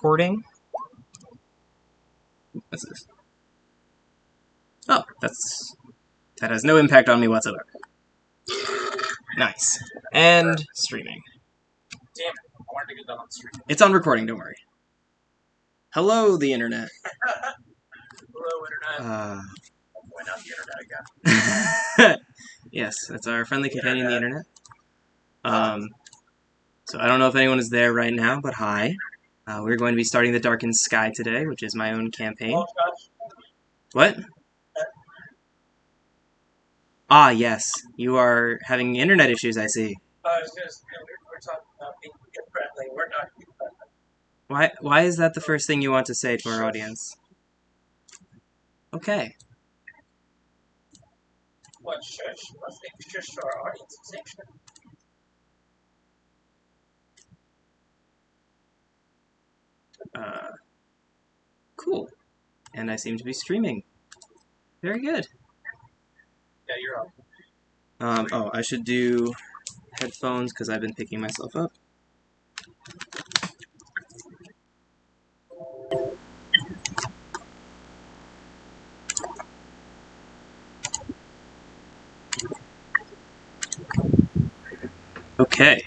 recording. What's this? Oh, that has no impact on me whatsoever. Nice. And streaming. Damn it, I wanted to get that on stream. It's on recording, don't worry. Hello, the internet. Hello, internet. Went out the internet again. Yes, that's our friendly companion, the internet. So I don't know if anyone is there right now, but hi. We're going to be starting the Darkened Sky today, which is my own campaign. Oh, gosh. What? Ah, yes. You are having internet issues, I see. I was just, we're talking about being friendly. We're not being friendly. Why is that the first thing you want to say to our audience? Okay. What, shush? Let's make shush to our audience. Say shush. Cool. And I seem to be streaming. Very good. Yeah, you're on. Oh, I should do headphones because I've been picking myself up. Okay.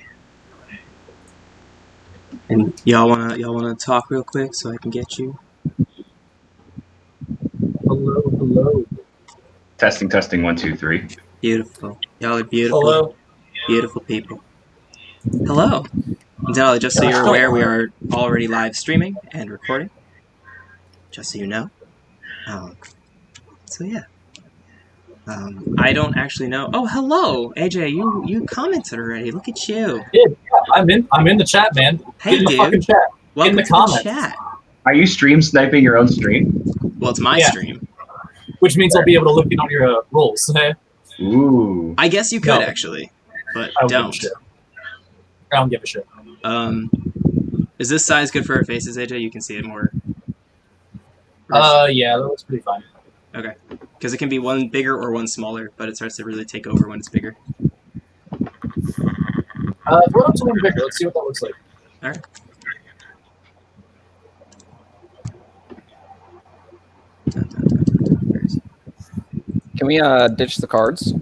And y'all wanna talk real quick so I can get you? Hello. Testing, 1, 2, 3. Beautiful. Y'all are beautiful. Hello. Beautiful people. Hello. Denali, just so you're aware, we are already live streaming and recording. Just so you know. So yeah. I don't actually know. Oh, hello, AJ. You commented already. Look at you. Yeah, I'm in the chat, man. Hey, Get in the dude. fucking chat. Welcome the to comments. the chat. Are you stream sniping your own stream? Well, it's my Yeah. stream. Which means I'll be able to look in on your rolls. Okay? Ooh. I guess you could No. actually, but I don't give a don't. shit. I don't give a shit. Is this size good for our faces, AJ? You can see it more. Yeah, that looks pretty fine. Okay. Because it can be one bigger or one smaller, but it starts to really take over when it's bigger. Throw it up to one bigger. Let's see what that looks like. All right. Can we ditch the cards?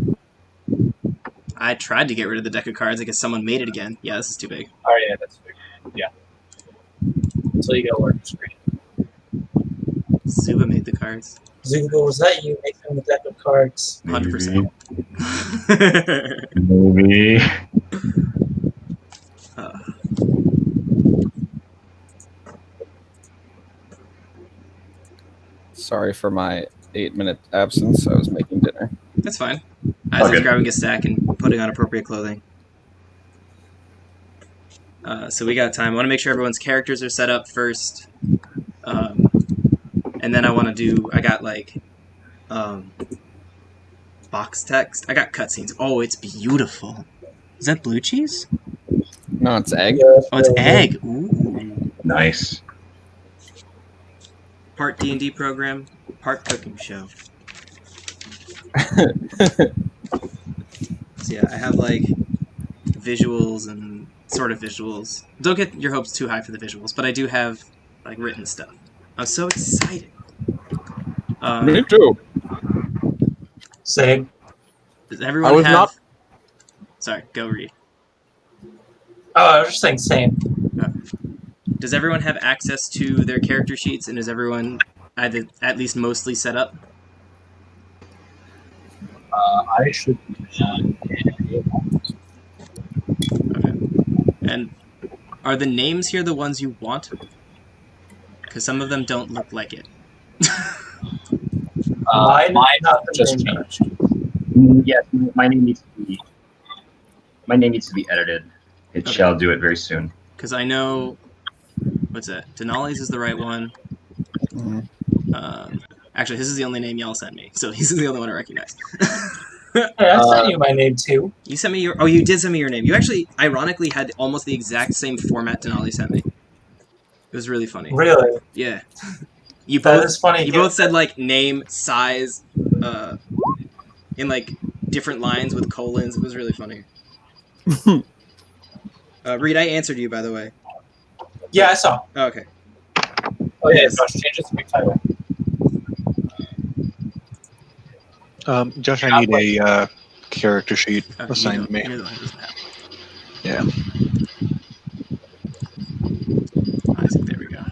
I tried to get rid of the deck of cards. I guess someone made it again. Yeah, this is too big. Oh yeah, that's big. Yeah. So you gotta work the screen. Suba made the cards. Zugo, was that you making the deck of cards? 100%. Maybe. Sorry for my 8-minute absence. I was making dinner. That's fine. I was just grabbing a stack and putting on appropriate clothing. So we got time. I want to make sure everyone's characters are set up first. And then I want to do... I got, like... box text. I got cutscenes. Oh, it's beautiful. Is that blue cheese? No, it's egg. Oh, it's egg. Ooh. Nice. Part D&D program, part cooking show. So yeah, I have like visuals and sort of visuals. Don't get your hopes too high for the visuals, but I do have like written stuff. I'm so excited. Me too. Same. Does everyone I was have... not- Sorry, go read. Oh, I was just saying same. Does everyone have access to their character sheets, and is everyone either at least mostly set up? I should. Okay. And are the names here the ones you want? Because some of them don't look like it. Mine Mine just name. changed. Yes, my name needs to be edited. It Okay. shall do it very soon. Because I know... What's that? Denali's is the right one. Mhm. Actually, this is the only name y'all sent me, so he's the only one I recognize. Hey, I sent you my name too. You sent me your... Oh, you did send me your name. You actually, ironically, had almost the exact same format Denali sent me. It was really funny. Really? Yeah. You That both, is funny. you both said, like, name, size, in, like, different lines with colons. It was really funny. Reed, I answered you, by the way. Yeah, I saw. Oh, okay. Oh yeah, Yes. Josh, change it to big title. Josh, I need a character sheet Oh, assigned to me. you're the one who doesn't have Yeah. one. Isaac, there we go.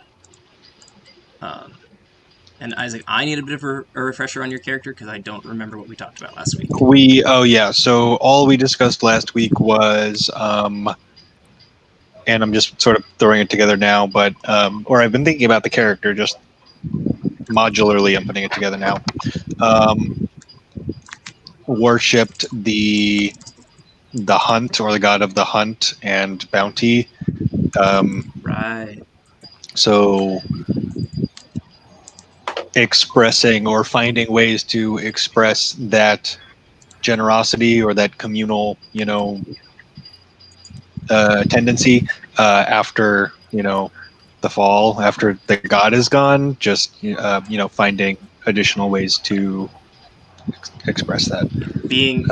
And Isaac, I need a bit of a refresher on your character because I don't remember what we talked about last week. So all we discussed last week was, and I'm just sort of throwing it together now, but or I've been thinking about the character just modularly. I'm putting it together now. Worshipped the hunt, or the god of the hunt and bounty. Right. So expressing or finding ways to express that generosity or that communal, tendency after, the fall, after the god is gone, just, finding additional ways to express that. Being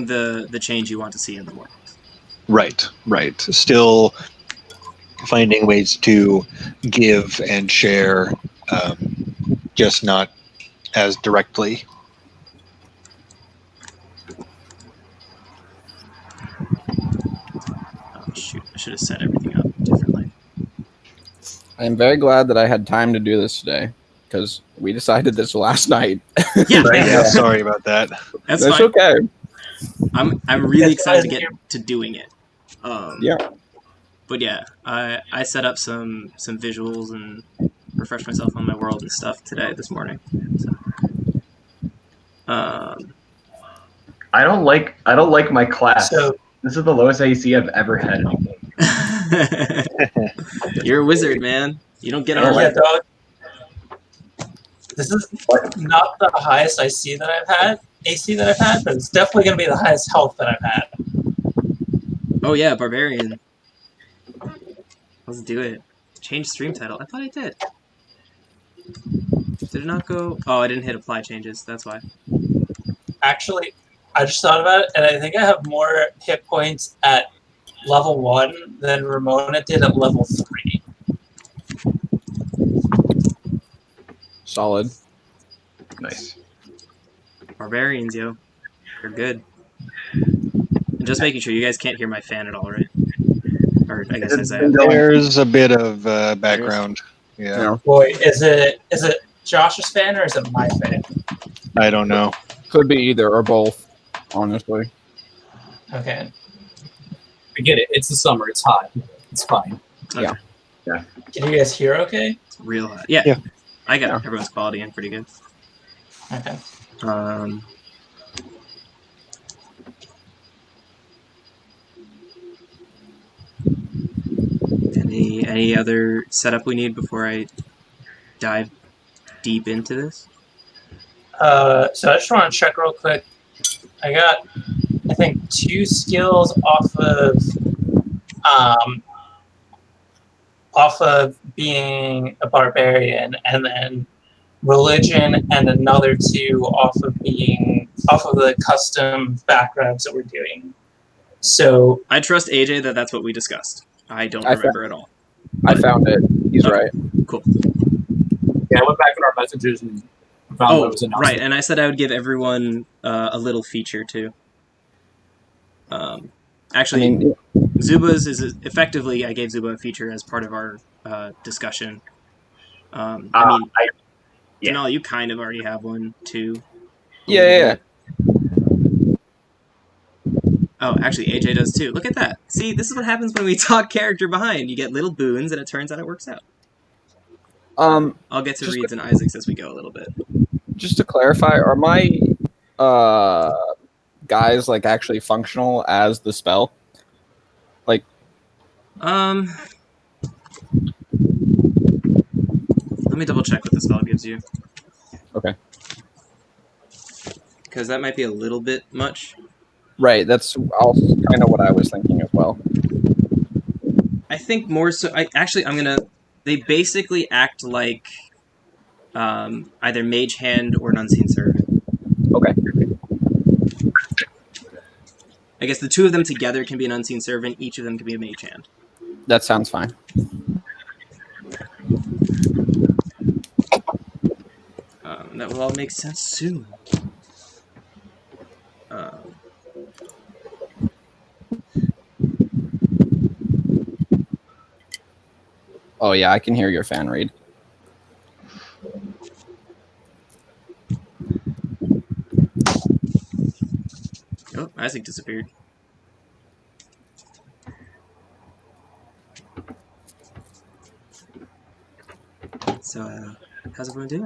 the change you want to see in the world. Right. Still finding ways to give and share, just not as directly. Oh shoot! I should have set everything up differently. I'm very glad that I had time to do this today because we decided this last night. Yeah, Yeah, sorry about that. that's That's fine. okay. I'm really It's excited to fine. get to doing it. Yeah. But yeah, I set up some visuals and refreshed myself on my world and stuff this morning. So, I don't like my class. So This is the lowest AC I've ever had in a game. you're a wizard, man. You don't get Oh, on yeah, it. dog. This is not the highest AC that I've had, but it's definitely going to be the highest health that I've had. Oh yeah, barbarian. Let's do it. Change stream title. I thought I did. Did it not go? Oh, I didn't hit apply changes. That's why. Actually, I just thought about it, and I think I have more hit points at level 1 than Ramona did at level 3. Solid. Nice. Barbarians, yo. They're good. And just making sure you guys can't hear my fan at all, right? Or I guess Isaiah. There's a bit of background. Yeah. Yeah. Boy, is it Josh's fan or is it my fan? I don't know. Could be either or both, honestly. Okay. I get it. It's the summer. It's hot. It's fine. Yeah. Can you guys hear okay? It's real hot. Yeah. Yeah. I got everyone's quality in pretty good. Okay. Any other setup we need before I dive deep into this? So I just want to check real quick. I got, I think, 2 skills off of being a barbarian, and then religion, and another 2 off of the custom backgrounds that we're doing. So I trust AJ that that's what we discussed. I don't remember at all. I found it. He's right. Cool. Yeah, I went back in our messages and found what was announced. Right, and I said I would give everyone a little feature too. Actually, Zuba's is effectively, I gave Zuba a feature as part of our discussion. Denal, you kind of already have one too. Yeah. Oh, actually, AJ does too. Look at that. See, this is what happens when we talk character behind. You get little boons, and it turns out it works out. I'll get to Reed's and Isaac's as we go a little bit. Just to clarify, are my guys like actually functional as the spell? Like, let me double check what the spell gives you. Okay. Because that might be a little bit much. Right, that's also kind of what I was thinking as well. I think more so. They basically act like either Mage Hand or an Unseen Servant. Okay. I guess the 2 of them together can be an Unseen Servant. Each of them can be a Mage Hand. That sounds fine. And that will all make sense soon. Oh yeah, I can hear your fan read. Oh, Isaac disappeared. So, how's everyone doing?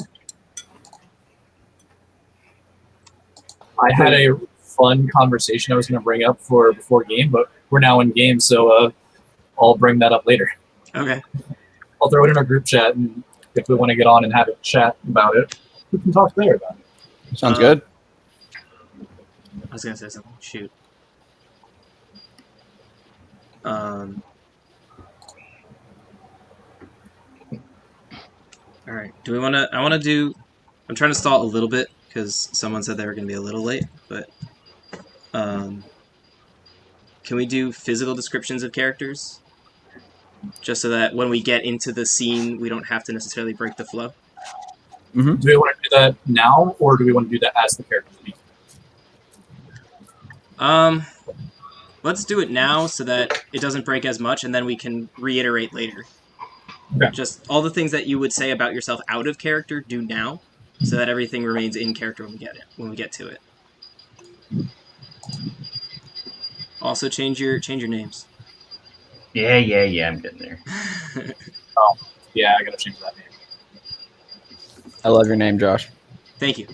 I had a fun conversation I was going to bring up for before game, but we're now in game, so I'll bring that up later. Okay. I'll throw it in our group chat, and if we want to get on and have a chat about it, we can talk later about it. Sounds good. I was gonna say something. Shoot. All right. Do we want to? I want to do. I'm trying to stall a little bit because someone said they were gonna be a little late. But can we do physical descriptions of characters, just so that when we get into the scene, we don't have to necessarily break the flow? Mm-hmm. Do we want to do that now, or do we want to do that as the character speaks? Let's do it now so that it doesn't break as much, and then we can reiterate later. Okay. Just all the things that you would say about yourself out of character, do now, so that everything remains in character when we get to it. Also, change your names. Yeah, I'm getting there. Oh, yeah, I gotta change that name. I love your name, Josh. Thank you.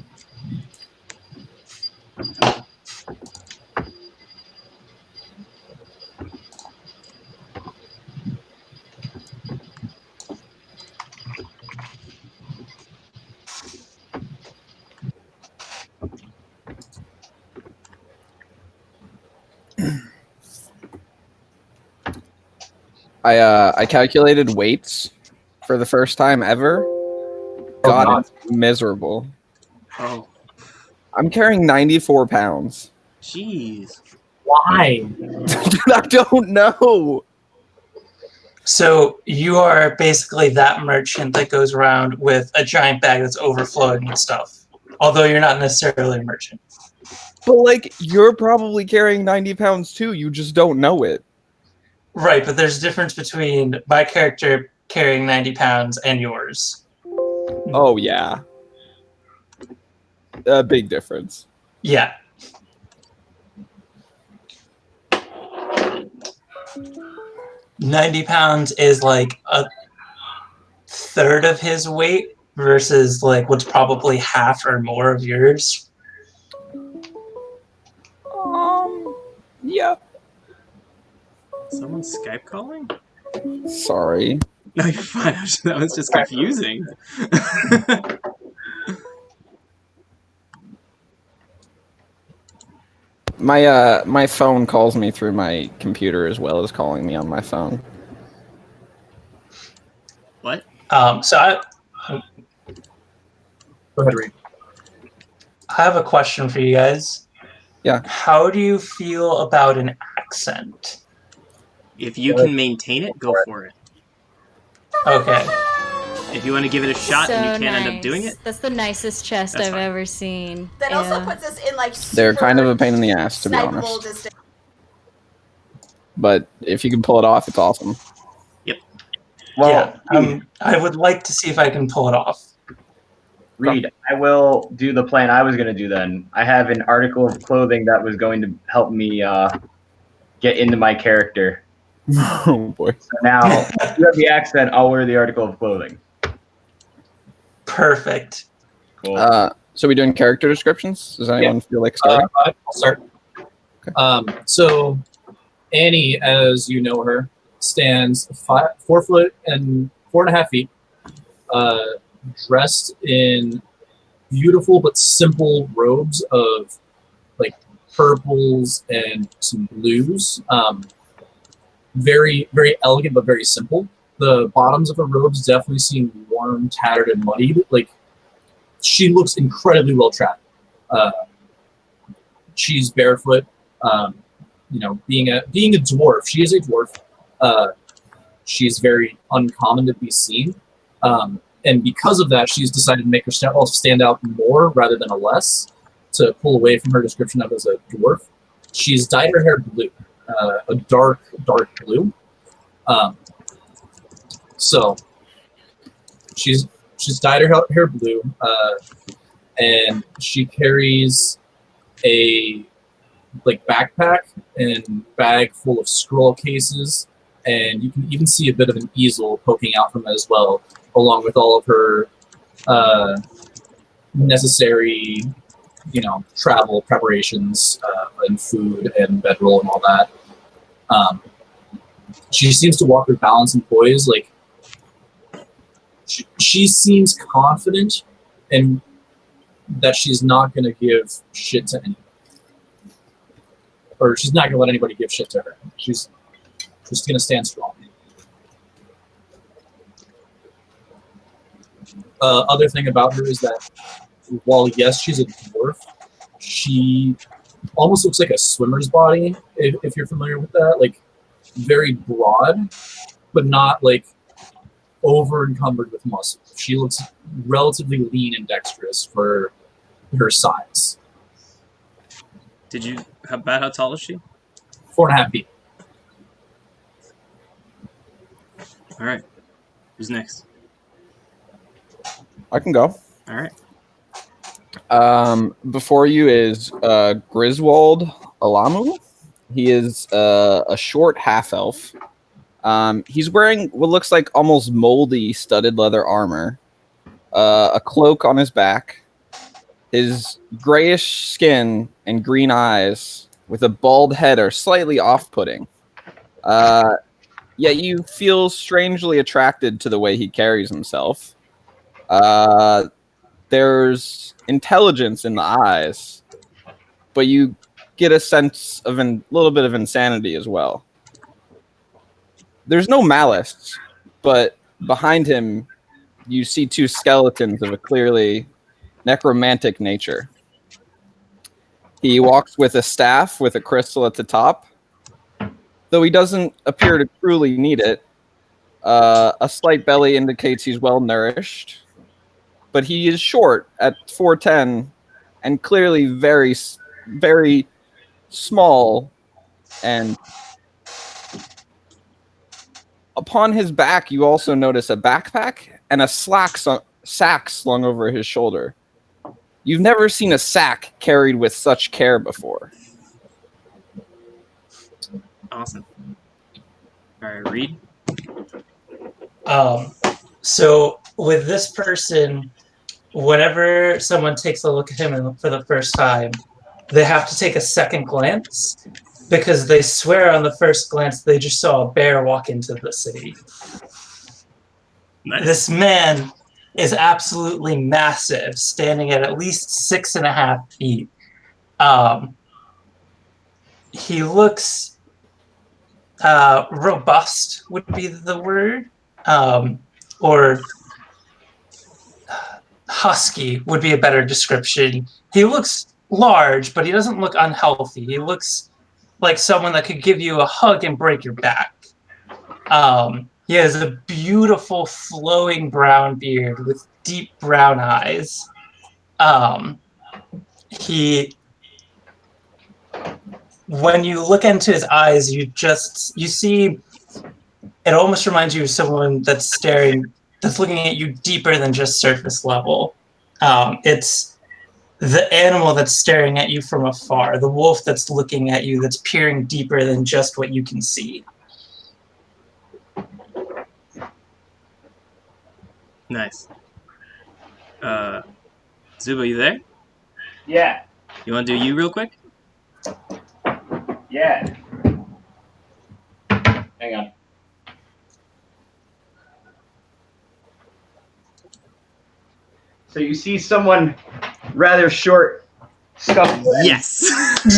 I calculated weights for the first time ever. God, it's miserable. Oh, I'm carrying 94 pounds. jeez. Why? I don't know. So you are basically that merchant that goes around with a giant bag that's overflowing with stuff. Although you're not necessarily a merchant. But like, you're probably carrying 90 pounds too. You just don't know it. Right, but there's a difference between my character carrying 90 pounds and yours. Oh yeah, a big difference. Yeah. £90 is like a third of his weight versus like what's probably half or more of yours. Yeah. Someone's Skype calling? Sorry. No, you're fine. That was just confusing. My phone calls me through my computer as well as calling me on my phone. What? So Go ahead, Reed. I have a question for you guys. Yeah. How do you feel about an accent? If you can maintain it, go for it. Okay. If you want to give it a shot and you So can't end up doing it, That's the nicest chest That's I've fine. ever seen. That Yeah. also puts us in like They're kind of super a pain in the ass, to be snipeable honest. distance. But if you can pull it off, it's awesome. Well, Yeah. I would like to see if I can pull it off. Reed, I will do the plan I was going to do then. I have an article of clothing that was going to help me get into my character. Oh boy. So now, if you have the accent, I'll wear the article of clothing. Perfect. Cool. So we doing character descriptions? Does anyone feel like starting? I'll start. So Annie, as you know her, stands 4 foot and 4.5 feet, dressed in beautiful but simple robes of like purples and some blues. Very, very elegant but very simple. The bottoms of her robes definitely seem worn, tattered, and muddied. Like, she looks incredibly well trapped. She's barefoot. You know, being a dwarf, she is a dwarf. She's very uncommon to be seen. And because of that, she's decided to make herself stand out more rather than a less, to pull away from her description of as a dwarf. She's dyed her hair blue, a dark blue. So she's dyed her hair blue, and she carries a backpack and bag full of scroll cases, and you can even see a bit of an easel poking out from it as well, along with all of her necessary, travel preparations and food and bedroll and all that. She seems to walk with balance and poise. She seems confident and that she's not going to give shit to anyone. Or she's not going to let anybody give shit to her. She's just going to stand strong. Other thing about her is that while, yes, she's a dwarf, she almost looks like a swimmer's body, if you're familiar with that. Very broad, but not, over encumbered with muscle. She looks relatively lean and dexterous for her size. How tall is she? 4.5 feet. All right. Who's next? I can go. All right. Before you is Griswold Alamu. He is a short half-elf. He's wearing what looks like almost moldy studded leather armor, a cloak on his back. His grayish skin and green eyes with a bald head are slightly off-putting. Yet you feel strangely attracted to the way he carries himself. There's intelligence in the eyes, but you get a sense of a little bit of insanity as well. There's no malice, but behind him, you see two skeletons of a clearly necromantic nature. He walks with a staff with a crystal at the top, though he doesn't appear to truly need it. A slight belly indicates he's well nourished, but he is short at 4'10" and clearly very, very small. And upon his back, you also notice a backpack and a sack slung over his shoulder. You've never seen a sack carried with such care before. Awesome. All right, Reed. So with this person, whenever someone takes a look at him for the first time, they have to take a second glance because they swear on the first glance they just saw a bear walk into the city. Nice. This man is absolutely massive, standing at least 6.5 feet. He looks robust would be the word, or husky would be a better description. He looks large, but he doesn't look unhealthy. He looks like someone that could give you a hug and break your back. He has a beautiful flowing brown beard with deep brown eyes. When you look into his eyes, you see, it almost reminds you of someone that's looking at you deeper than just surface level. It's the animal that's staring at you from afar, the wolf that's looking at you, that's peering deeper than just what you can see. Nice. Zuba, you there? Yeah. You want to do you real quick? Yeah. Hang on. So you see someone rather short, scuffed. Yes.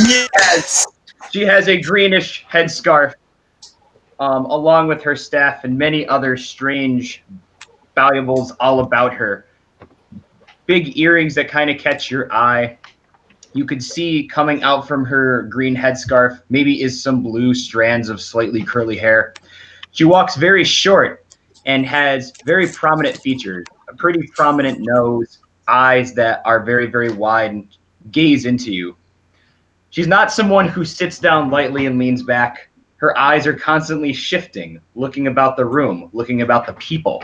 Yes. She has a greenish headscarf, along with her staff and many other strange valuables all about her. Big earrings that kind of catch your eye. You could see coming out from her green headscarf maybe is some blue strands of slightly curly hair. She walks very short and has very prominent features. a pretty prominent nose, eyes that are very, very wide and gaze into you. She's not someone who sits down lightly and leans back. Her eyes are constantly shifting, looking about the room, looking about the people.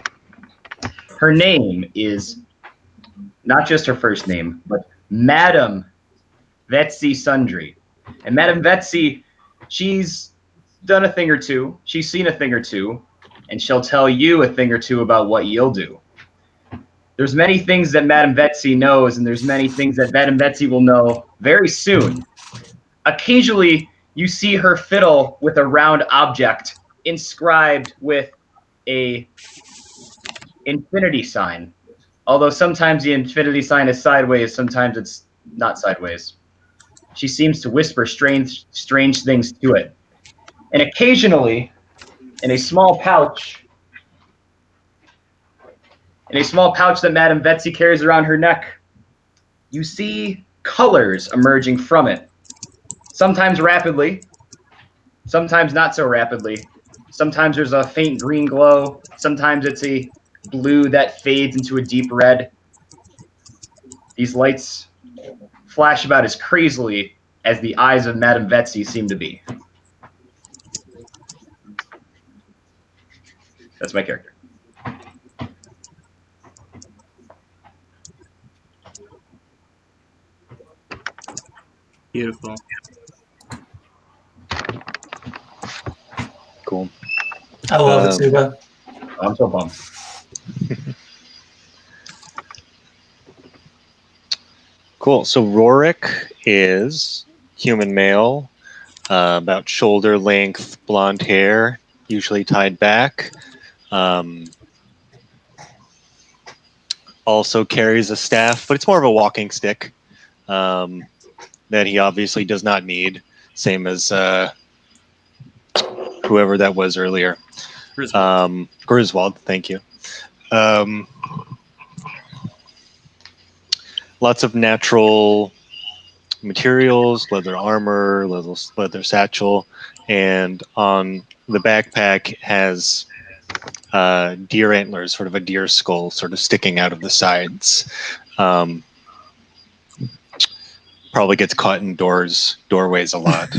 Her name is not just her first name, but Madam Vetsy Sundry. And Madam Vetsy, she's done a thing or two, she's seen a thing or two, and she'll tell you a thing or two about what you'll do. There's many things that Madam Vetsy knows, and there's many things that Madam Vetsy will know very soon. Occasionally, you see her fiddle with a round object inscribed with a infinity sign. Although sometimes the infinity sign is sideways, sometimes it's not sideways. She seems to whisper strange things to it. And occasionally, in a small pouch that Madame Vetsy carries around her neck, you see colors emerging from it. Sometimes rapidly, sometimes not so rapidly. Sometimes there's a faint green glow. Sometimes it's a blue that fades into a deep red. These lights flash about as crazily as the eyes of Madame Vetsy seem to be. That's my character. Beautiful. Cool. I love it, Zuba. I'm so bummed. Cool. So Rorik is human male, about shoulder length, blonde hair, usually tied back. Also carries a staff, but it's more of a walking stick that he obviously does not need. Same as whoever that was earlier. Griswold, thank you. Lots of natural materials, leather armor, leather satchel, and on the backpack has deer antlers, sort of a deer skull sort of sticking out of the sides. Probably gets caught in doorways a lot.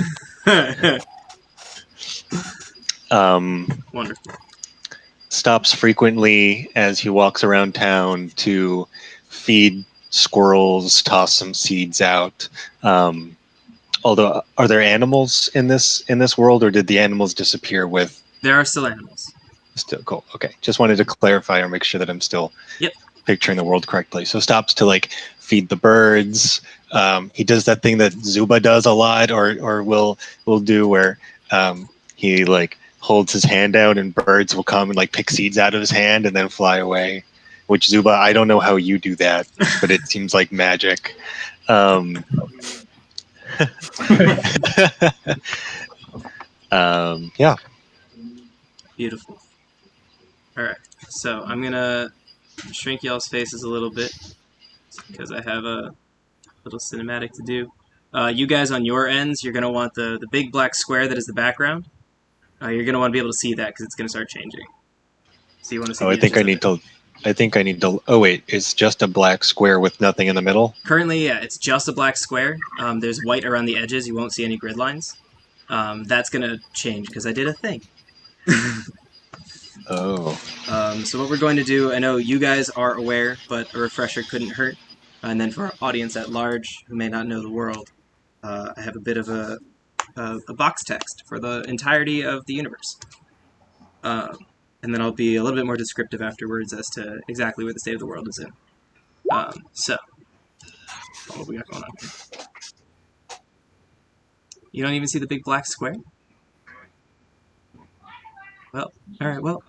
Wonderful. Stops frequently as he walks around town to feed squirrels, toss some seeds out. Although, are there animals in this world, or did the animals disappear with? There are still animals. Still cool. Okay, just wanted to clarify or make sure that I'm still picturing the world correctly. So stops to like feed the birds. He does that thing that Zuba does a lot, or will do, where he like holds his hand out and birds will come and like pick seeds out of his hand and then fly away. Which, Zuba, I don't know how you do that, but it seems like magic. Yeah. Beautiful. All right, so I'm gonna shrink y'all's faces a little bit because I have a little cinematic to do. You guys on your ends, you're gonna want the big black square that is the background. You're gonna want to be able to see that because it's gonna start changing. So you want to see? I think I need to. Oh wait, it's just a black square with nothing in the middle. Currently, yeah, it's just a black square. There's white around the edges. You won't see any grid lines. That's gonna change because I did a thing. Oh. So what we're going to do, I know you guys are aware, but a refresher couldn't hurt. And then for our audience at large, who may not know the world, I have a bit of a box text for the entirety of the universe. And then I'll be a little bit more descriptive afterwards as to exactly where the state of the world is in. So, what we got going on here? You don't even see the big black square? Well, alright, well,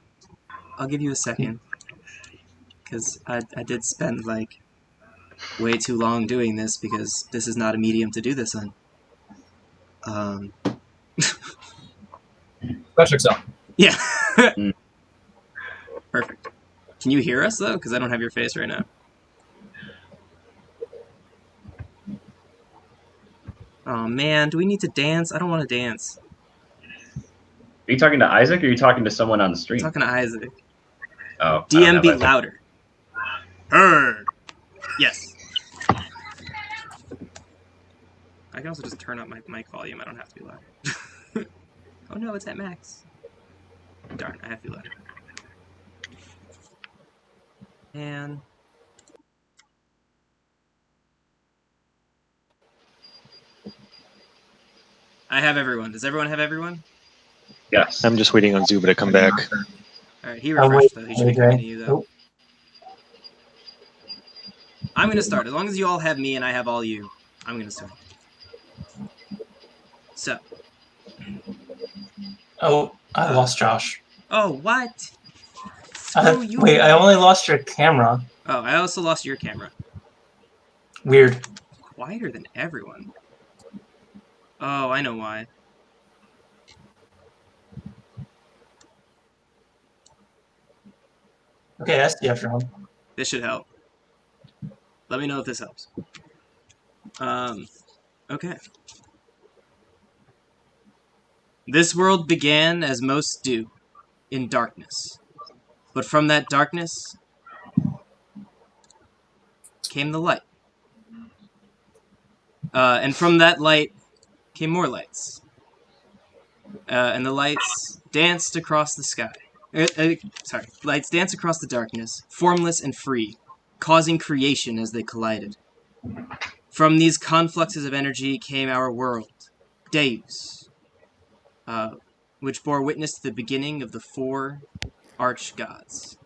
I'll give you a second. Because I did spend, like, way too long doing this because this is not a medium to do this on. That checks out. Yeah. Perfect. Can you hear us, though? Because I don't have your face right now. Oh, man. Do we need to dance? I don't want to dance. Are you talking to Isaac or are you talking to someone on the stream? I'm talking to Isaac. Oh. DM, be louder. Heard. Yes. I can also just turn up my mic volume. I don't have to be loud. Oh no, it's at max. Darn, I have to be loud. And I have everyone. Does everyone have everyone? Yes. I'm just waiting on Zuba to come back. Alright, he I'm refreshed waiting, though. He should be coming to you though. Oh, I'm gonna start. As long as you all have me and I have all you, I'm gonna start. So. I lost Josh. Oh, what? Screw you. Wait, I only lost your camera. Oh, I also lost your camera. Weird. Quieter than everyone. Oh, I know why. Okay, I see after him. This should help. Let me know if this helps. Okay. This world began as most do, in darkness. But from that darkness came the light. And from that light came more lights. And the lights danced across the sky. Lights danced across the darkness, formless and free, causing creation as they collided. From these confluxes of energy came our world, Deus, which bore witness to the beginning of the 4 arch-gods.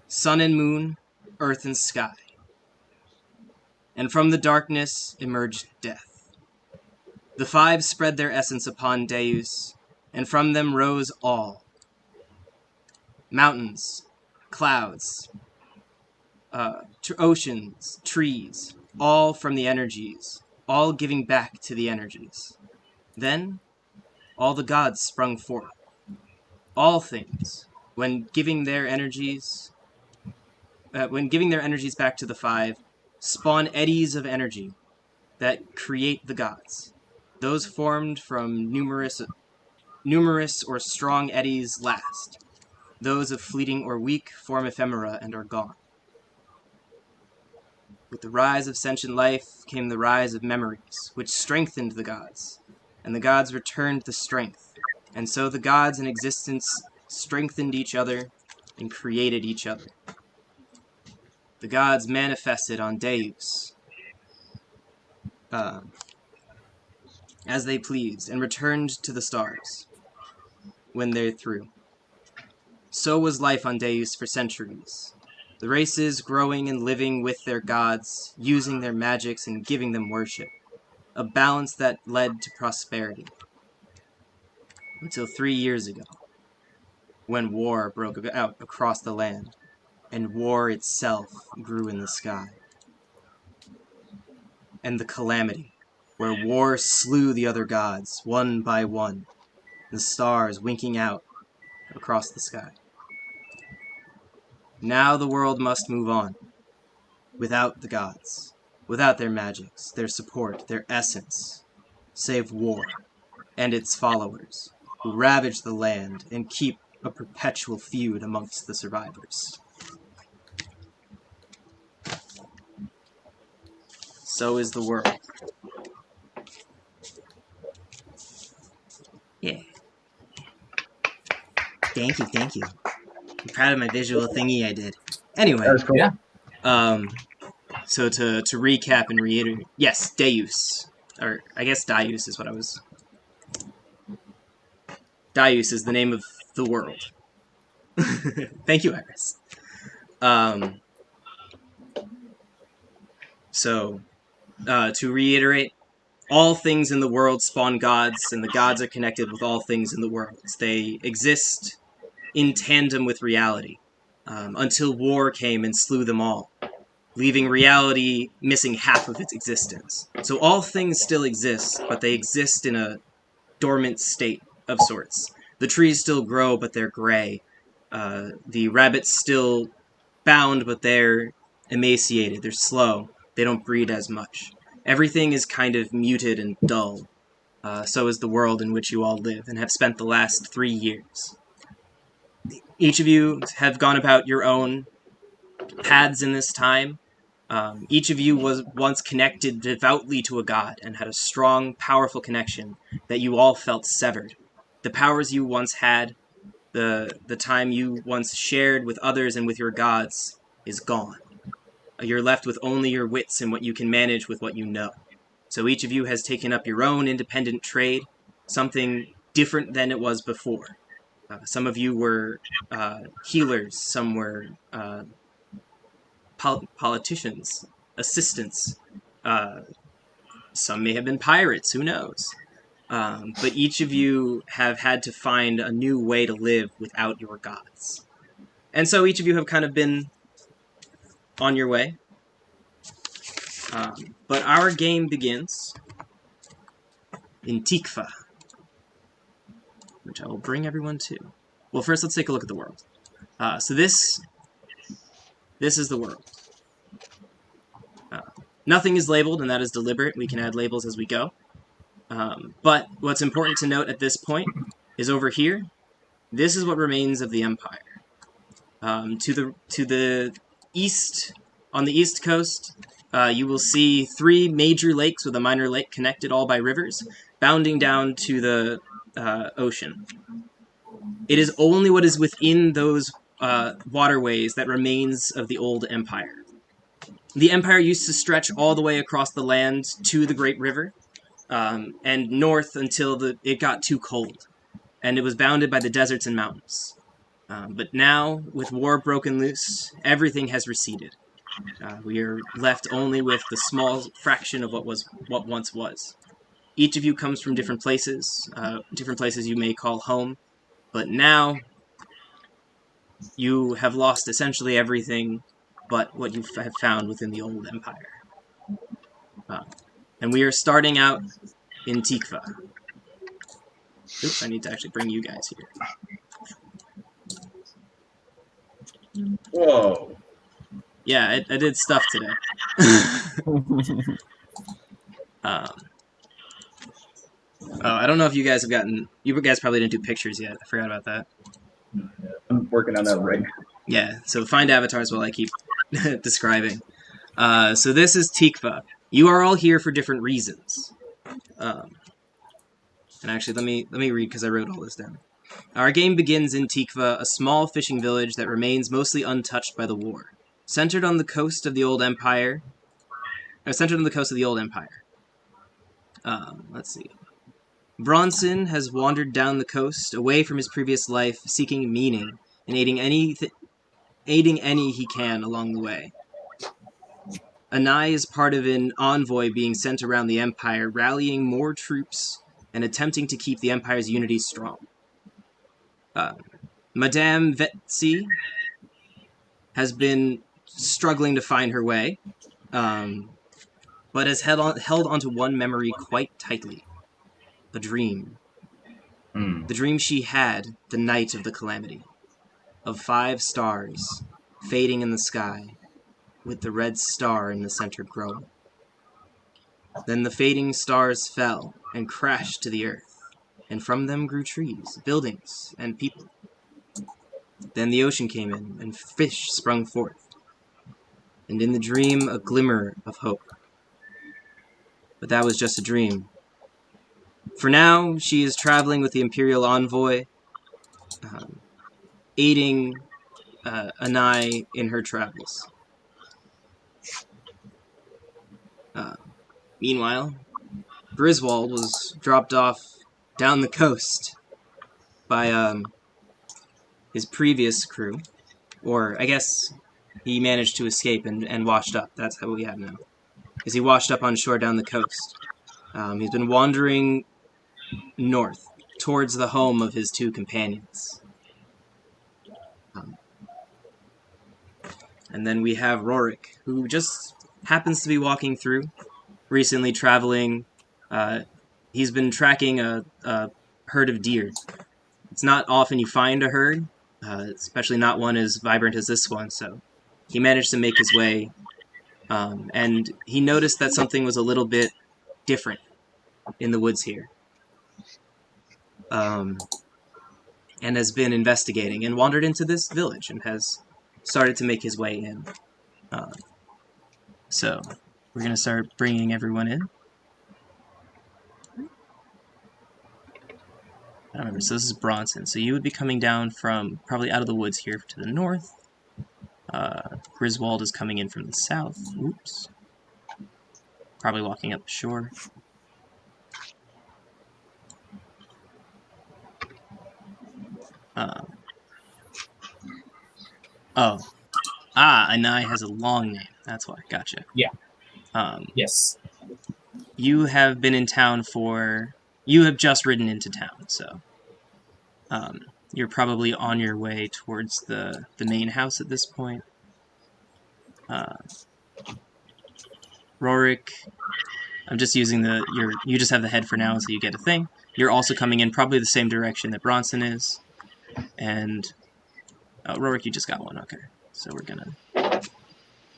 Sun and moon, earth and sky. And from the darkness emerged death. The 5 spread their essence upon Deus, and from them rose all. Mountains, clouds, oceans, trees, all from the energies, all giving back to the energies. Then, all the gods sprung forth. All things, when giving their energies back to the 5, spawn eddies of energy that create the gods. Those formed from numerous or strong eddies last. Those of fleeting or weak form ephemera and are gone. With the rise of sentient life came the rise of memories, which strengthened the gods, and the gods returned the strength, and so the gods in existence strengthened each other and created each other. The gods manifested on Deus as they pleased, and returned to the stars when they're through. So was life on Deus for centuries. The races growing and living with their gods, using their magics and giving them worship. A balance that led to prosperity. Until 3 years ago, when war broke out across the land, and war itself grew in the sky. And the calamity, where war slew the other gods, one by one, the stars winking out across the sky. Now the world must move on, without the gods, without their magics, their support, their essence, save war and its followers, who ravage the land and keep a perpetual feud amongst the survivors. So is the world. Yeah. Thank you. I'm proud of my visual thingy I did. Anyway. That was cool. Yeah. So to recap and reiterate, yes, Deus. Or, I guess Deus is what I was... Deus is the name of the world. Thank you, Iris. To reiterate, all things in the world spawn gods, and the gods are connected with all things in the world. They exist in tandem with reality, until war came and slew them all, leaving reality missing half of its existence. So all things still exist, but they exist in a dormant state of sorts. The trees still grow, but they're gray. The rabbits still bound, but they're emaciated. They're slow. They don't breed as much. Everything is kind of muted and dull. So is the world in which you all live and have spent the last 3 years. Each of you have gone about your own paths in this time. Each of you was once connected devoutly to a god and had a strong, powerful connection that you all felt severed. The powers you once had, the time you once shared with others and with your gods is gone. You're left with only your wits and what you can manage with what you know. So each of you has taken up your own independent trade, something different than it was before. Some of you were healers, some were politicians, assistants. Some may have been pirates, who knows? But each of you have had to find a new way to live without your gods. And so each of you have kind of been on your way. But our game begins in Tikva, which I will bring everyone to. Well, first let's take a look at the world. So this is the world. Nothing is labeled, and that is deliberate. We can add labels as we go. But what's important to note at this point is over here, this is what remains of the Empire. To the east, on the east coast, you will see 3 major lakes with a minor lake connected all by rivers, bounding down to the ocean. It is only what is within those waterways that remains of the old Empire. The Empire used to stretch all the way across the land to the Great River, and north until it got too cold, and it was bounded by the deserts and mountains. But now, with war broken loose, everything has receded. We are left only with the small fraction of what once was. Each of you comes from different places you may call home, but now you have lost essentially everything but what you have found within the old Empire. And we are starting out in Tikva. Oops, I need to actually bring you guys here. Whoa. Yeah, I did stuff today. I don't know if you guys have gotten... You guys probably didn't do pictures yet. I forgot about that. I'm working on that right now. Yeah, so find avatars while I keep describing. So this is Tikva. You are all here for different reasons. And actually, let me read because I wrote all this down. Our game begins in Tikva, a small fishing village that remains mostly untouched by the war. Centered on the coast of the old Empire. Let's see. Bronson has wandered down the coast, away from his previous life, seeking meaning, and aiding any he can along the way. Anai is part of an envoy being sent around the Empire, rallying more troops and attempting to keep the Empire's unity strong. Madame Vetsi has been struggling to find her way, but has held onto one memory quite tightly. A dream. The dream she had the night of the calamity. Of 5 stars fading in the sky, with the red star in the center growing. Then the fading stars fell and crashed to the earth, and from them grew trees, buildings, and people. Then the ocean came in, and fish sprung forth, and in the dream a glimmer of hope. But that was just a dream. For now, she is traveling with the Imperial Envoy, aiding Anai in her travels. Meanwhile, Griswold was dropped off down the coast by his previous crew, or I guess he managed to escape and washed up. That's how we have now. Because he washed up on shore down the coast. He's been wandering north towards the home of his 2 companions. And then we have Rorik, who just happens to be walking through, recently traveling. He's been tracking a herd of deer. It's not often you find a herd, especially not one as vibrant as this one, so he managed to make his way, and he noticed that something was a little bit different in the woods here. And has been investigating and wandered into this village and has started to make his way in. So we're going to start bringing everyone in. I don't remember. So this is Bronson. So you would be coming down from probably out of the woods here to the north. Griswold is coming in from the south. Oops. Probably walking up the shore. Anai has a long name. That's why. Gotcha. Yeah. Um, Yes. You have been in town for... You have just ridden into town, so... you're probably on your way towards the main house at this point. Rorik, I'm just using you just have the head for now, so you get a thing. You're also coming in probably the same direction that Bronson is. And... Rorik, you just got one, okay. So we're gonna...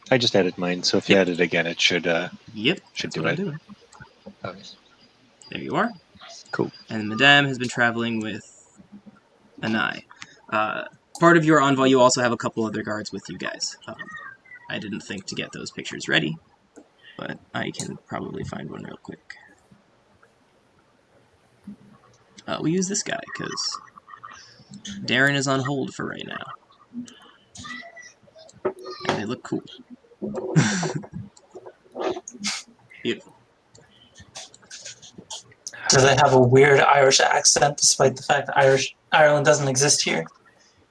I just added mine, so if you add it again, it should Should do it. There you are. Cool. And Madame has been traveling with Anai. Part of your envoy, you also have a couple other guards with you guys. I didn't think to get those pictures ready, but I can probably find one real quick. We'll use this guy, because Darren is on hold for right now. And they look cool. Beautiful. Do they have a weird Irish accent despite the fact that Ireland doesn't exist here?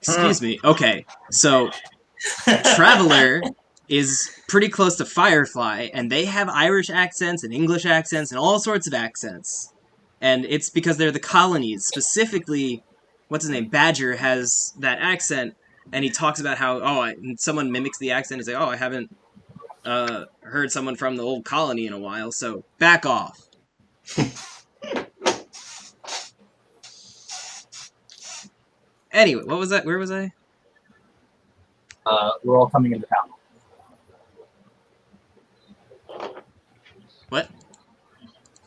Excuse me. Okay, so Traveler is pretty close to Firefly, and they have Irish accents and English accents and all sorts of accents. And it's because they're the colonies. Specifically, what's his name? Badger has that accent, and he talks about how, someone mimics the accent. He's like, I haven't heard someone from the old colony in a while, so back off. Anyway, what was that? Where was I? We're all coming into town. What?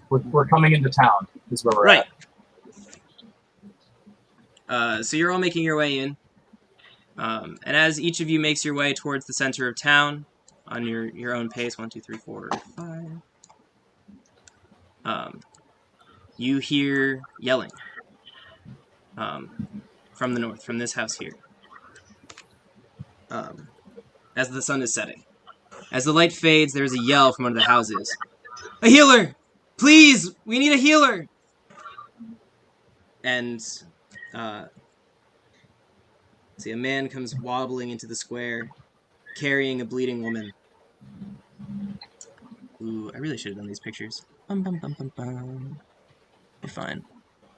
We're coming into town is where we're Right. at. So you're all making your way in. And as each of you makes your way towards the center of town, on your own pace, 1, 2, 3, 4, 5, you hear yelling from the north, from this house here, as the sun is setting. As the light fades, there's a yell from one of the houses. A healer! Please! We need a healer! And, see, a man comes wobbling into the square, carrying a bleeding woman. Ooh, I really should have done these pictures. Bum, bum, bum, bum, bum. We're fine.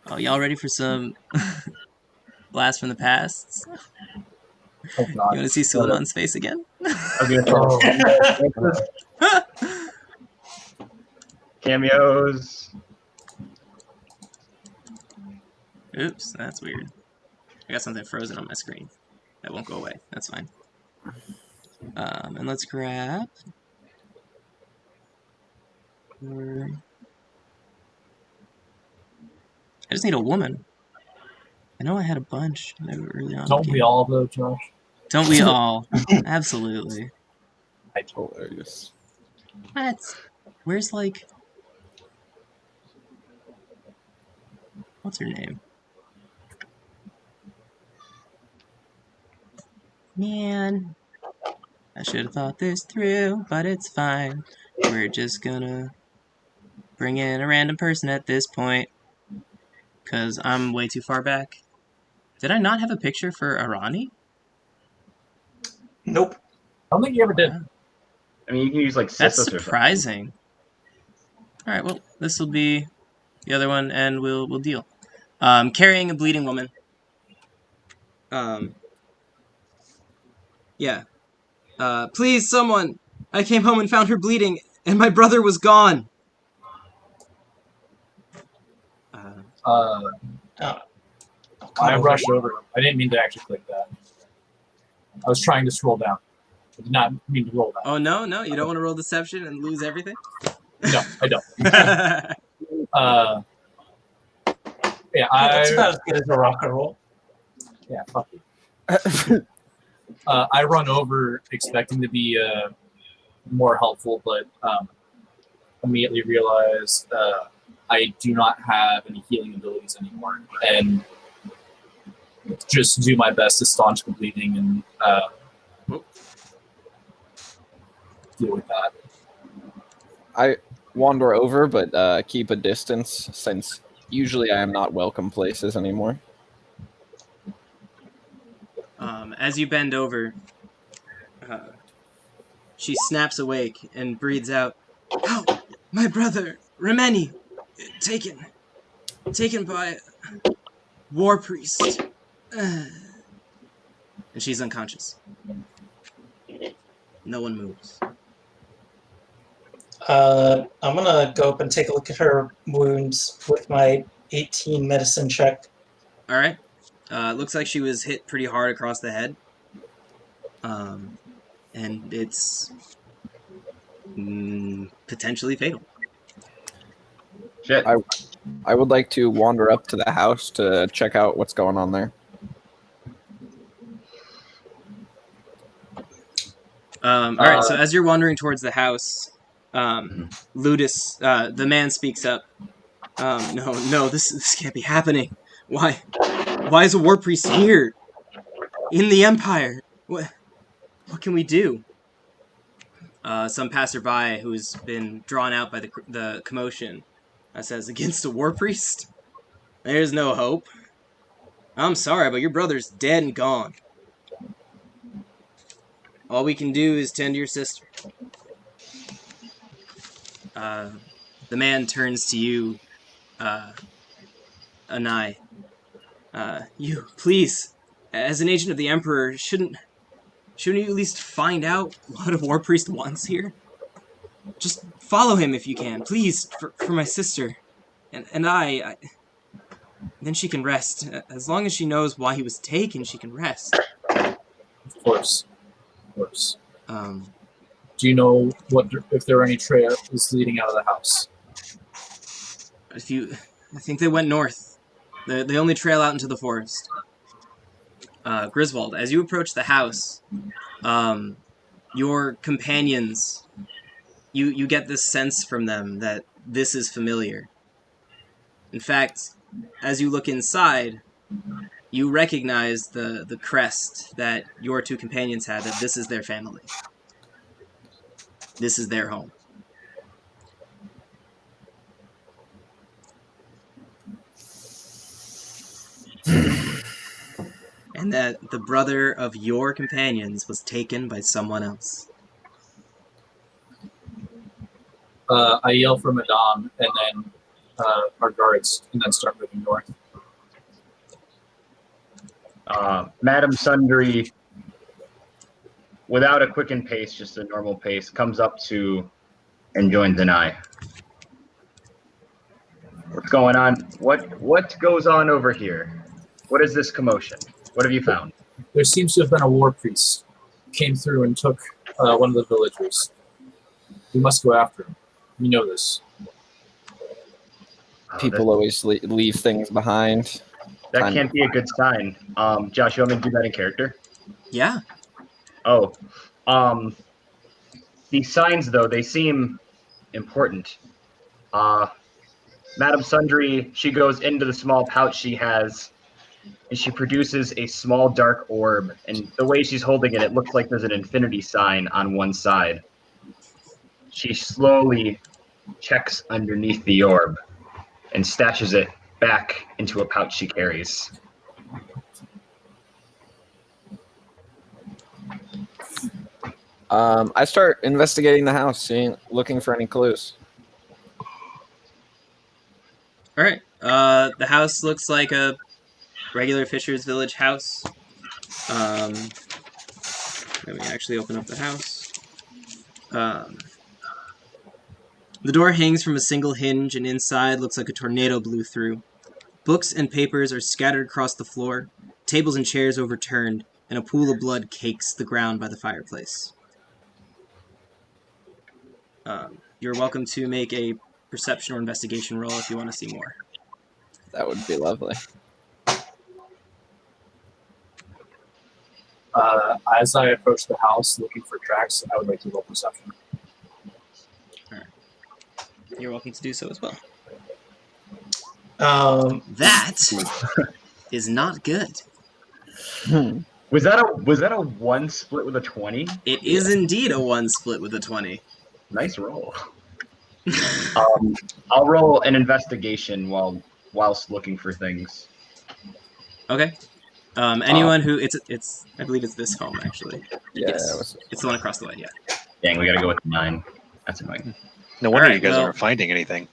Oh, y'all ready for some blast from the past? Oh, God. You want to see Suleiman's face again? Cameos. Oops, that's weird. I got something frozen on my screen. That won't go away. That's fine. And let's grab... I just need a woman. I know I had a bunch early on. Don't we all, though, Josh? Don't we all? Absolutely. Hilarious. What? Where's, like... What's her name? Man. I should have thought this through, but it's fine. We're just gonna bring in a random person at this point. Because I'm way too far back. Did I not have a picture for Arani? Nope. I don't think you ever did. I mean, you can use like That's Sithis or surprising. Alright, well, this will be the other one, and we'll deal. Carrying a bleeding woman. Yeah. Please, someone! I came home and found her bleeding, and my brother was gone! I rushed over. I didn't mean to actually click that. I was trying to scroll down. I did not mean to roll that. Oh, no? You don't want to roll deception and lose everything? No, I don't. Yeah, That's about as good as a rock and roll. Yeah, fuck you. I run over expecting to be more helpful, but immediately realize I do not have any healing abilities anymore, and just do my best to staunch the bleeding and deal with that. I wander over, but keep a distance, since usually I am not welcome places anymore. As you bend over, she snaps awake and breathes out, "Help! My brother, Remeni, taken by war priest." And she's unconscious. No one moves. I'm gonna go up and take a look at her wounds with my 18 medicine check. All right. Looks like she was hit pretty hard across the head. And it's potentially fatal. Shit. I would like to wander up to the house to check out what's going on there. All right, so as you're wandering towards the house, Ludus, the man speaks up. No, this can't be happening. Why is a war priest here? In the Empire? What can we do? Some passerby who's been drawn out by the commotion says, "Against a war priest? There's no hope. I'm sorry, but your brother's dead and gone. All we can do is tend to your sister." The man turns to you, Anai. You, please, as an agent of the Emperor, shouldn't you at least find out what a war priest wants here? Just follow him if you can, please, for my sister. And I then she can rest. As long as she knows why he was taken, she can rest. Of course. Do you know if there are any trails leading out of the house? I think they went north. They only trail out into the forest. Griswold, as you approach the house, your companions, you get this sense from them that this is familiar. In fact, as you look inside, you recognize the crest that your two companions had, that this is their family. This is their home. And that the brother of your companions was taken by someone else. I yell for Madame, and then our guards, and then start moving north. Madame Sundry, without a quickened pace, just a normal pace, comes up to and joins Anai. What's going on? What goes on over here? What is this commotion? What have you found? There seems to have been a war priest. Came through and took one of the villagers. We must go after him. We know this. People always leave things behind. That can't be a good sign. Josh, you want me to do that in character? Yeah. Oh. These signs, though, they seem important. Madame Sundry, she goes into the small pouch she has, and she produces a small dark orb. And the way she's holding it, it looks like there's an infinity sign on one side. She slowly checks underneath the orb and stashes it back into a pouch she carries. I start investigating the house, looking for any clues. All right. The house looks like a regular Fisher's Village house. Let me actually open up the house. The door hangs from a single hinge, and inside looks like a tornado blew through. Books and papers are scattered across the floor, tables and chairs overturned, and a pool of blood cakes the ground by the fireplace. You're welcome to make a perception or investigation roll if you want to see more. That would be lovely. As I approach the house looking for tracks, I would like to roll perception. You're welcome to do so as well. That That is not good. Was that a 1 split with a 20? It is indeed a 1 split with a 20. Nice roll. I'll roll an investigation whilst looking for things. Okay. Anyone who it's I believe it's this home actually. Yeah, Yes. It's the one across the way. Yeah. Dang, we gotta go with 9. That's annoying. No wonder Alright, you guys well- aren't finding anything.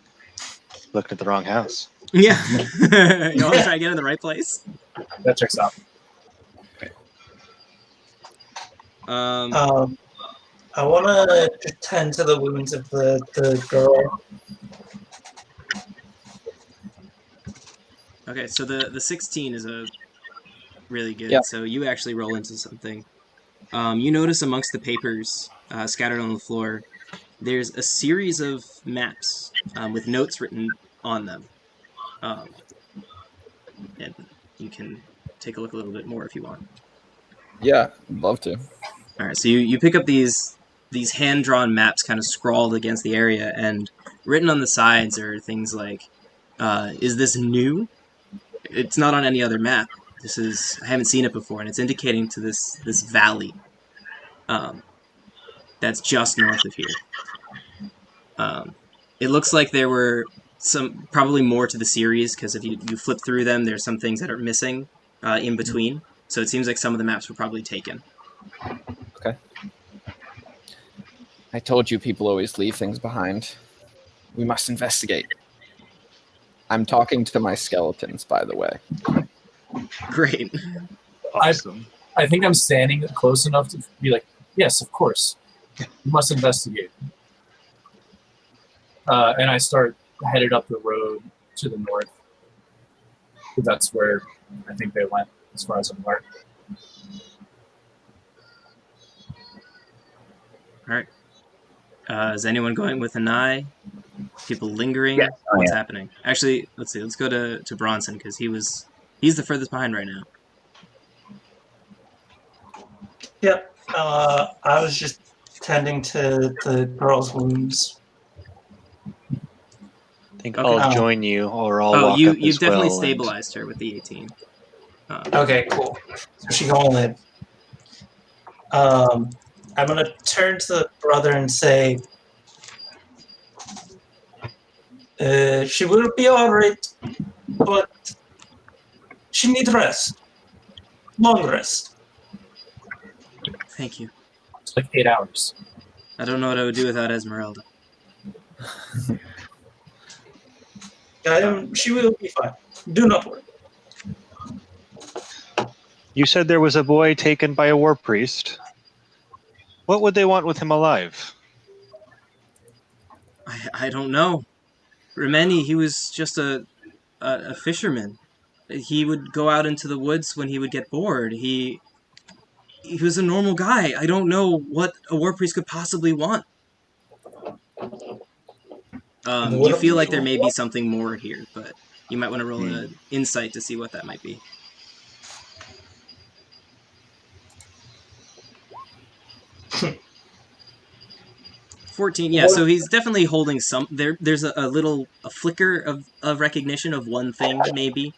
Looking at the wrong house. Yeah. You want to try to get in the right place? That checks out. I want to tend to the wounds of the girl. Okay, so the 16 is a really good. Yep. So you actually roll into something. You notice amongst the papers scattered on the floor, there's a series of maps with notes written on them. And you can take a look a little bit more if you want. Yeah, I'd love to. All right, so you pick up these hand-drawn maps kind of scrawled against the area, and written on the sides are things like, is this new? It's not on any other map. I haven't seen it before, and it's indicating to this valley that's just north of here. It looks like there were probably more to the series, because if you flip through them, there's some things that are missing in between. So it seems like some of the maps were probably taken. Okay. I told you people always leave things behind. We must investigate. I'm talking to my skeletons, by the way. Great. Awesome. I think I'm standing close enough to be like, yes, of course. You must investigate. And I start headed up the road to the north. That's where I think they went, as far as I'm aware. All right. Is anyone going with an eye? People lingering? Yes. Oh, What's yeah. happening? Actually, let's see. Let's go to Bronson, because he's the furthest behind right now. Yep. I was just tending to the girl's wounds. I think Okay. I'll join you, or I'll walk up you've as definitely well, and- stabilized her with the 18. Okay, cool. So she going in. I'm gonna turn to the brother and say, she will be alright, but she needs rest. Long rest. Thank you. It's like 8 hours. I don't know what I would do without Esmeralda. She will be fine. Do not worry. You said there was a boy taken by a war priest. What would they want with him alive? I don't know. Remeni, he was just a fisherman. He would go out into the woods when he would get bored. He was a normal guy. I don't know what a war priest could possibly want. You feel like there may be something more here, but you might want to roll an insight to see what that might be. 14, yeah, so he's definitely holding some... There's a flicker of recognition of one thing, maybe,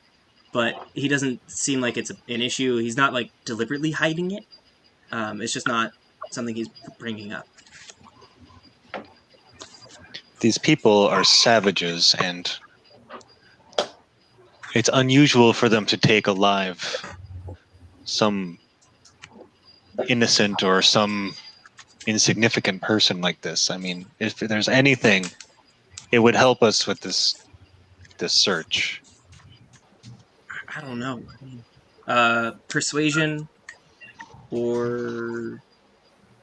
but he doesn't seem like it's an issue. He's not, like, deliberately hiding it. It's just not something he's bringing up. These people are savages, and it's unusual for them to take alive some innocent or some insignificant person like this. I mean, if there's anything, it would help us with this search. I don't know. Persuasion or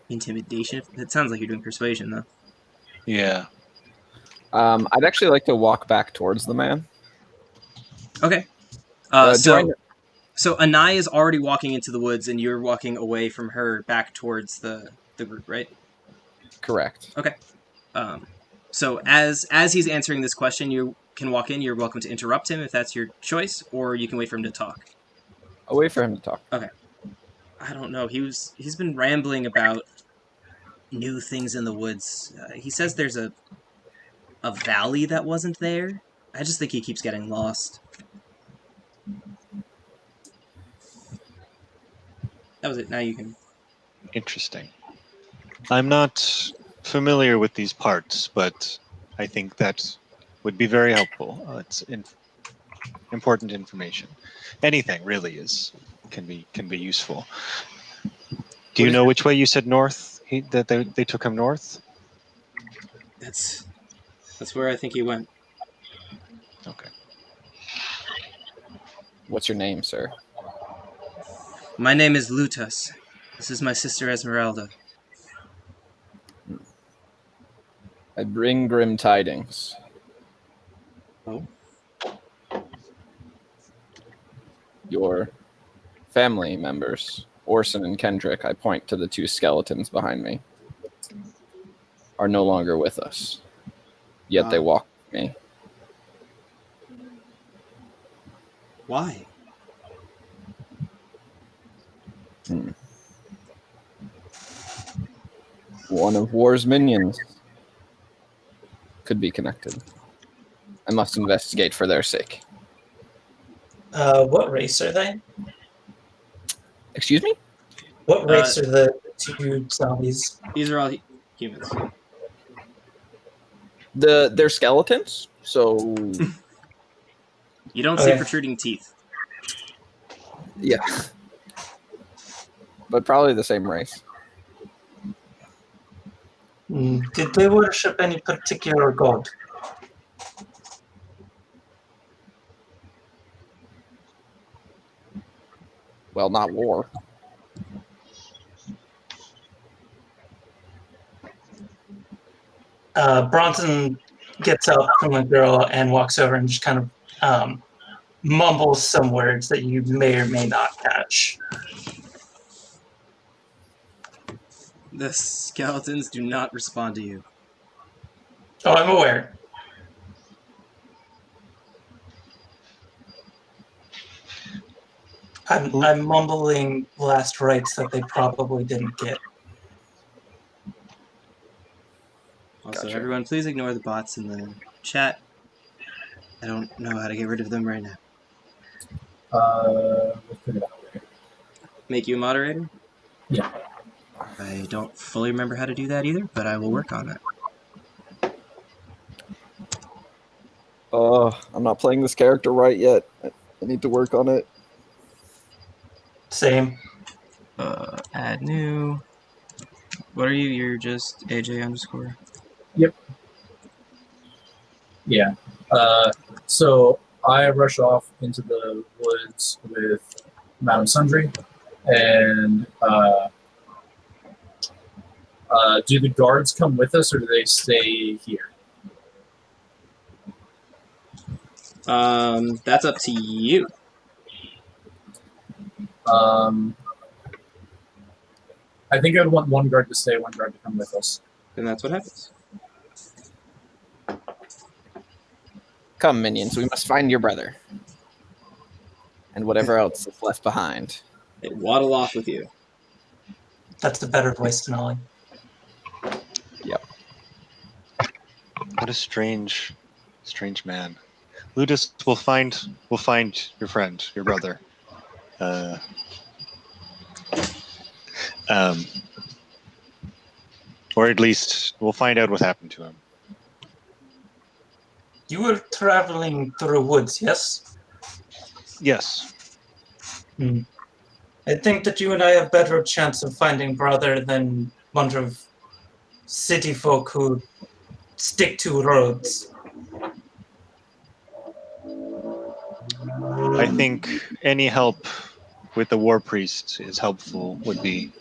intimidation? It sounds like you're doing persuasion, though. Yeah. I'd actually like to walk back towards the man. Okay. Join- So Anai is already walking into the woods, and you're walking away from her back towards the group, right? Correct. Okay. So as he's answering this question, you can walk in. You're welcome to interrupt him if that's your choice, or you can wait for him to talk. I'll wait for him to talk. Okay. I don't know. He's been rambling about new things in the woods. He says there's a valley that wasn't there. I just think he keeps getting lost. That was it. Now you can. Interesting. I'm not familiar with these parts, but I think that would be very helpful. It's important information. Anything really can be useful. Do you know which way you said north? That they took him north? That's where I think he went. Okay. What's your name, sir? My name is Lutus. This is my sister Esmeralda. I bring grim tidings. Oh? Your family members, Orson and Kendrick, I point to the two skeletons behind me, are no longer with us. Yet they walk with me. Why? One of War's minions could be connected. I must investigate for their sake. What race are they? Excuse me? What race are the two zombies? These are all humans. They're skeletons, so You don't see protruding teeth. yeah. But probably the same race. Did they worship any particular god? Well, not War. Bronson gets up from the girl and walks over and just kind of mumbles some words that you may or may not catch. The skeletons do not respond to you. Oh, I'm aware. I'm mumbling last rites that they probably didn't get. Also, Gotcha. everyone, please ignore the bots in the chat. I don't know how to get rid of them right now. We'll figure it out later. Make you a moderator? Yeah. I don't fully remember how to do that either, but I will work on it. I'm not playing this character right yet. I need to work on it. Same. Add new. What are you? You're just AJ underscore? Yep. Yeah. So I rush off into the woods with Madame Sundry, and do the guards come with us, or do they stay here? That's up to you. I think I'd want one guard to stay, one guard to come with us. Then that's what happens. Come, minions, we must find your brother. And whatever else is left behind. They waddle off with you. That's a better voice than Ollie. Yep. What a strange man. Ludus, we'll find your friend, your brother. Or at least we'll find out what happened to him. You were traveling through woods, yes? Yes. I think that you and I have better chance of finding brother than a bunch of city folk who stick to roads. I think any help with the war priest is helpful, would be.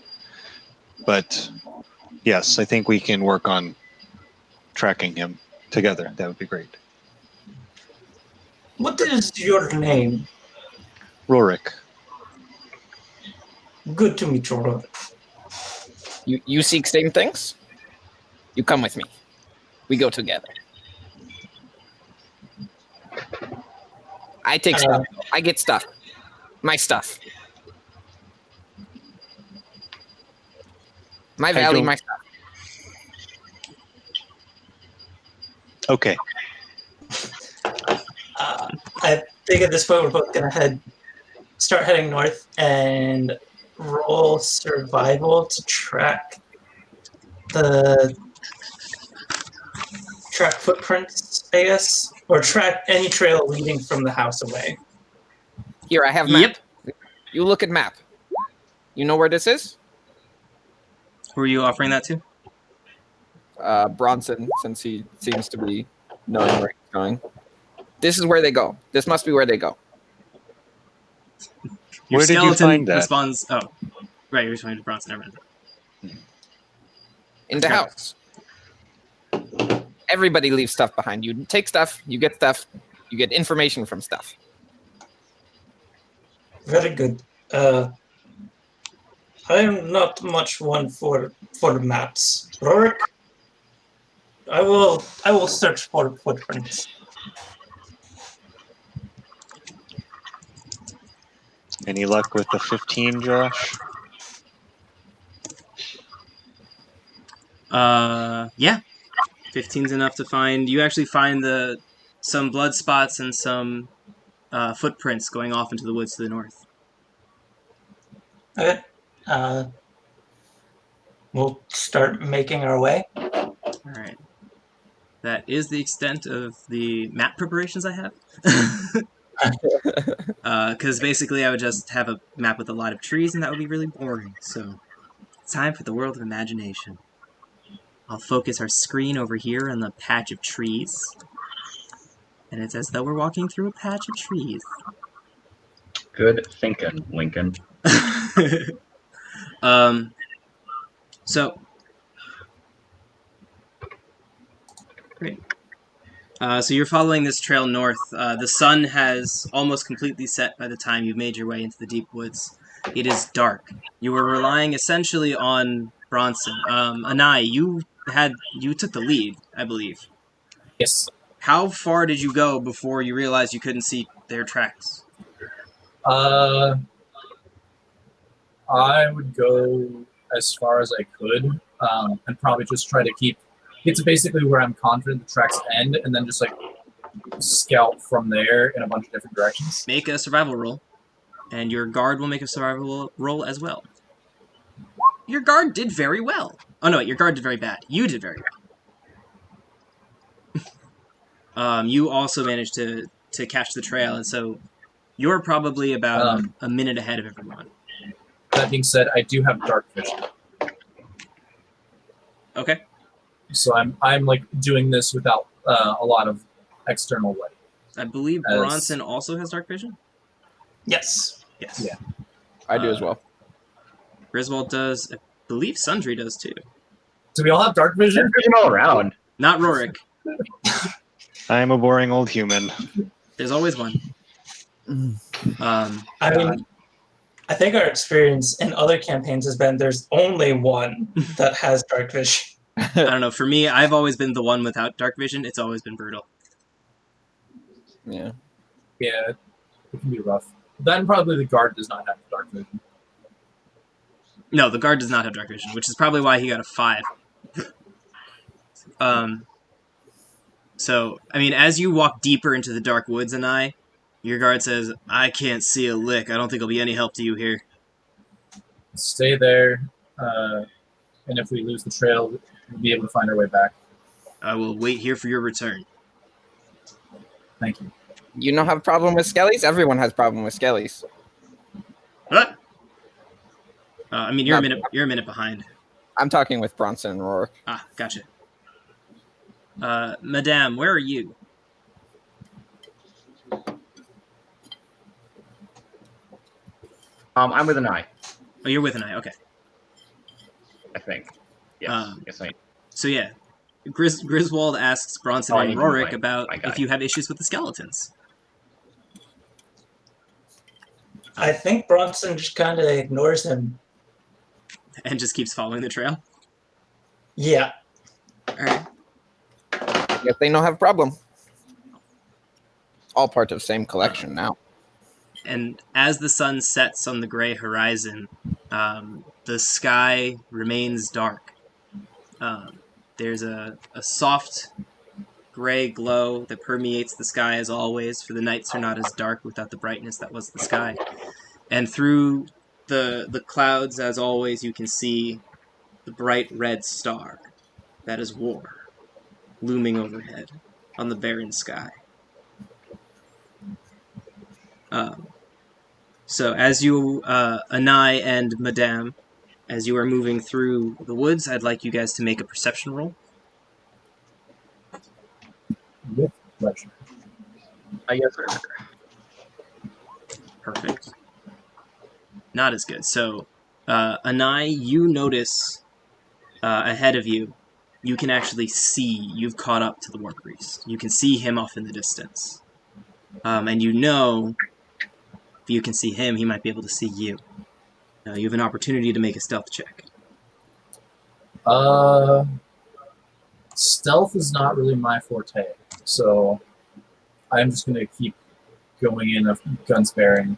But yes, I think we can work on tracking him together. That would be great. What is your name? Rorik. Good to meet you, Rorik. You seek same things? You come with me. We go together. I take stuff. I get stuff. My stuff. My I valley, don't- my stuff. Okay. I think at this point we're both gonna start heading north and roll survival to track footprints, I guess, or track any trail leading from the house away. Here, I have map. You look at map. You know where this is? Who are you offering that to? Bronson, since he seems to be knowing where he's going. This is where they go. This must be where they go. Your Where did you skeleton find that? responds. Oh, right. You're responding to Bronson. Never mind. In the Okay. house. Everybody leaves stuff behind. You take stuff, you get stuff, you get information from stuff. Very good. I am not much one for maps. Rorik, I will search for footprints. Any luck with the 15, Josh? Yeah. 15's enough to find. You actually find some blood spots and some footprints going off into the woods to the north. Okay. We'll start making our way. All right. That is the extent of the map preparations I have. Because basically I would just have a map with a lot of trees and that would be really boring. So it's time for the world of imagination. I'll focus our screen over here on the patch of trees. And it's as though we're walking through a patch of trees. Good thinking, Lincoln. So great. So you're following this trail north. The sun has almost completely set by the time you've made your way into the deep woods. It is dark. You were relying essentially on Bronson. Anai, you took the lead, I believe. Yes. How far did you go before you realized you couldn't see their tracks? I would go as far as I could, and probably just try to get to basically where I'm confident the tracks end, and then just like scout from there in a bunch of different directions. Make a survival roll, and your guard will make a survival roll as well. Your guard did very well. Oh no, your guard did very bad. You did very well. You also managed to catch the trail, and so you're probably about a minute ahead of everyone. That being said, I do have dark vision, Okay. so I'm like doing this without a lot of external light. I believe Bronson also has dark vision. Yes. Yes. Yeah. I do as well. Griswold does. I believe Sundry does too. Do we all have dark vision? Vision all around. Not Rorik. I'm a boring old human. There's always one. I mean, I think our experience in other campaigns has been there's only one that has dark vision. I don't know. For me, I've always been the one without dark vision. It's always been brutal. Yeah. Yeah, it can be rough. Then probably the guard does not have dark vision. No, the guard does not have dark vision, which is probably why he got a 5. So, I mean, as you walk deeper into the dark woods, your guard says, "I can't see a lick. I don't think it'll be any help to you here." Stay there, and if we lose the trail, we'll be able to find our way back. I will wait here for your return. Thank you. You don't have a problem with skellies? Everyone has a problem with skellies. What? I mean, you're a minute behind. I'm talking with Bronson and Rourke. Ah, gotcha. Madame, where are you? I'm with an eye, Oh, you're with an eye. Okay. I think. Yes. Yes, I. So yeah, Griswold asks Bronson Oh, and you Rorik might. about My guy. if you have issues with the skeletons. I think Bronson just kind of ignores him. And just keeps following the trail. Yeah. All right. Yes, they don't have a problem. All part of the same collection now. and as the sun sets on the gray horizon, the sky remains dark. There's a soft gray glow that permeates the sky as always, for the nights are not as dark without the brightness that was the sky. And through the clouds, as always, you can see the bright red star that is war looming overhead on the barren sky. So as you, Anai and Madame, as you are moving through the woods, I'd like you guys to make a perception roll. With pleasure. Yes, sir. Perfect. Not as good. So, Anai, you notice ahead of you, you can actually see, you've caught up to the War Priest. You can see him off in the distance. And you know, if you can see him, he might be able to see you. You have an opportunity to make a stealth check. Stealth is not really my forte, so I'm just gonna keep going in of guns blazing.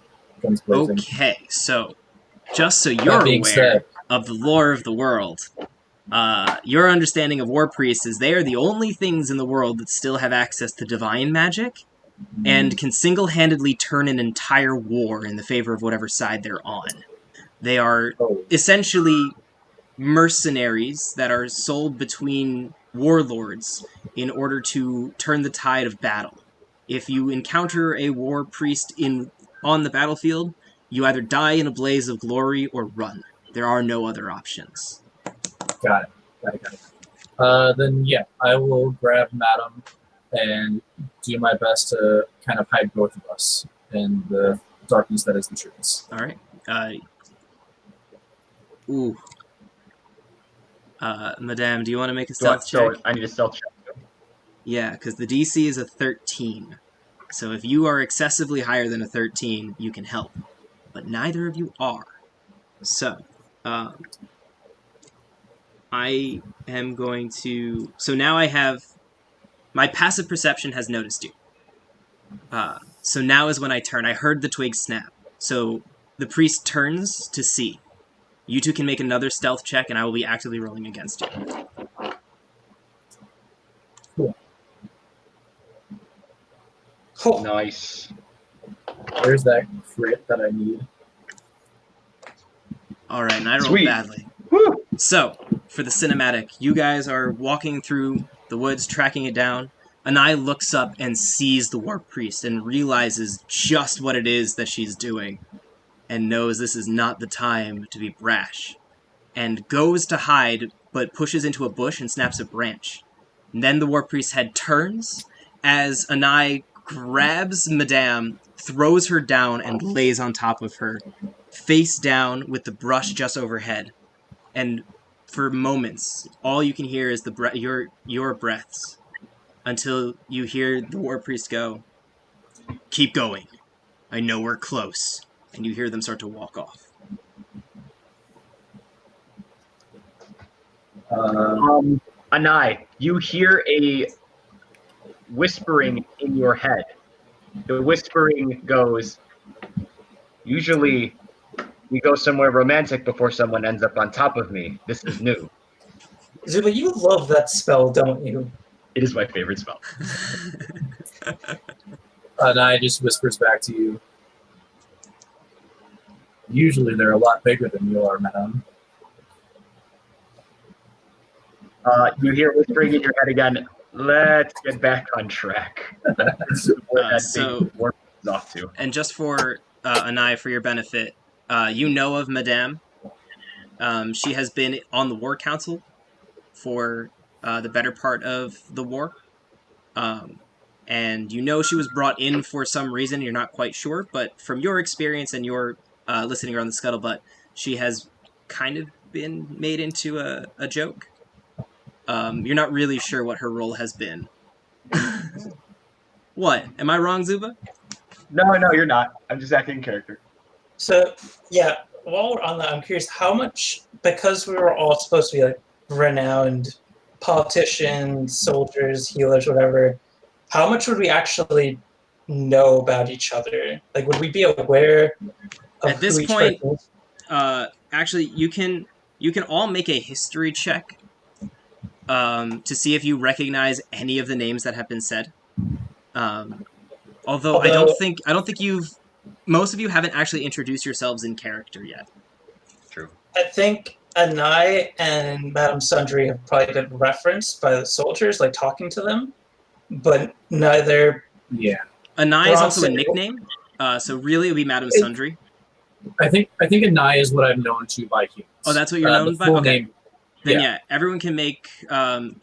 Okay, so just so That you're being aware said- of the lore of the world, your understanding of war priests is they are the only things in the world that still have access to divine magic and can single-handedly turn an entire war in the favor of whatever side they're on. They are essentially mercenaries that are sold between warlords in order to turn the tide of battle. If you encounter a war priest on the battlefield, you either die in a blaze of glory or run. There are no other options. Got it. Then yeah, I will grab Madam and do my best to kind of hide both of us in the darkness that is the trees. All right. Madame, do you want to make a stealth check? I need a stealth check. Yeah, because the DC is a 13. So if you are excessively higher than a 13, you can help. But neither of you are. So, I am going to... So now I have... My passive perception has noticed you. So now is when I turn. I heard the twig snap. So the priest turns to see. You two can make another stealth check, and I will be actively rolling against you. Cool. Oh, Nice. There's that crit that I need. All right, and I rolled Sweet. badly. Woo! So, for the cinematic, you guys are walking through the woods, tracking it down. Anai looks up and sees the war priest and realizes just what it is that she's doing and knows this is not the time to be brash, and goes to hide, but pushes into a bush and snaps a branch. And then the war priest's head turns as Anai grabs Madame, throws her down, and lays on top of her, face down with the brush just overhead. And for moments, all you can hear is your breaths, until you hear the war priest go, "Keep going. I know we're close." And you hear them start to walk off. Anai, you hear a whispering in your head. The whispering goes, "Usually we go somewhere romantic before someone ends up on top of me. This is new." Zuba, you love that spell, don't you? It is my favorite spell. And I just whispers back to you. Usually they're a lot bigger than you are, Madam. You hear whispering in your head again. Let's get back on track. Where that So- big warp is off to. And just for Anai, for your benefit, you know of Madame. She has been on the War Council for the better part of the war. And you know she was brought in for some reason, you're not quite sure, but from your experience and your listening around the scuttlebutt, she has kind of been made into a joke. You're not really sure what her role has been. What? Am I wrong, Zuba? No, you're not. I'm just acting in character. So, yeah, while we're on that, I'm curious how much, because we were all supposed to be like renowned politicians, soldiers, healers, whatever, how much would we actually know about each other? Like, would we be aware of At this who each point, person is? actually, you can all make a history check to see if you recognize any of the names that have been said. Although I don't Although, think most of you haven't actually introduced yourselves in character yet. True. I think Anai and Madame Sundry have probably been referenced by the soldiers, like talking to them, but neither. Yeah, Anai is also a Bronson- nickname, so really it would be Madame It- Sundry. I think Anai is what I'm known to by humans. Oh, that's what you're known the by? full Okay. name. Then Yeah. yeah, everyone can make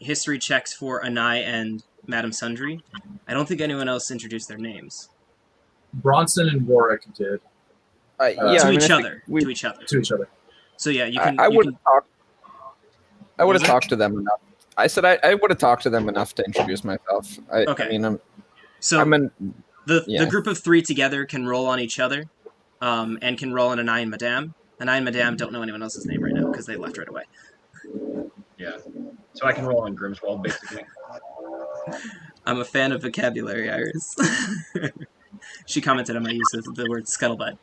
history checks for Anai and Madame Sundry. I don't think anyone else introduced their names. Bronson and Warwick did Yeah, to I mean, each I think other. we- To each other. to each other. So yeah, you can. I you would can- have talked. I would Was have it? talked to them enough. I said I would have talked to them enough to introduce myself. Okay. I mean, so I'm an the group of three together can roll on each other, and can roll on Anai and Madame. Anai and Madame don't know anyone else's name right now because they left right away. Yeah. So I can roll on Grimswald, basically. I'm a fan of vocabulary, Iris. She commented on my use of the word scuttlebutt.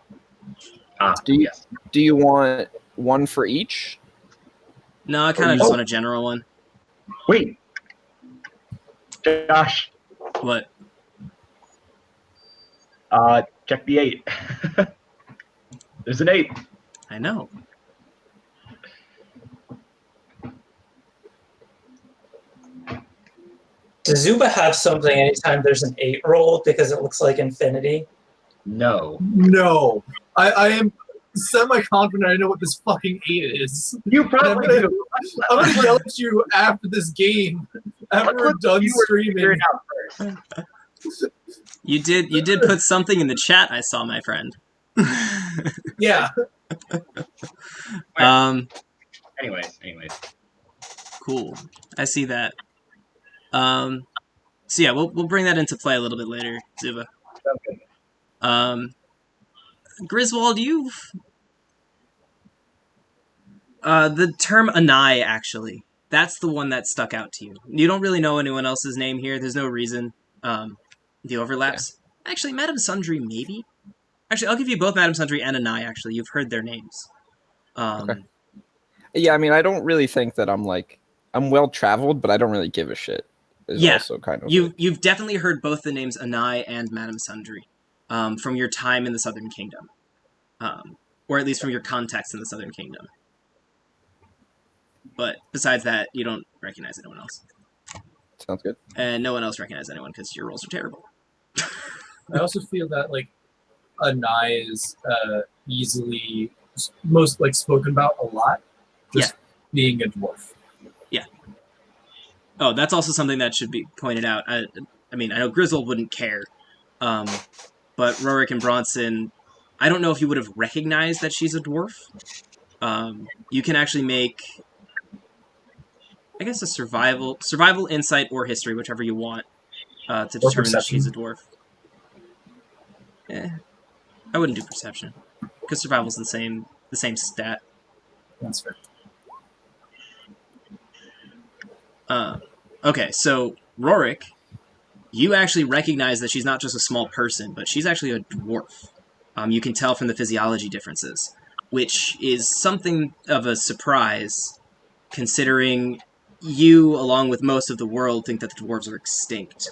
Do you- Yes. Do you want one for each? No, I kind of just want a general one. Wait. Josh, What? check the 8. There's an 8. I know. Does Zuba have something anytime there's an 8 roll because it looks like infinity? No. No, I am semi-confident I know what this fucking 8 is. You And I'm probably gonna, do. I'm gonna yell at you after this game, after we're done You were figure streaming. it out first. You did put something in the chat, I saw, my friend. Yeah, Anyways. Cool. I see that. So yeah, we'll bring that into play a little bit later, Zuba. Okay. Griswold, you've the term Anai, actually. That's the one that stuck out to you. You don't really know anyone else's name here. There's no reason. The overlaps. Yeah. Actually, Madame Sundry, maybe? Actually, I'll give you both Madame Sundry and Anai, actually. You've heard their names. Okay. Yeah, I mean, I don't really think that I'm well traveled, but I don't really give a shit. Yeah, also kind of you've definitely heard both the names Anai and Madame Sundry from your time in the Southern Kingdom, or at least from your context in the Southern Kingdom. But besides that, you don't recognize anyone else, sounds good. and no one else recognizes anyone because your rolls are terrible. I also feel that Anai is easily most spoken about a lot, just being a dwarf. Oh, that's also something that should be pointed out. I mean, I know Griswold wouldn't care, but Rorik and Bronson, I don't know if you would have recognized that she's a dwarf. You can actually make, I guess, a survival, insight, or history, whichever you want, to determine that she's a dwarf. I wouldn't do perception because survival's the same stat. That's fair. Okay, so Rorik, you actually recognize that she's not just a small person, but she's actually a dwarf. You can tell from the physiology differences, which is something of a surprise, considering you, along with most of the world, think that the dwarves are extinct.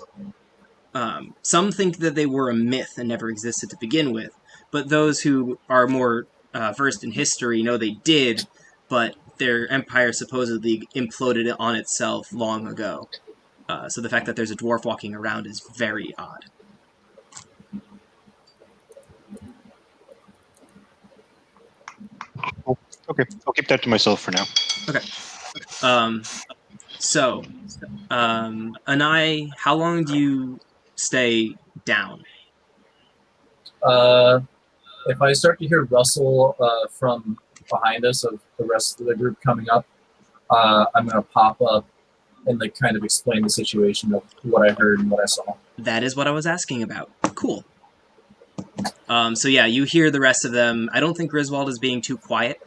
Some think that they were a myth and never existed to begin with, but those who are more versed in history know they did, but their empire supposedly imploded on itself long ago. So the fact that there's a dwarf walking around is very odd. Okay, I'll keep that to myself for now. Okay. Anai, how long do you stay down? If I start to hear rustle from behind us of the rest of the group coming up, I'm gonna pop up and kind of explain the situation of what I heard and what I saw. That is what I was asking about. Cool. So yeah, you hear the rest of them. I don't think Griswold is being too quiet.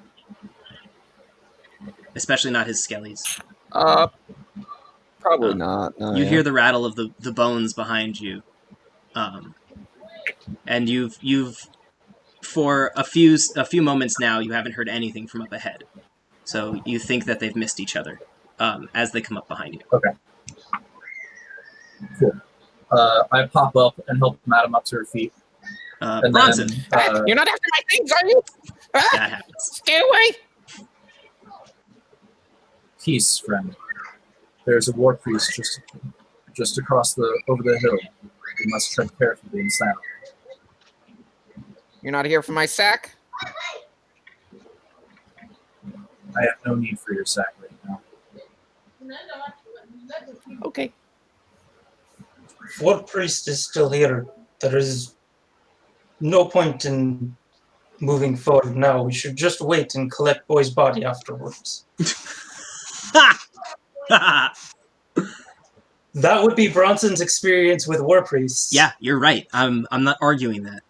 Especially not his skellies. Probably not. No, You hear the rattle of the bones behind you. and you've for a few moments now you haven't heard anything from up ahead. So you think that they've missed each other as they come up behind you. Okay. Cool. I pop up and help Madam up to her feet. And Bronson, then, You're not after my things, are you? that happens. Stay away. Peace, friend. There's a war priest just across over the hill. We must tread carefully and silently. You're not here for my sack? I have no need for your sack right now. Okay. War priest is still here. There is no point in moving forward now. We should just wait and collect boy's body afterwards. That would be Bronson's experience with war priests. Yeah, you're right. I'm not arguing that.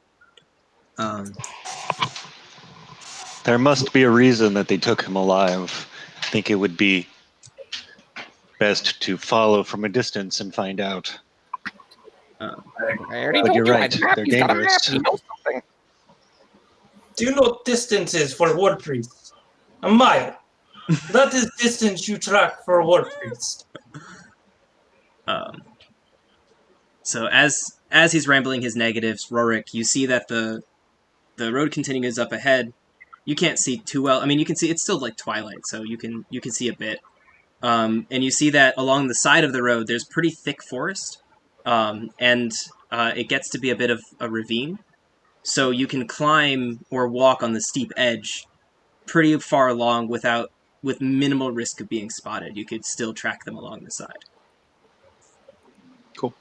There must be a reason that they took him alive. I think it would be best to follow from a distance and find out. I already But told you're you. right, I'd map. they're He's got a map. dangerous. He knows something. Do you know what distance is for a war priest? A mile. That is distance you track for a war priest. So as he's rambling his negatives, Rorik, you see that the road continues up ahead. You can't see too well. I mean, you can see it's still like twilight, so you can see a bit. And you see that along the side of the road, there's pretty thick forest, and it gets to be a bit of a ravine. So you can climb or walk on the steep edge pretty far along with minimal risk of being spotted. You could still track them along the side. Cool.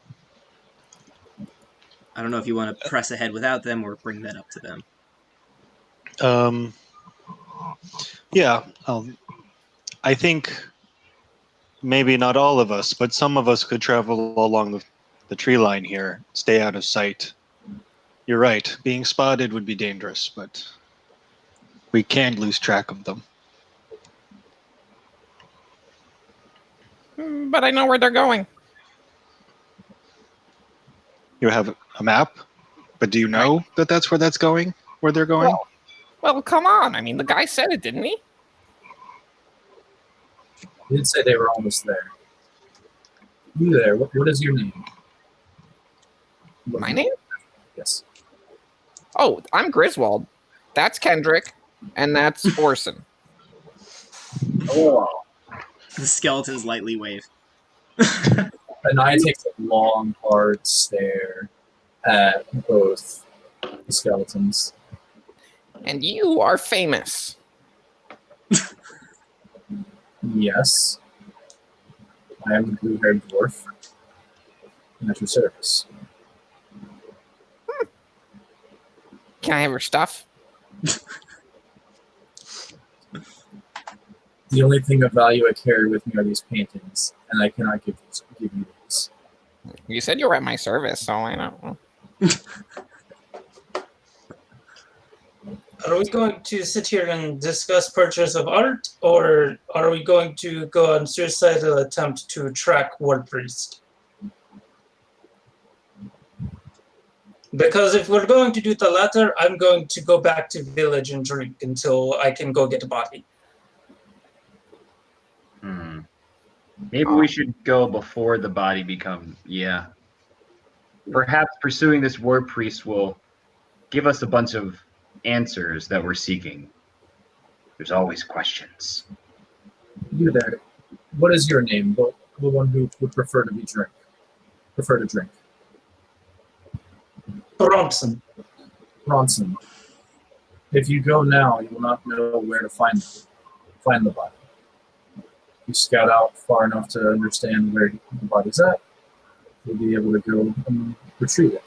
I don't know if you want to press ahead without them or bring that up to them. Yeah. I think maybe not all of us, but some of us could travel along the tree line here, stay out of sight. You're right. Being spotted would be dangerous, but we can't lose track of them. But I know where they're going. You have a map, but do you know that that's where that's going? Where they're going? Well, come on. I mean, the guy said it, didn't he? He did say they were almost there. You there? What is your name? My name? Yes. Oh, I'm Griswold. That's Kendrick. And that's Orson. Oh. The skeletons lightly wave. And I take a long, hard stare at both the skeletons. And you are famous. Yes. I am the blue-haired dwarf. And at your service. Can I have your stuff? The only thing of value I carry with me are these paintings, and I cannot give you these. You said you were at my service, so I know. Are we going to sit here and discuss purchase of art, or are we going to go on suicidal attempt to track war priest? Because if we're going to do the latter, I'm going to go back to village and drink until I can go get a body. Maybe we should go before the body becomes. Yeah. Perhaps pursuing this war priest will give us a bunch of answers that we're seeking. There's always questions. You there. What is your name? The one who would prefer to drink. Bronson. Bronson. If you go now, you will not know where to find the body. You scout out far enough to understand where the body's at, you'll be able to go and retrieve it.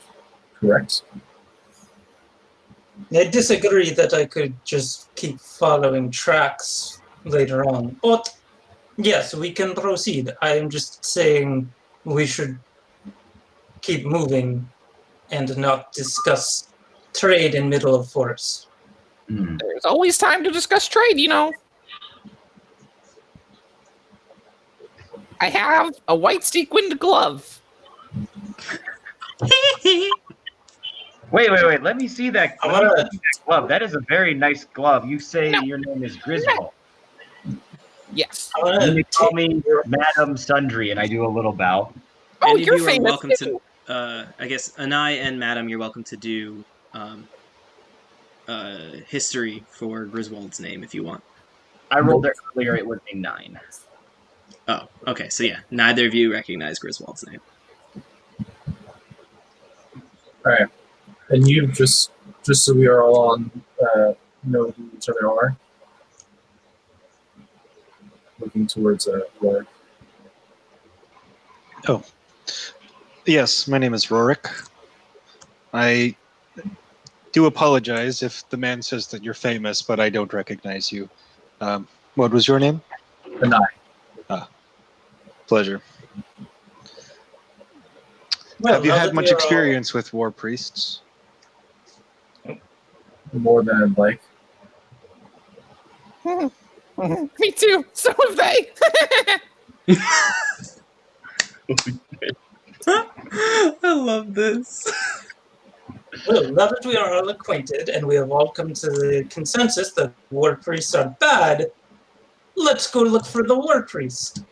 Correct? I disagree that I could just keep following tracks later on. But yes, we can proceed. I am just saying we should keep moving and not discuss trade in middle of forest. There's always time to discuss trade, you know. I have a white sequined glove. Wait. Let me see that. I Let me wanna- see that glove. That is a very nice glove. You say No. your name is Griswold. Yes. I want You to may call take me Madam Sundry, and I do a little bow. Oh, Any of you're you are famous welcome too. to. I guess Anai and Madam, you're welcome to do history for Griswold's name if you want. I rolled it earlier. It was a 9. Oh, okay. So yeah, neither of you recognize Griswold's name. All right, and you just so we are all on know who each other are. Looking towards Rorik. Oh, yes. My name is Rorik. I do apologize if the man says that you're famous, but I don't recognize you. What was your name? Anai. Pleasure. Well, Have you now had that much we are all- experience with war priests? More than I'd like. Me too. So have they. I love this. Well, now that we are all acquainted and we have all come to the consensus that war priests are bad, let's go look for the war priest.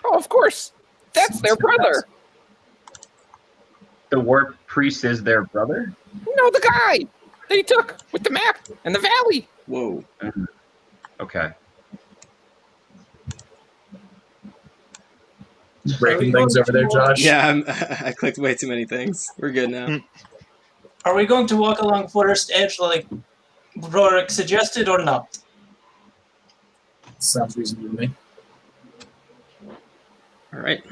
Oh, of course. That's their brother. The war priest is their brother? No, the guy that he took with the map and the valley. Whoa. Okay. Breaking things over there, Josh. Yeah, I clicked way too many things. We're good now. Are we going to walk along Forest Edge like Rorik suggested or not? Sounds reasonable to me. All right.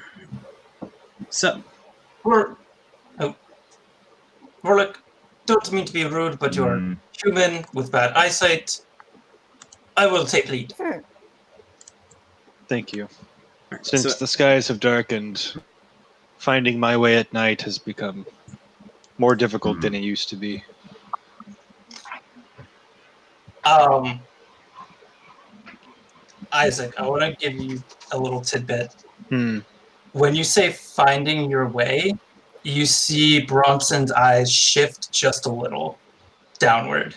So, Rorik, don't mean to be rude, but you're human with bad eyesight. I will take lead. Thank you. alright, Since so the skies have darkened, finding my way at night has become more difficult than it used to be. Isaac, I want to give you a little tidbit. Hmm. When you say finding your way, you see Bronson's eyes shift just a little downward.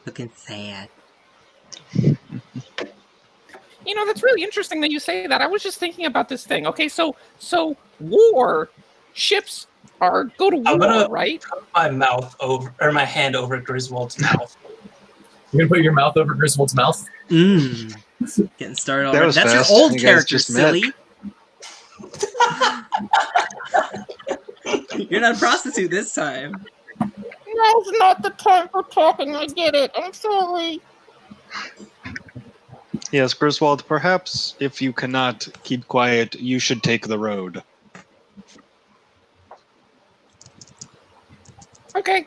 looking sad. You know, that's really interesting that you say that. I was just thinking about this thing. Okay, so war ships go to I'm war, gonna right? put my mouth over, or my hand over Griswold's mouth. You're gonna put your mouth over Griswold's mouth? Getting started That already. was That's fast. your old You guys character, just met. silly. You're not a prostitute this time. Now's not the time for talking. I get it. I'm sorry. Yes, Griswold, perhaps if you cannot keep quiet, you should take the road. Okay.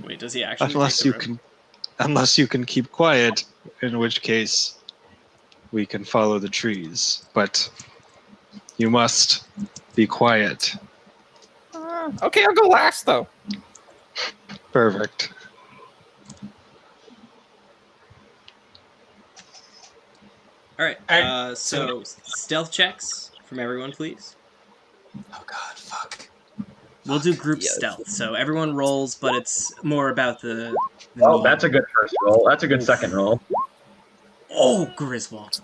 Wait, does he actually? Unless you can keep quiet, in which case we can follow the trees. But you must be quiet. Okay, I'll go last though. Perfect. All right. So stealth checks from everyone, please. Oh God, fuck. We'll do group Yes. stealth. So everyone rolls, but it's more about the Oh, need. that's a good first roll. That's a good second roll. Oh, Griswold.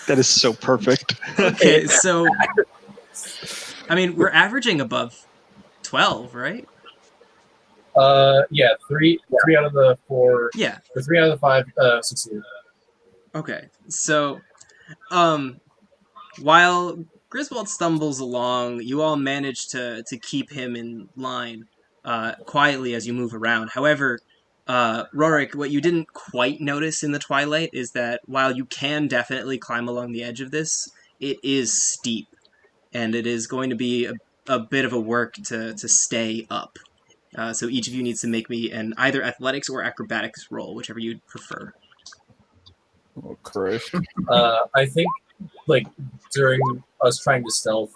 That is so perfect. Okay, so I mean, we're averaging above 12, right? Yeah, three out of the 4, Yeah. or 3 out of the 5 succeeded. Okay. So, while Griswold stumbles along, you all manage to keep him in line quietly as you move around. However, Rorik, what you didn't quite notice in the twilight is that while you can definitely climb along the edge of this, it is steep, and it is going to be a bit of a work to stay up. So each of you needs to make me an either athletics or acrobatics roll, whichever you'd prefer. Oh, Christ. I think, like, during us trying to stealth,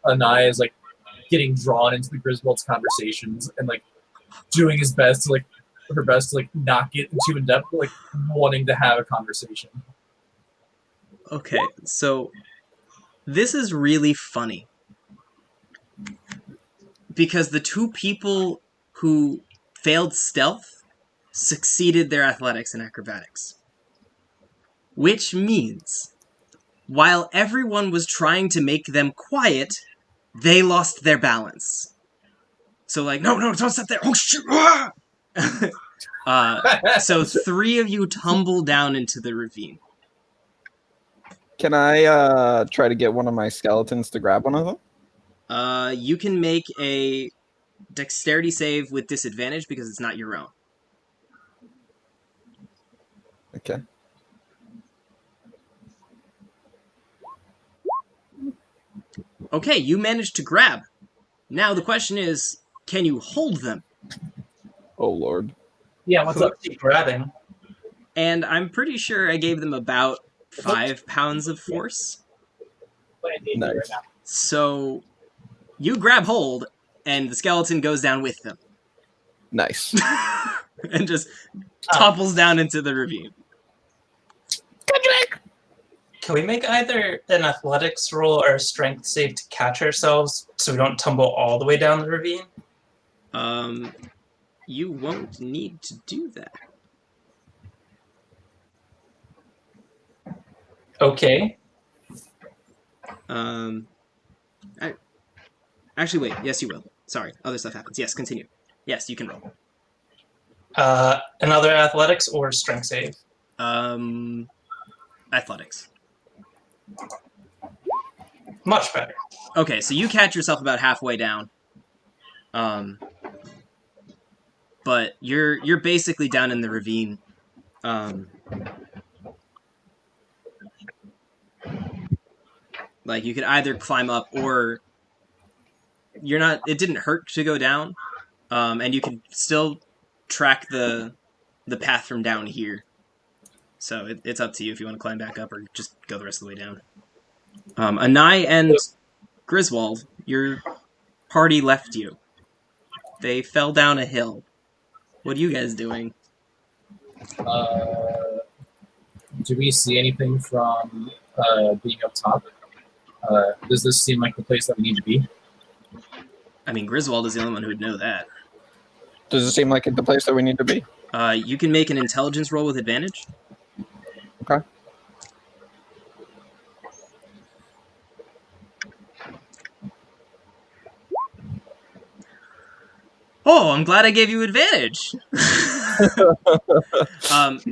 Anaya is, like, getting drawn into the Griswold's conversations and, like, doing her best to, like, not get too in-depth, but, like, wanting to have a conversation. Okay, so This is really funny. Because the two people who failed stealth succeeded their athletics and acrobatics. Which means, while everyone was trying to make them quiet, they lost their balance. So like, no, don't step there. Oh, shoot. So 3 of you tumble down into the ravine. Can I try to get one of my skeletons to grab one of them? You can make a dexterity save with disadvantage because it's not your own. Okay. Okay, you managed to grab. Now the question is, can you hold them? Oh, Lord. Yeah, what's up? Keep grabbing. And I'm pretty sure I gave them about 5 pounds of force. Nice. So you grab hold, and the skeleton goes down with them. Nice. And just topples down into the ravine. Can we make either an athletics roll or a strength save to catch ourselves so we don't tumble all the way down the ravine? You won't need to do that. Okay. Actually, wait. Yes, you will. Sorry, other stuff happens. Yes, continue. Yes, you can roll. Another athletics or strength save? Athletics. Much better. Okay, so you catch yourself about halfway down. But you're basically down in the ravine. Like you could either climb up or you're not. It didn't hurt to go down, and you can still track the path from down here. So it's up to you if you want to climb back up or just go the rest of the way down. Anai and Griswold, your party left you. They fell down a hill. What are you guys doing? Do we see anything from being up top? Does this seem like the place that we need to be? I mean, Griswold is the only one who would know that. Does it seem like the place that we need to be? You can make an intelligence roll with advantage. Okay. Oh, I'm glad I gave you advantage.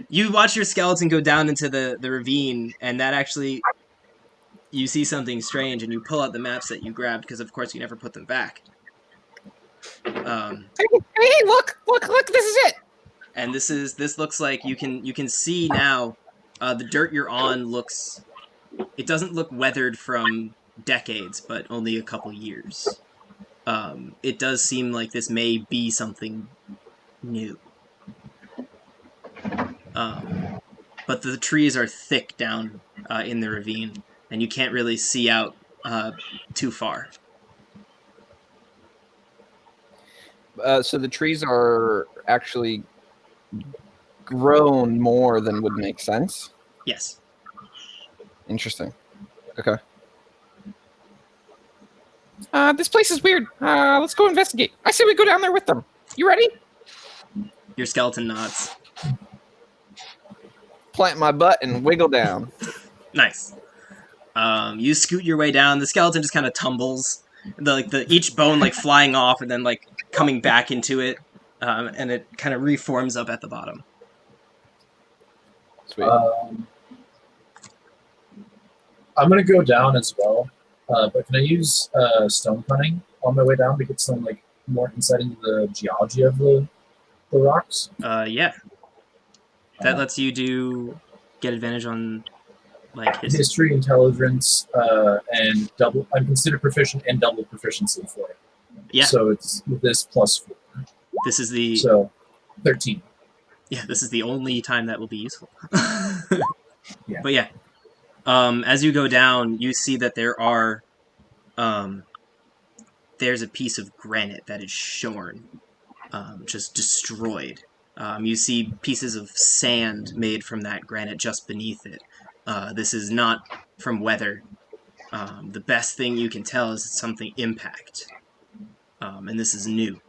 You watch your skeleton go down into the ravine, and that actually, you see something strange, and you pull out the maps that you grabbed, because of course you never put them back. Hey, look, this is it. And this looks like you can see now, the dirt you're on looks, it doesn't look weathered from decades, but only a couple years. It does seem like this may be something new. But the trees are thick down in the ravine, and you can't really see out too far. So the trees are actually grown more than would make sense. Yes. Interesting. Okay. This place is weird. Let's go investigate. I say we go down there with them. You ready? Your skeleton nods. Plant my butt and wiggle down. Nice. You scoot your way down. The skeleton just kind of tumbles. Each bone like flying off and then like coming back into it, and it kind of reforms up at the bottom. Sweet. I'm gonna go down as well, but can I use stone cutting on my way down to get some like more insight into the geology of the rocks? Yeah. That lets you get advantage on like history, intelligence, and double. I'm considered proficient and double proficiency for it. Yeah. So it's this plus 4. This is the 13. Yeah, this is the only time that will be useful. Yeah. But yeah, as you go down, you see that there are, there's a piece of granite that is shorn, just destroyed. You see pieces of sand made from that granite just beneath it. This is not from weather. The best thing you can tell is it's something impact. And this is new.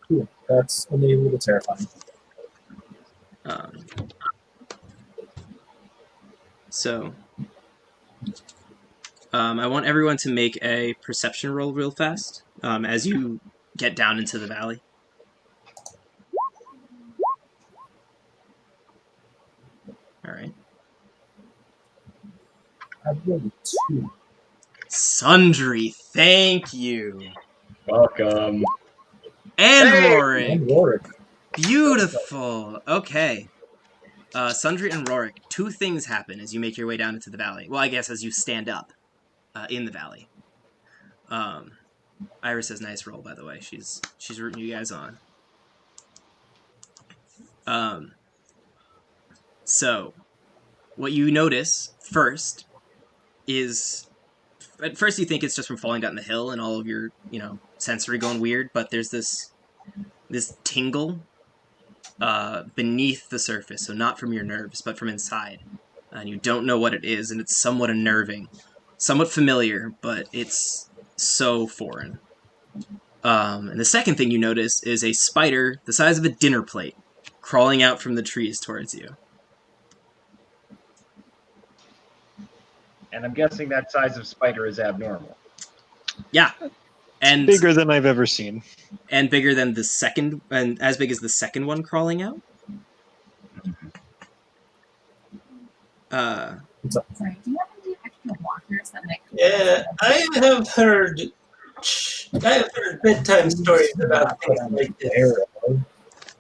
Cool. That's only a little terrifying. So, I want everyone to make a perception roll real fast as you get down into the valley. All right. I've rolled a 2. Sundry, thank you. Welcome. And Hey! Rorik. And Rorik. Beautiful. Okay. Sundry and Rorik, two things happen as you make your way down into the valley. Well, I guess as you stand up in the valley. Iris has nice roll, by the way. She's rooting you guys on. So, what you notice first is, at first you think it's just from falling down the hill and all of your, sensory going weird, but there's this tingle beneath the surface, so not from your nerves, but from inside. And you don't know what it is, and it's somewhat unnerving. Somewhat familiar, but it's so foreign. And the second thing you notice is a spider the size of a dinner plate crawling out from the trees towards you. And I'm guessing that size of spider is abnormal. Yeah. And Bigger than I've ever seen. And bigger than the second, and as big as the second one crawling out. Sorry, do you have any extra walkers that might? Yeah, I have heard bedtime stories about things like this.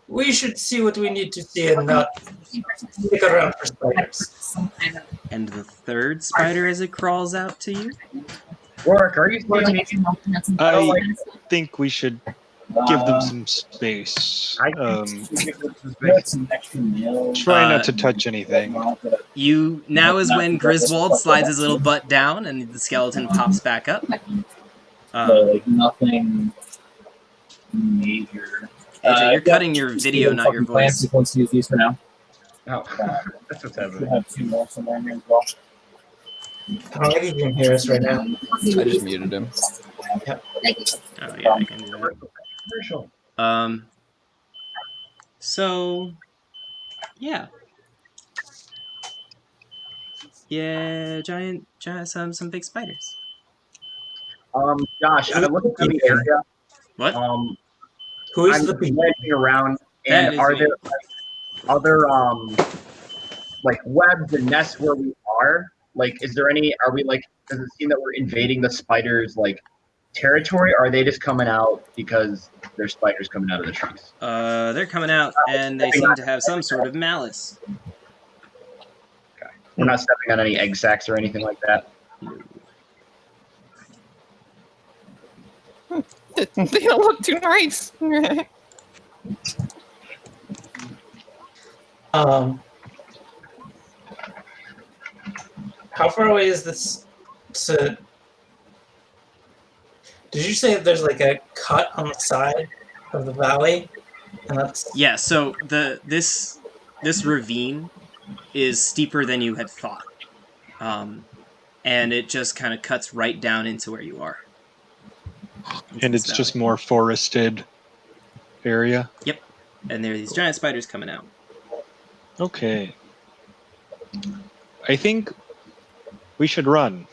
We should see what we need to see and not stick around for spiders. Some kind of And the third spider as it crawls out to you. Rorik, are you or seeing like me? extra milk nuts and I- butter and stuff. think we should give them some space. I Got some extra mail. Try not to touch anything. Now is when Griswold slides his little butt down and the skeleton pops back up. Like nothing major. AJ, you're cutting your video, not your Plan voice. sequence to use these for now. Oh, that's what's We'll happening. have 2 more somewhere in here as well. I don't think you can hear us right now. I just muted him. Thank you. Oh yeah, I can do that. Commercial. So, yeah. Yeah, giant, some big spiders. Josh, I'm looking through the area. What? Who is I'm the bee? glancing around, That and is are me. there other like webs and nests where we are? Like, is there any? Are we like? Does it seem that we're invading the spiders' like territory? Or are they just coming out because there's spiders coming out of the trees? They're coming out, and they seem to have some sort of malice. We're not stepping on any egg sacs or anything like that. They don't look too nice. How far away is this? Did you say there's like a cut on the side of the valley? And that's Yeah. So this ravine is steeper than you had thought, and it just kind of cuts right down into where you are. And it's just more forested area. Yep. And there are these giant spiders coming out. Okay. I think we should run.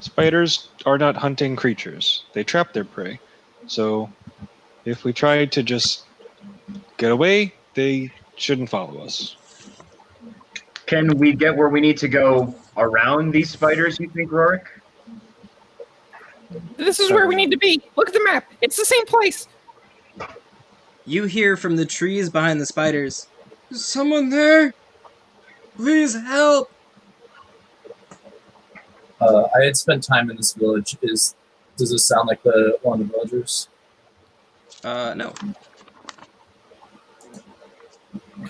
Spiders are not hunting creatures. They trap their prey. So if we try to just get away, they shouldn't follow us. Can we get where we need to go around these spiders, you think, Rorik? This is where we need to be. Look at the map. It's the same place. You hear from the trees behind the spiders, "Is someone there? Please help!" I had spent time in this village. Does this sound like one of the villagers? No.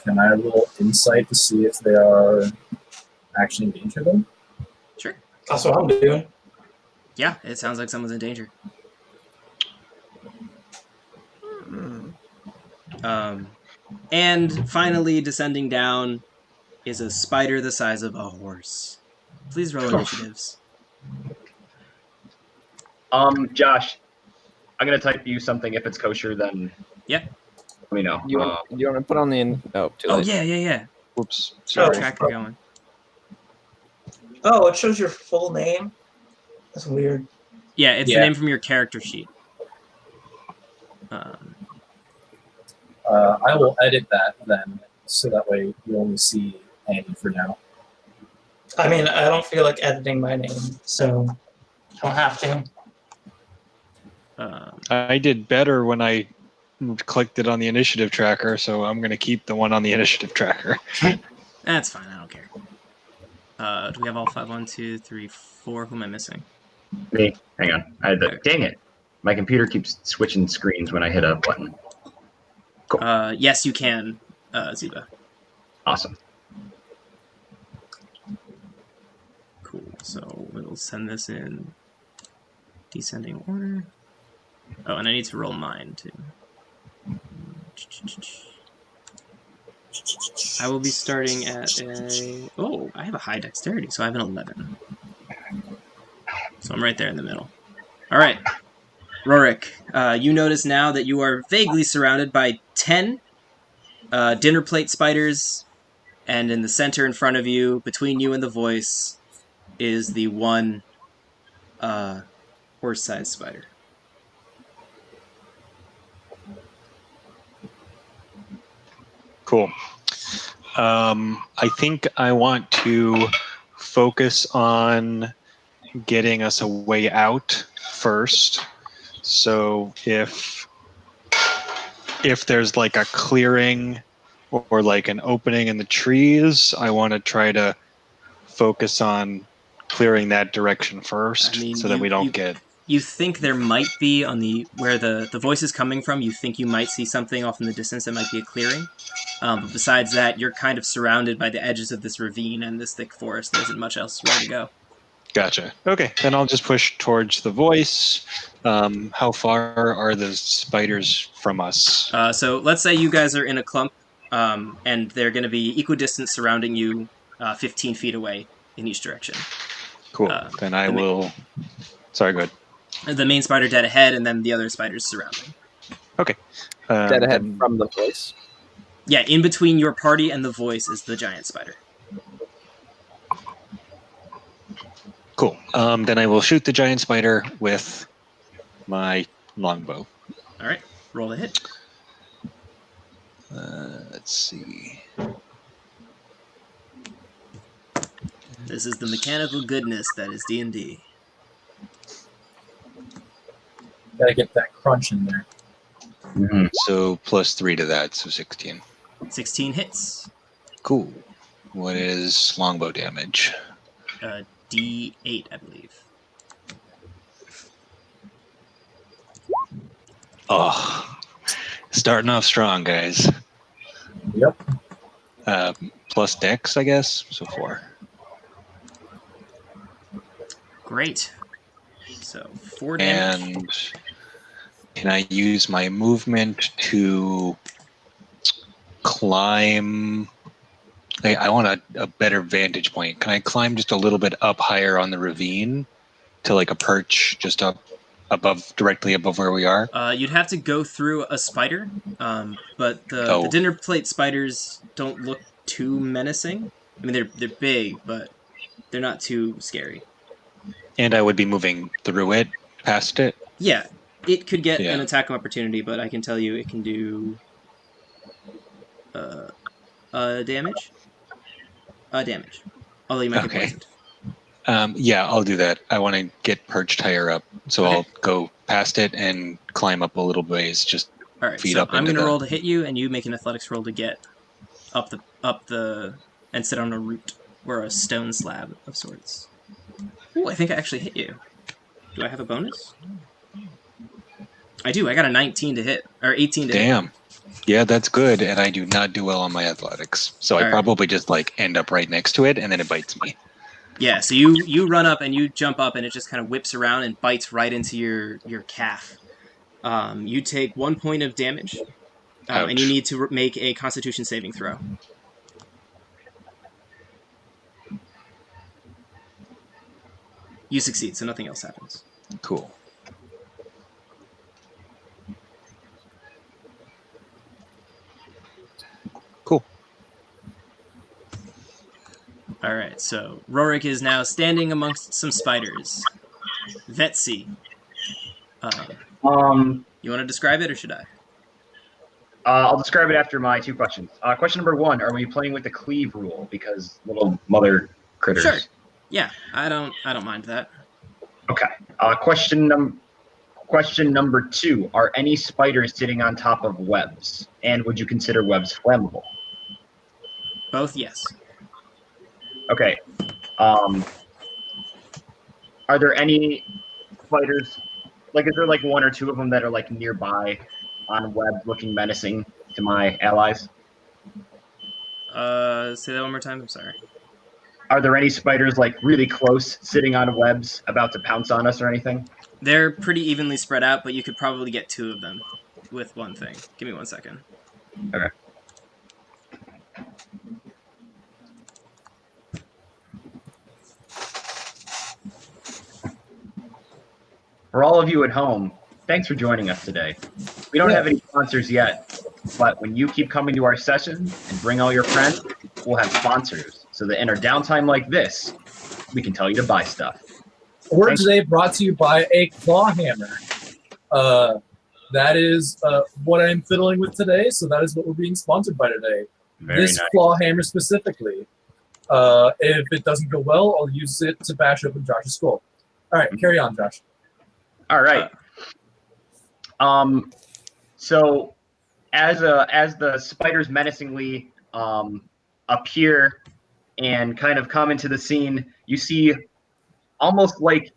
Can I roll insight to see if they are actually in danger then? Sure. that's what I'm doing. Yeah, it sounds like someone's in danger. And finally, descending down, is a spider the size of a horse. Please roll initiatives. Josh, I'm gonna type you something. If it's kosher, then Yeah. let me know. You want to put on the too Oh late. yeah. Whoops. Keep Sorry. track you're going. Oh, it shows your full name? That's weird. Yeah, it's the Yeah. name from your character sheet. I will edit that then, so that way you only see Annie for now. I mean, I don't feel like editing my name, so I don't have to. I did better when I clicked it on the initiative tracker, so I'm going to keep the one on the initiative tracker. That's fine. I don't care. Do we have all 5? 1, 2, 3, 4. Who am I missing? Me. Hang on. Okay. Dang it. My computer keeps switching screens when I hit a button. Cool. Yes, you can, Zuba. Awesome. Cool. So we'll send this in descending order. Oh, and I need to roll mine too. I will be starting at a... Oh, I have a high dexterity, so I have an 11. So I'm right there in the middle. All right. Rorik, you notice now that you are vaguely surrounded by 10 dinner plate spiders, and in the center in front of you, between you and the voice, is the one horse-sized spider. Cool. I think I want to focus on getting us a way out first. So if there's like a clearing or like an opening in the trees, I want to try to focus on clearing that direction first, I mean, so that we don't get... You think there might be on where the voice is coming from, you think you might see something off in the distance that might be a clearing. But besides that, you're kind of surrounded by the edges of this ravine and this thick forest. There isn't much else where to go. Gotcha. Okay, then I'll just push towards the voice. How far are the spiders from us? So let's say you guys are in a clump, and they're going to be equidistant surrounding you 15 feet away in each direction. Cool. Then I will... Sorry, go ahead. The main spider dead ahead, and then the other spiders surrounding. Okay. Dead ahead from the voice. Yeah, in between your party and the voice is the giant spider. Cool. Then I will shoot the giant spider with my longbow. All right, roll the hit. Let's see. This is the mechanical goodness that is D&D. Gotta get that crunch in there. Mm-hmm. So +3 to that, so 16. 16 hits. Cool. What is longbow damage? D8, I believe. Oh, starting off strong, guys. Yep. Plus dex, I guess, so 4. Great. So 4 damage. And can I use my movement to climb? I want a better vantage point. Can I climb just a little bit up higher on the ravine to like a perch just up above, directly above where we are? You'd have to go through a spider, but the dinner plate spiders don't look too menacing. I mean, they're big, but they're not too scary. And I would be moving through it, past it? Yeah, it could get an attack of opportunity, but I can tell you it can do damage. Damage. Although you might get poisoned. Yeah, I'll do that. I want to get perched higher up, so Okay. I'll go past it and climb up a little ways, just All right, feet so up I'm into going to the... roll to hit you, and you make an athletics roll to get up the and sit on a root or a stone slab of sorts. Ooh, I think I actually hit you. Do I have a bonus? I do. I got a 19 to hit, or 18 to hit. Damn. Yeah, that's good, and I do not do well on my athletics. So I probably just like end up right next to it, and then it bites me. Yeah, so you run up and you jump up, and it just kind of whips around and bites right into your calf. You take 1 point of damage, and you need to make a Constitution saving throw. You succeed, so nothing else happens. Cool. Cool. All right, so Rorik is now standing amongst some spiders. Vetsy, you want to describe it, or should I? I'll describe it after my 2 questions. Question number 1: are we playing with the cleave rule because little mother critters? Sure. Yeah, I don't mind that. Okay. Question number 2: are any spiders sitting on top of webs, and would you consider webs flammable? Both, yes. Okay. Are there any spiders? Like, is there like 1 or 2 of them that are like nearby on webs, looking menacing to my allies? Say that one more time. I'm sorry. Are there any spiders like really close, sitting on webs, about to pounce on us or anything? They're pretty evenly spread out, but you could probably get 2 of them with one thing. Give me 1 second. Okay. For all of you at home, thanks for joining us today. We don't have any sponsors yet, but when you keep coming to our sessions and bring all your friends, we'll have sponsors so that in our downtime like this, we can tell you to buy stuff. Word today brought to you by a claw hammer. That is what I'm fiddling with today, so that is what we're being sponsored by today. Very this nice. claw hammer specifically. If it doesn't go well, I'll use it to bash open Josh's skull. All right, carry on, Josh. All right. So as the spiders menacingly appear and kind of come into the scene, you see almost like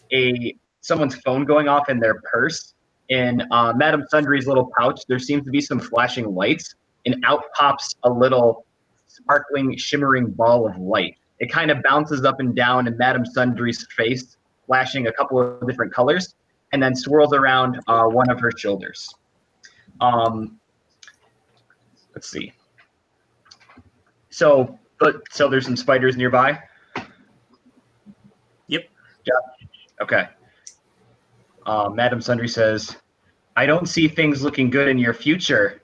someone's phone going off in their purse. In Madame Sundry's little pouch, there seems to be some flashing lights, and out pops a little sparkling, shimmering ball of light. It kind of bounces up and down in Madame Sundry's face, flashing a couple of different colors, and then swirls around one of her shoulders. Let's see. So there's some spiders nearby? Yep. Yeah. Okay. Madame Sundry says, I don't see things looking good in your future.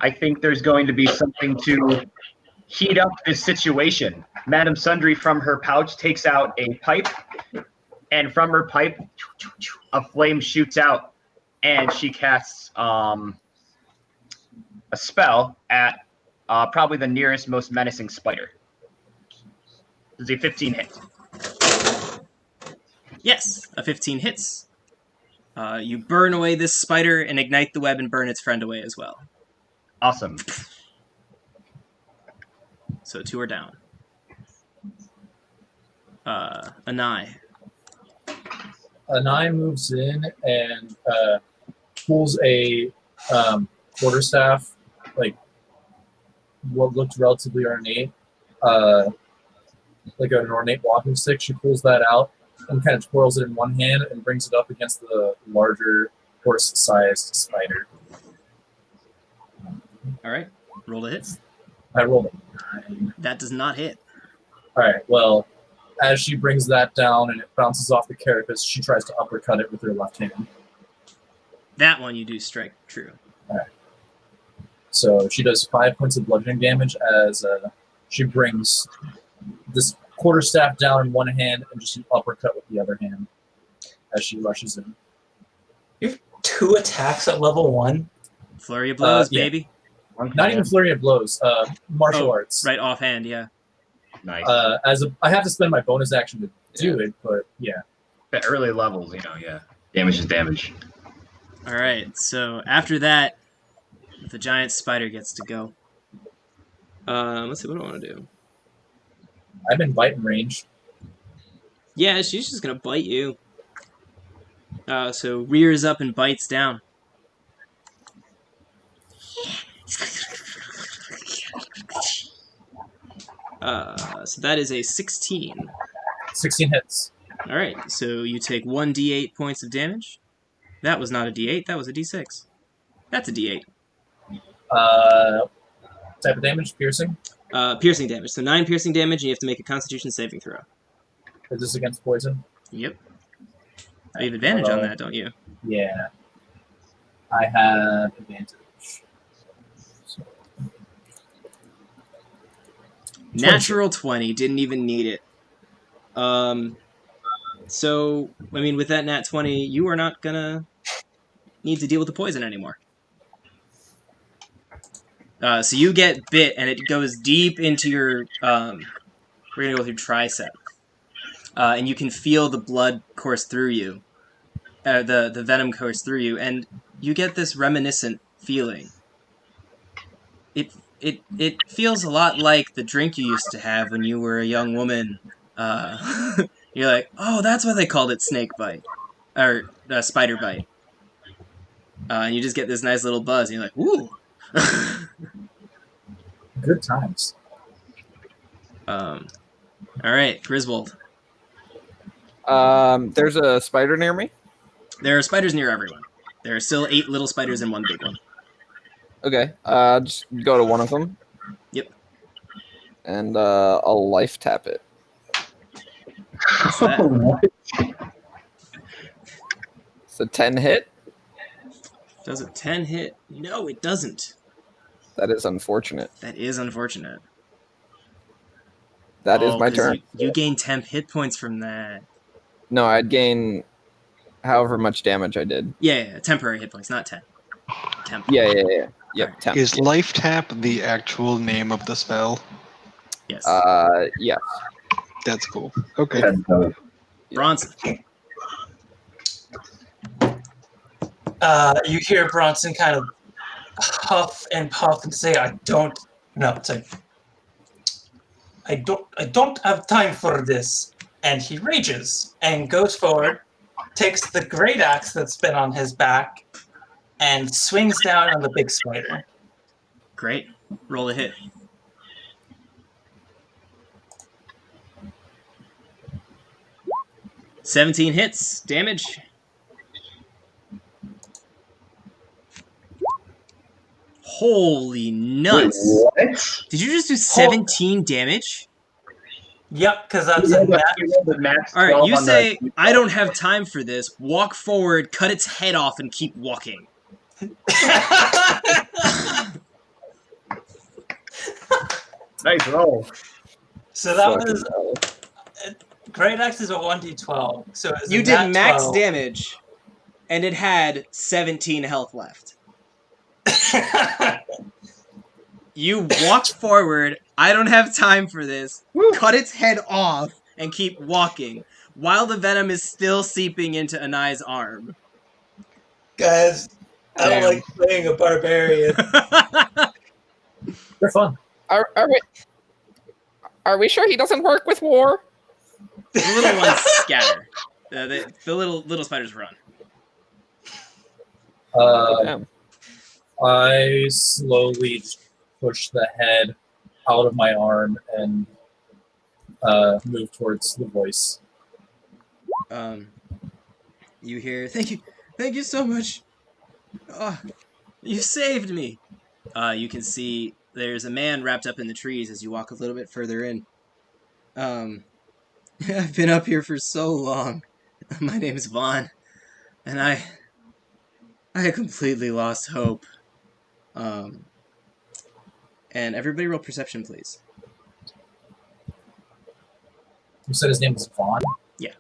I think there's going to be something to heat up this situation. Madame Sundry from her pouch takes out a pipe, and from her pipe, a flame shoots out, and she casts a spell at probably the nearest, most menacing spider. Does a 15 hit? Yes, a 15 hits. You burn away this spider and ignite the web and burn its friend away as well. Awesome. So 2 are down. Anai. Anai moves in and pulls a quarterstaff, like what looked relatively ornate, like an ornate walking stick. She pulls that out and kind of twirls it in one hand and brings it up against the larger horse-sized spider. All right, roll to hit. I rolled a 9. That does not hit. All right, well, as she brings that down and it bounces off the carapace, she tries to uppercut it with her left hand. That one you do strike true. All right. So she does 5 points of bludgeoning damage as she brings this quarterstaff down in one hand and just an uppercut with the other hand as she rushes in. You have 2 attacks at level 1. Flurry of blows, yeah. baby. Not even flurry of blows. Martial arts. Right, offhand, yeah. Nice. I have to spend my bonus action to do it, but yeah. At early levels, yeah. Damage is damage. All right, so after that, the giant spider gets to go. Let's see, what do I want to do? I'm in biting range. Yeah, she's just going to bite you. So rears up and bites down. So that is a 16. 16 hits. All right, so you take 1d8 points of damage. That was not a d8, that was a d6. That's a d8. Type of damage, piercing. Piercing damage. So 9 piercing damage, and you have to make a Constitution saving throw. Is this against poison? Yep. You have advantage on that, don't you? Yeah. I have advantage. So, Natural 20. Didn't even need it. So, I mean, with that nat 20, you are not gonna need to deal with the poison anymore. So you get bit, and it goes deep into your, we're gonna go with your tricep. And you can feel the blood course through you. The venom course through you, and you get this reminiscent feeling. It feels a lot like the drink you used to have when you were a young woman. You're like, oh, that's why they called it snake bite. Or spider bite. And you just get this nice little buzz, and you're like, ooh. good times. All right, Griswold. There's a spider near me. There are spiders near everyone. There are still 8 little spiders and 1 big one. Okay, just go to one of them. Yep. And I'll life tap it. What's that? What? It's a 10 hit. Does a 10 hit? No, it doesn't. That is unfortunate. That is unfortunate. That is my 'cause turn. You gain 10 hit points from that. No, I'd gain however much damage I did. Yeah, temporary hit points, not 10. Temp. Yeah. Yep, Alright. 10. Is Life Tap the actual name of the spell? Yes. Yeah. That's cool. Okay. Bronson. You hear Bronson kind of huff and puff and say, I don't have time for this. And he rages and goes forward, takes the great axe that's been on his back, and swings down on the big spider. Great. Roll a hit. $17 hits. Damage. Holy nuts. Wait, what? Did you just do 17 damage? Yep, because that's You a rolled nat. the max Alright, 12 you on say, the- I don't have time for this. Walk forward, cut its head off, and keep walking. Nice roll. So that Fucking was hell. great axe is a 1d12. So it was You a did nat max 12. damage, and it had 17 health left. You walk forward, I don't have time for this, Woo. cut its head off, and keep walking, while the venom is still seeping into Anai's arm. Guys, I don't Damn. like playing a barbarian. They're fun. Are we sure he doesn't work with war? The little ones scatter. The little spiders run. Damn. I slowly push the head out of my arm and move towards the voice. You hear, thank you so much. Oh, you saved me. You can see there's a man wrapped up in the trees as you walk a little bit further in. I've been up here for so long. My name is Vaughn, and I completely lost hope. And everybody roll perception, please. You said his name was Vaughn? Yeah.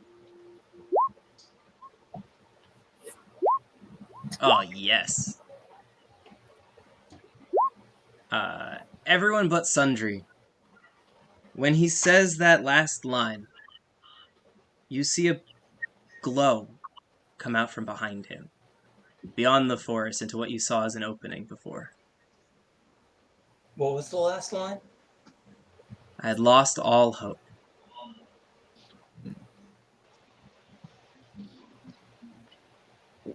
Oh, yes. Everyone but Sundry. When he says that last line, you see a glow come out from behind him, beyond the forest into what you saw as an opening before. What was the last line? I had lost all hope.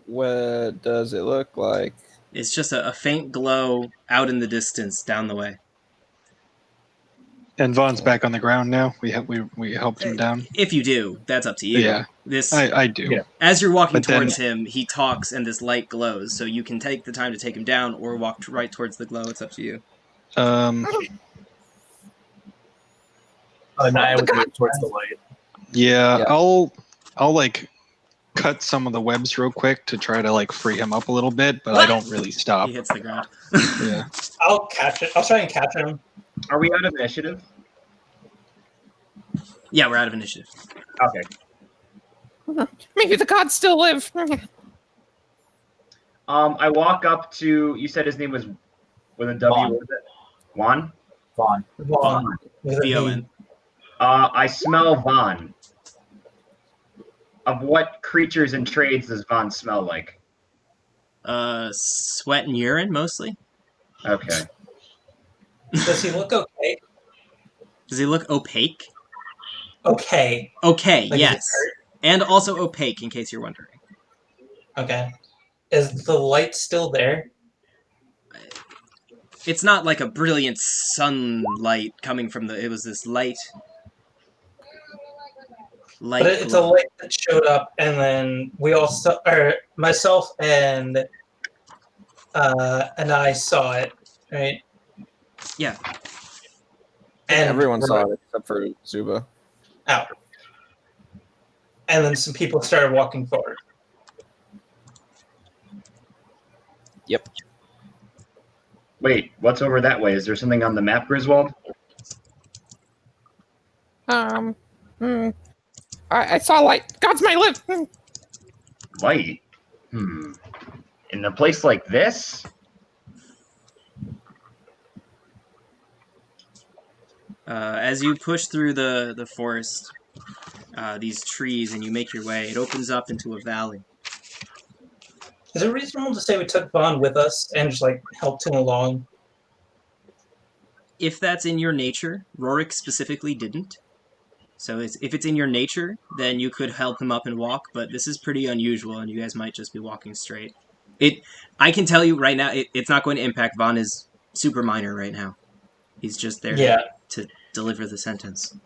What does it look like? It's just a faint glow out in the distance down the way. And Vaughn's back on the ground now. We helped him down. If you do, that's up to you. Yeah. I do. Yeah. As you're walking But then- towards him, he talks and this light glows, so you can take the time to take him down or walk right towards the glow. It's up to you. And I would move towards the light. Yeah, Yeah. I'll like cut some of the webs real quick to try to like free him up a little bit, but I don't really stop. He hits the ground. Yeah. I'll catch it. I'll try and catch him. Are we out of initiative? Yeah, we're out of initiative. Okay. Maybe the gods still live. I walk up to. You said his name was with a W. Vaughn. What was it? Juan. Vaughn. Vaughn. With a V. V-O-N. I smell Vaughn. Of what creatures and trades does Vaughn smell like? Sweat and urine, mostly. Okay. Does he look okay? Does he look opaque? Okay. Okay, Like, yes. is he hurt? And also opaque, in case you're wondering. Okay. Is the light still there? It's not like a brilliant sunlight coming from the... It was this light... But it's a glow. light that showed up, and then we all saw, or myself and I saw it, right? Yeah. And Everyone saw it except for Zuba. out. And then some people started walking forward. Yep. Wait, what's over that way? Is there something on the map, Griswold? I saw light. Gods might live. Light. In a place like this? As you push through the forest, these trees, and you make your way, it opens up into a valley. Is it reasonable to say we took Vaughn with us and just like helped him along? If that's in your nature, Rorik specifically didn't. So if it's in your nature, then you could help him up and walk, but this is pretty unusual, and you guys might just be walking straight. I can tell you right now, it's not going to impact. Vaughn is super minor right now. He's just there to deliver the sentence.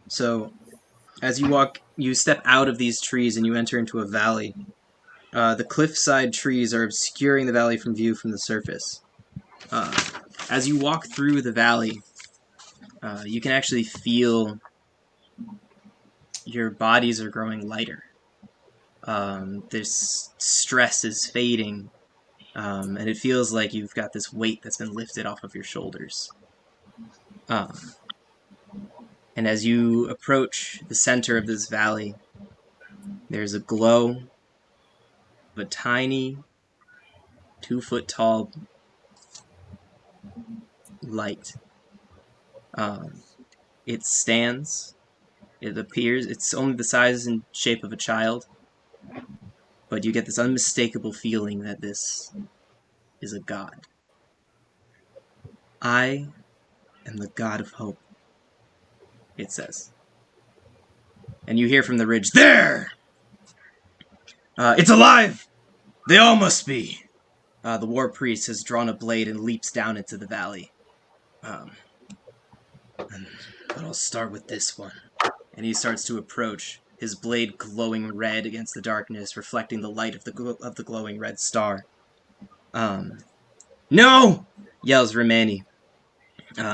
So, as you walk, you step out of these trees and you enter into a valley. The cliffside trees are obscuring the valley from view from the surface. As you walk through the valley, you can actually feel your bodies are growing lighter. This stress is fading, and it feels like you've got this weight that's been lifted off of your shoulders. And as you approach the center of this valley, there's a glow of a tiny, 2-foot-tall light. It stands. It appears. It's only the size and shape of a child, but you get this unmistakable feeling that this is a god. I am the god of hope, it says. And you hear from the ridge, there! It's alive! They all must be! The war priest has drawn a blade and leaps down into the valley. But I'll start with this one. And he starts to approach, his blade glowing red against the darkness, reflecting the light of the glowing red star. No! Yells Romani.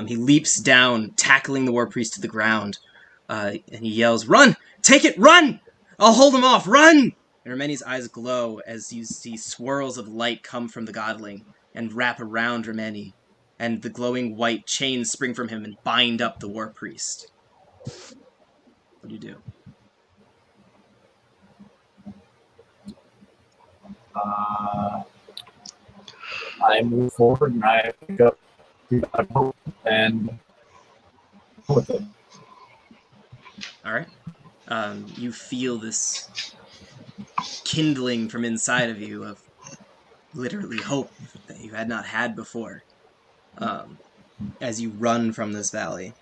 He leaps down, tackling the war priest to the ground. And he yells, run! Take it! Run! I'll hold him off! Run! And Romani's eyes glow as you see swirls of light come from the godling and wrap around Romani. And the glowing white chains spring from him and bind up the war priest. What do you do? I move forward and I pick up and with it. Alright. You feel this kindling from inside of you of literally hope that you had not had before. As you run from this valley.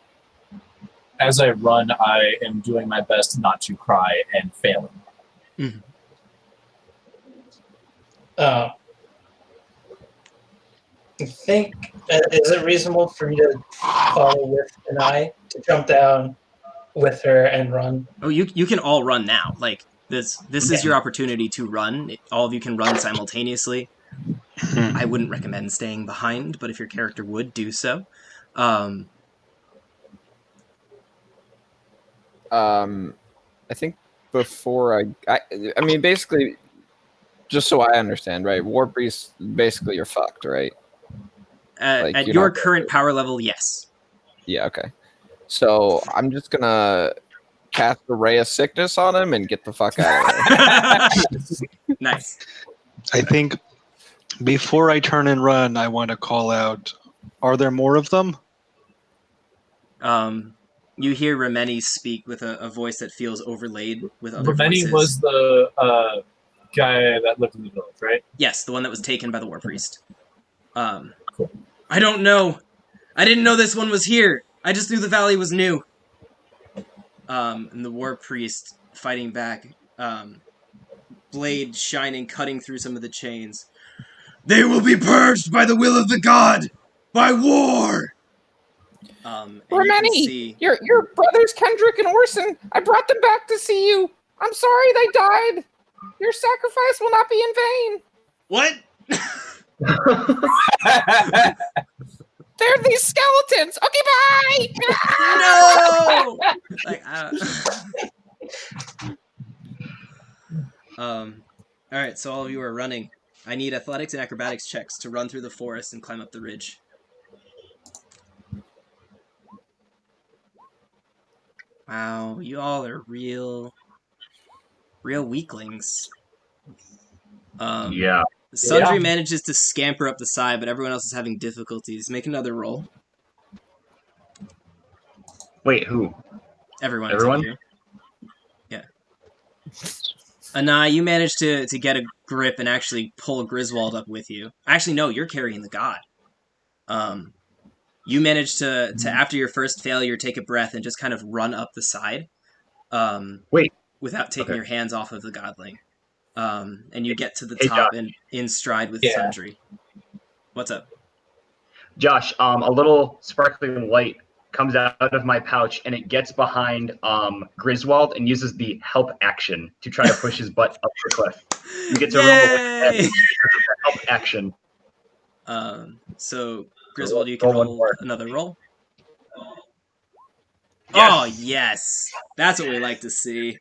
As I run, I am doing my best not to cry and failing. Mm-hmm. I think, is it reasonable for me to follow with Anai to jump down with her and run? Oh, you can all run now. Like, this is your opportunity to run. All of you can run simultaneously. I wouldn't recommend staying behind, but if your character would, do so. I think before I mean, basically, just so I understand, right? War Priest, basically, you're fucked, right? Like, At you're your not- current power level, yes. Yeah, okay. So I'm just gonna cast a ray of sickness on him and get the fuck out of there. Nice. I think before I turn and run, I want to call out, are there more of them? You hear Remeni speak with a voice that feels overlaid with other Romani voices. was the guy that lived in the village, right? Yes, the one that was taken by the War Priest. Cool. I don't know. I didn't know this one was here. I just knew the valley was new. And the War Priest fighting back, blade shining, cutting through some of the chains. They will be purged by the will of the god, by war. And you can see your brothers Kendrick and Orson, I brought them back to see you. I'm sorry they died. Your sacrifice will not be in vain. what? They're these skeletons. Okay, bye. No. Like, all right. So all of you are running. I need athletics and acrobatics checks to run through the forest and climb up the ridge. Wow, you all are real weaklings. Yeah. Sundry manages to scamper up the side, but everyone else is having difficulties. Make another roll. Wait, who? Everyone? Everyone? Except you. Yeah. Anai, you managed to get a grip and actually pull Griswold up with you. Actually, no, you're carrying the god. You managed to after your first failure, take a breath and just kind of run up the side. Wait. Without taking Okay. your hands off of the godling. And you get to the Hey, top Josh. and in stride with Yeah. Sundry. What's up? Josh, a little sparkling light comes out of my pouch and it gets behind Griswold and uses the help action to try to push his butt up the cliff. You get to roll Yay! a help action. So Griswold, you can roll one roll more. another roll. Yes! Oh yes, that's what we like to see.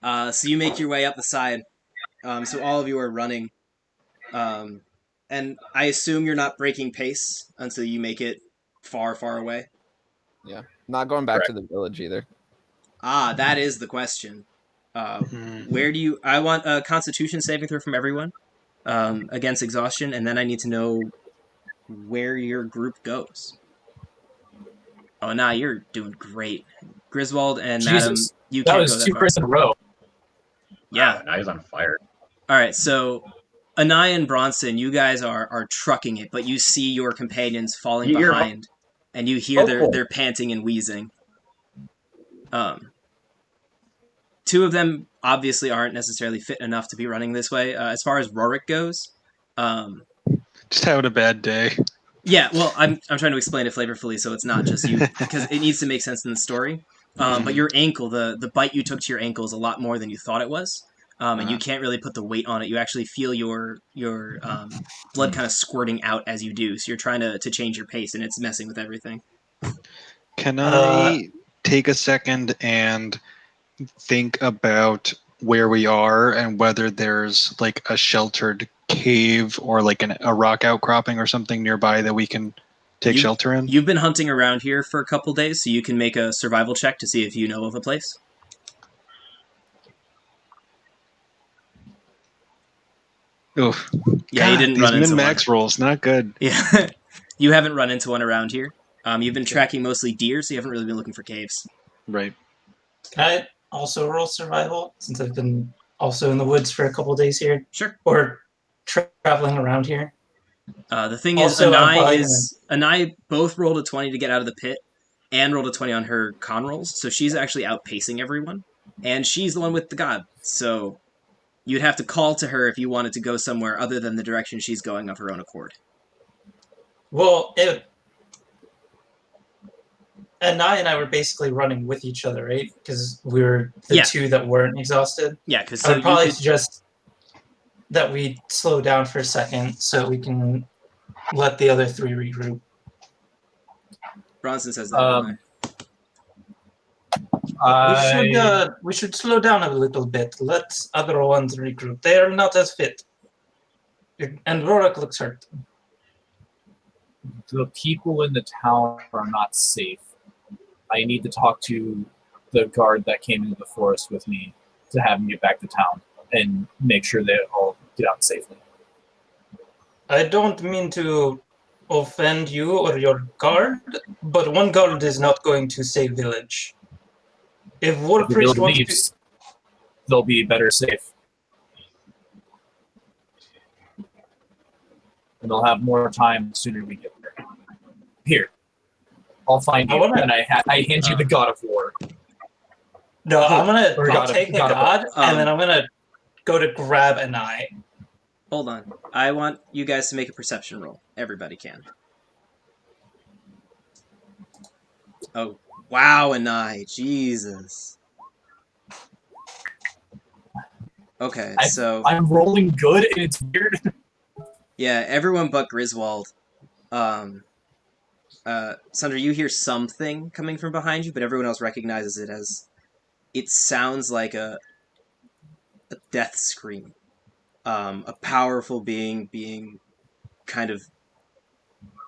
So you make your way up the side. So all of you are running, and I assume you're not breaking pace until you make it far, far away. Yeah, not going back to the village either. Ah, that is the question. Where do you? I want a Constitution saving throw from everyone against exhaustion, and then I need to know where your group goes. Oh, nah, you're doing great, Griswold and Madam. Jesus, You that can't was go that 2 far. crits in a row. Yeah. Wow, now he's on fire. All right, so Anai and Bronson, you guys are trucking it, but you see your companions falling You're behind, and you hear hopeful. their panting and wheezing. Two of them obviously aren't necessarily fit enough to be running this way. As far as Rorik goes, Just having a bad day. yeah, well, I'm trying to explain it flavorfully so it's not just you, because it needs to make sense in the story. But your ankle, the bite you took to your ankle is a lot more than you thought it was. And you can't really put the weight on it. You actually feel your blood kind of squirting out as you do. So you're trying to change your pace, and it's messing with everything. Can I take a second and think about where we are and whether there's like a sheltered cave or like a rock outcropping or something nearby that we can take shelter in? You've been hunting around here for a couple days, so you can make a survival check to see if you know of a place. Oof. Yeah, you didn't these run into min-max rolls, not good. Yeah, you haven't run into one around here. You've been tracking mostly deer, so you haven't really been looking for caves. Right. Can I also roll survival since I've been also in the woods for a couple of days here? Sure. Or traveling around here? The thing Also, is, Anai both rolled a 20 to get out of the pit and rolled a 20 on her con rolls, so she's actually outpacing everyone. And she's the one with the god, so you'd have to call to her if you wanted to go somewhere other than the direction she's going of her own accord. Well, Anai and I were basically running with each other, right? Because we were the two that weren't exhausted. Yeah, because I would probably suggest that we slow down for a second so we can let the other three regroup. Bronson says that. We should slow down a little bit. Let other ones regroup. They are not as fit. And Rorak looks hurt. The people in the town are not safe. I need to talk to the guard that came into the forest with me to have him get back to town and make sure they all get out safely. I don't mean to offend you or your guard, but one guard is not going to save village. If War If the Priest village wants leaves, they'll be better safe. And they'll have more time the sooner we get there. Here, I'll find you, and I hand you the God of War. No, I'll take the god, and then I'm gonna go to grab an eye. Hold on. I want you guys to make a perception roll. Everybody can. Oh, wow, an eye. Jesus. Okay, so... I'm rolling good, and it's weird. Yeah, everyone but Griswold. Sandra, you hear something coming from behind you, but everyone else recognizes it as... It sounds like a death scream. A powerful being kind of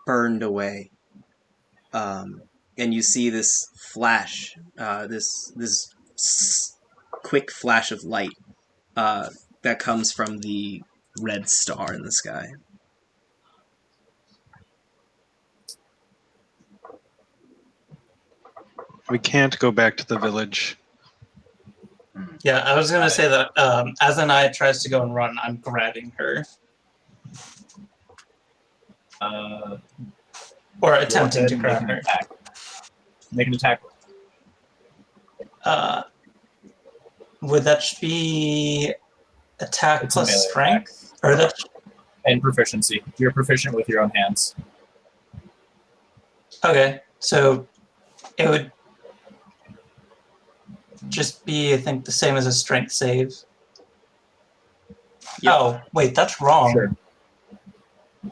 burned away. And you see this flash, this quick flash of light that comes from the red star in the sky. We can't go back to the village. Yeah, I was gonna say that as an eye tries to go and run, I'm grabbing her. Or attempting to grab her. Make an attack. Would that be attack It's a plus melee strength? Or that? And proficiency. You're proficient with your own hands. Okay, so it would just be, I think, the same as a strength save. Yep. Oh, wait, that's wrong. Sure.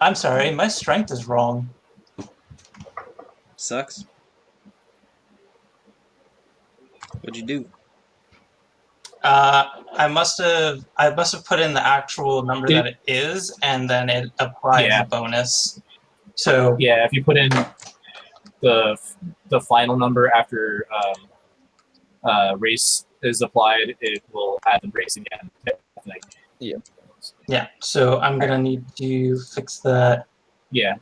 I'm sorry, my strength is wrong. Sucks. What'd you do? I must have put in the actual number that it is, and then it applied the bonus. So yeah, if you put in the final number after race is applied, it will add the race again. I think. Yeah. Yeah. So I'm gonna need to fix that. Yeah.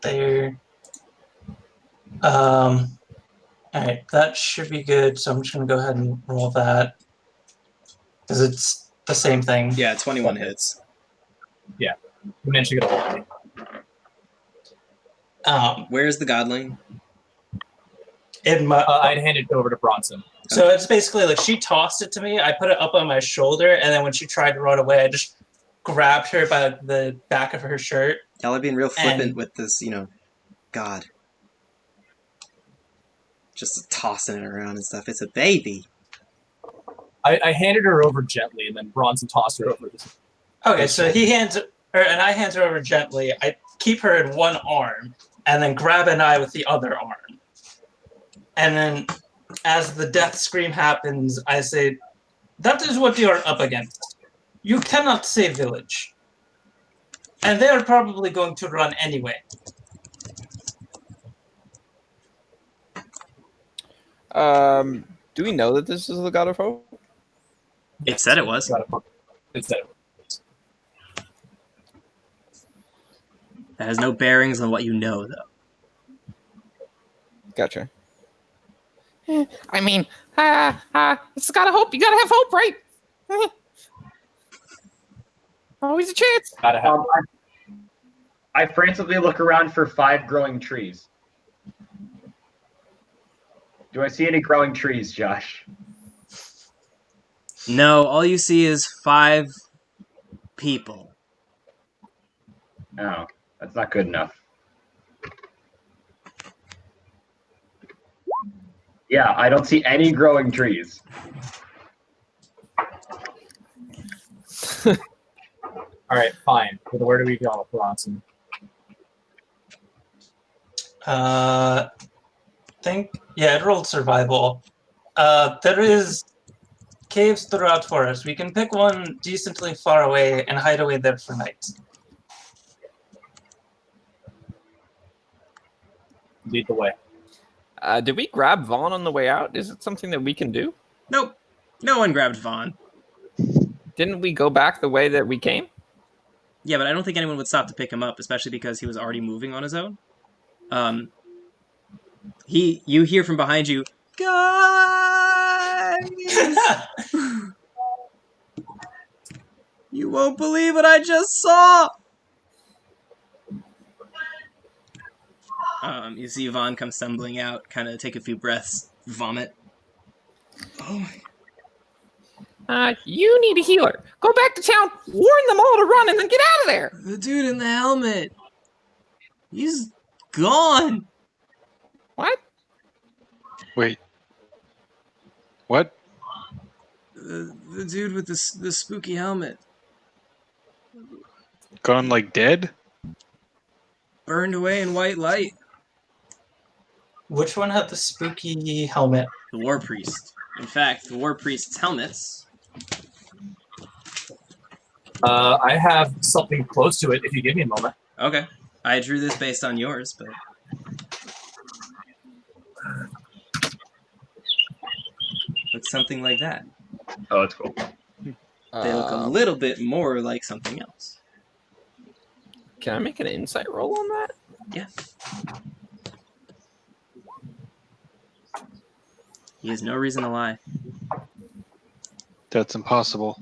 There. All right, that should be good. So I'm just gonna go ahead and roll that because it's the same thing. Yeah, 21 hits. Yeah, you managed to get a hold. Where's the godling? I'd hand it over to Bronson. So it's basically like she tossed it to me. I put it up on my shoulder, and then when she tried to run away, I just grabbed her by the back of her shirt. Y'all are being real flippant with this, God. Just tossing it around and stuff. It's a baby. I handed her over gently, and then Bronson tossed her over. Okay, so he hands her, and I hand her over gently. I keep her in one arm, and then grab an eye with the other arm. And then, as the death scream happens, I say, "That is what you are up against. You cannot save village. And they are probably going to run anyway." Do we know that this is the God of Hope? It said it was. It said it was. That has no bearings on what you know, though. Gotcha. I mean, it's gotta hope. You gotta have hope, right? Always a chance. Gotta have. I frantically look around for 5 growing trees. Do I see any growing trees, Josh? No, all you see is 5 people. Oh, that's not good enough. Yeah, I don't see any growing trees. All right, fine. But where do we go, Bronson? Yeah, it rolled survival. There is caves throughout forest. We can pick one decently far away and hide away there for night. Lead the way. Did we grab Vaughn on the way out? Is it something that we can do? Nope. No one grabbed Vaughn. Didn't we go back the way that we came? Yeah, but I don't think anyone would stop to pick him up, especially because he was already moving on his own. You hear from behind you, guys! You won't believe what I just saw! You see Vaughn come stumbling out, kind of take a few breaths, vomit. Oh. You need a healer. Go back to town, warn them all to run, and then get out of there. The dude in the helmet. He's gone. What? Wait. What? The dude with the spooky helmet. Gone like dead? Burned away in white light. Which one had the spooky helmet? The War Priest. In fact, the War Priest's helmets. I have something close to it if you give me a moment. Okay. I drew this based on yours, but... looks something like that. Oh, that's cool. They look a little bit more like something else. Can I make an insight roll on that? Yeah. He has no reason to lie. That's impossible.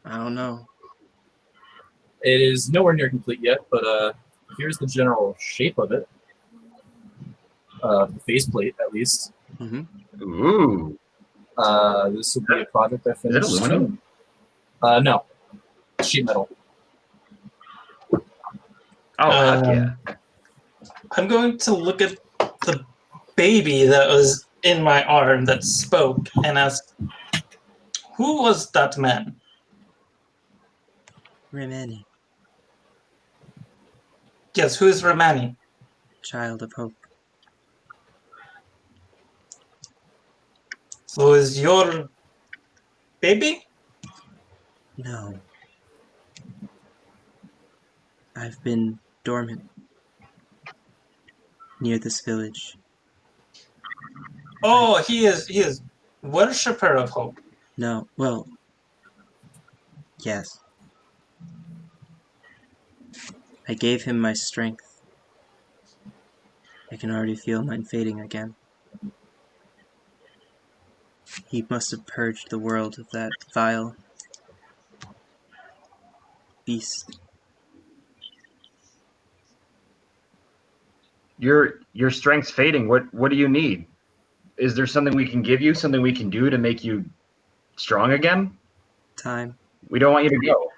I don't know. It is nowhere near complete yet, but here's the general shape of it. The faceplate, at least. Mm-hmm. Ooh. This will be a project I Is it finished aluminum? soon. No. Sheet metal. Oh, heck yeah. I'm going to look at the baby that was in my arm that spoke and ask, who was that man? Remani, Yes, who is Romani? child of hope. So is your baby? No. I've been dormant near this village. Oh, he is worshipper of hope. No, well, yes. I gave him my strength. I can already feel mine fading again. He must have purged the world of that vile beast. Your strength's fading. What do you need? Is there something we can give you? Something we can do to make you strong again? Time. We don't want you to go.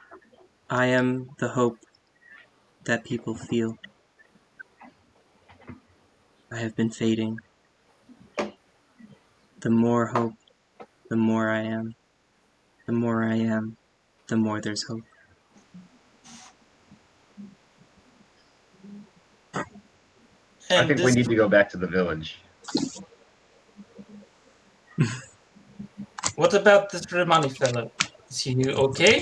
I am the hope that people feel. I have been fading. The more hope, the more I am. The more I am, the more there's hope. And I think we need to go back to the village. What about this Romani fellow? Is he okay?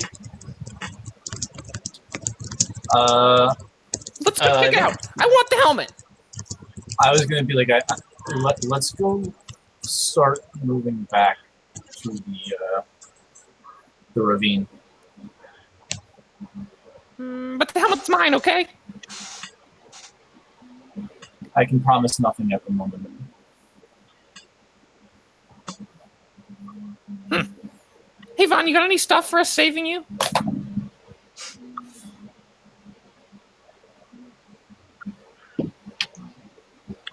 Let's go check it out. I want the helmet. I was going to be like, let's go start moving back through the ravine. But the helmet's mine, okay? I can promise nothing at the moment. Hey, Vaughn, you got any stuff for us saving you?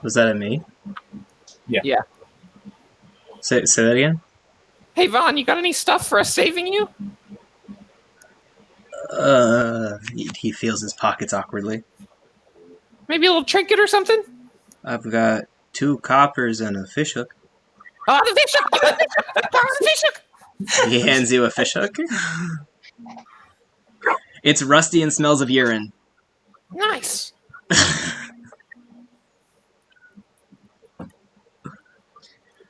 Was that at me? Yeah. Say that again? Hey, Vaughn, you got any stuff for us saving you? He feels his pockets awkwardly. Maybe a little trinket or something? I've got 2 coppers and a fishhook. Oh, the fishhook! The fishhook! He hands you a fishhook. It's rusty and smells of urine. Nice.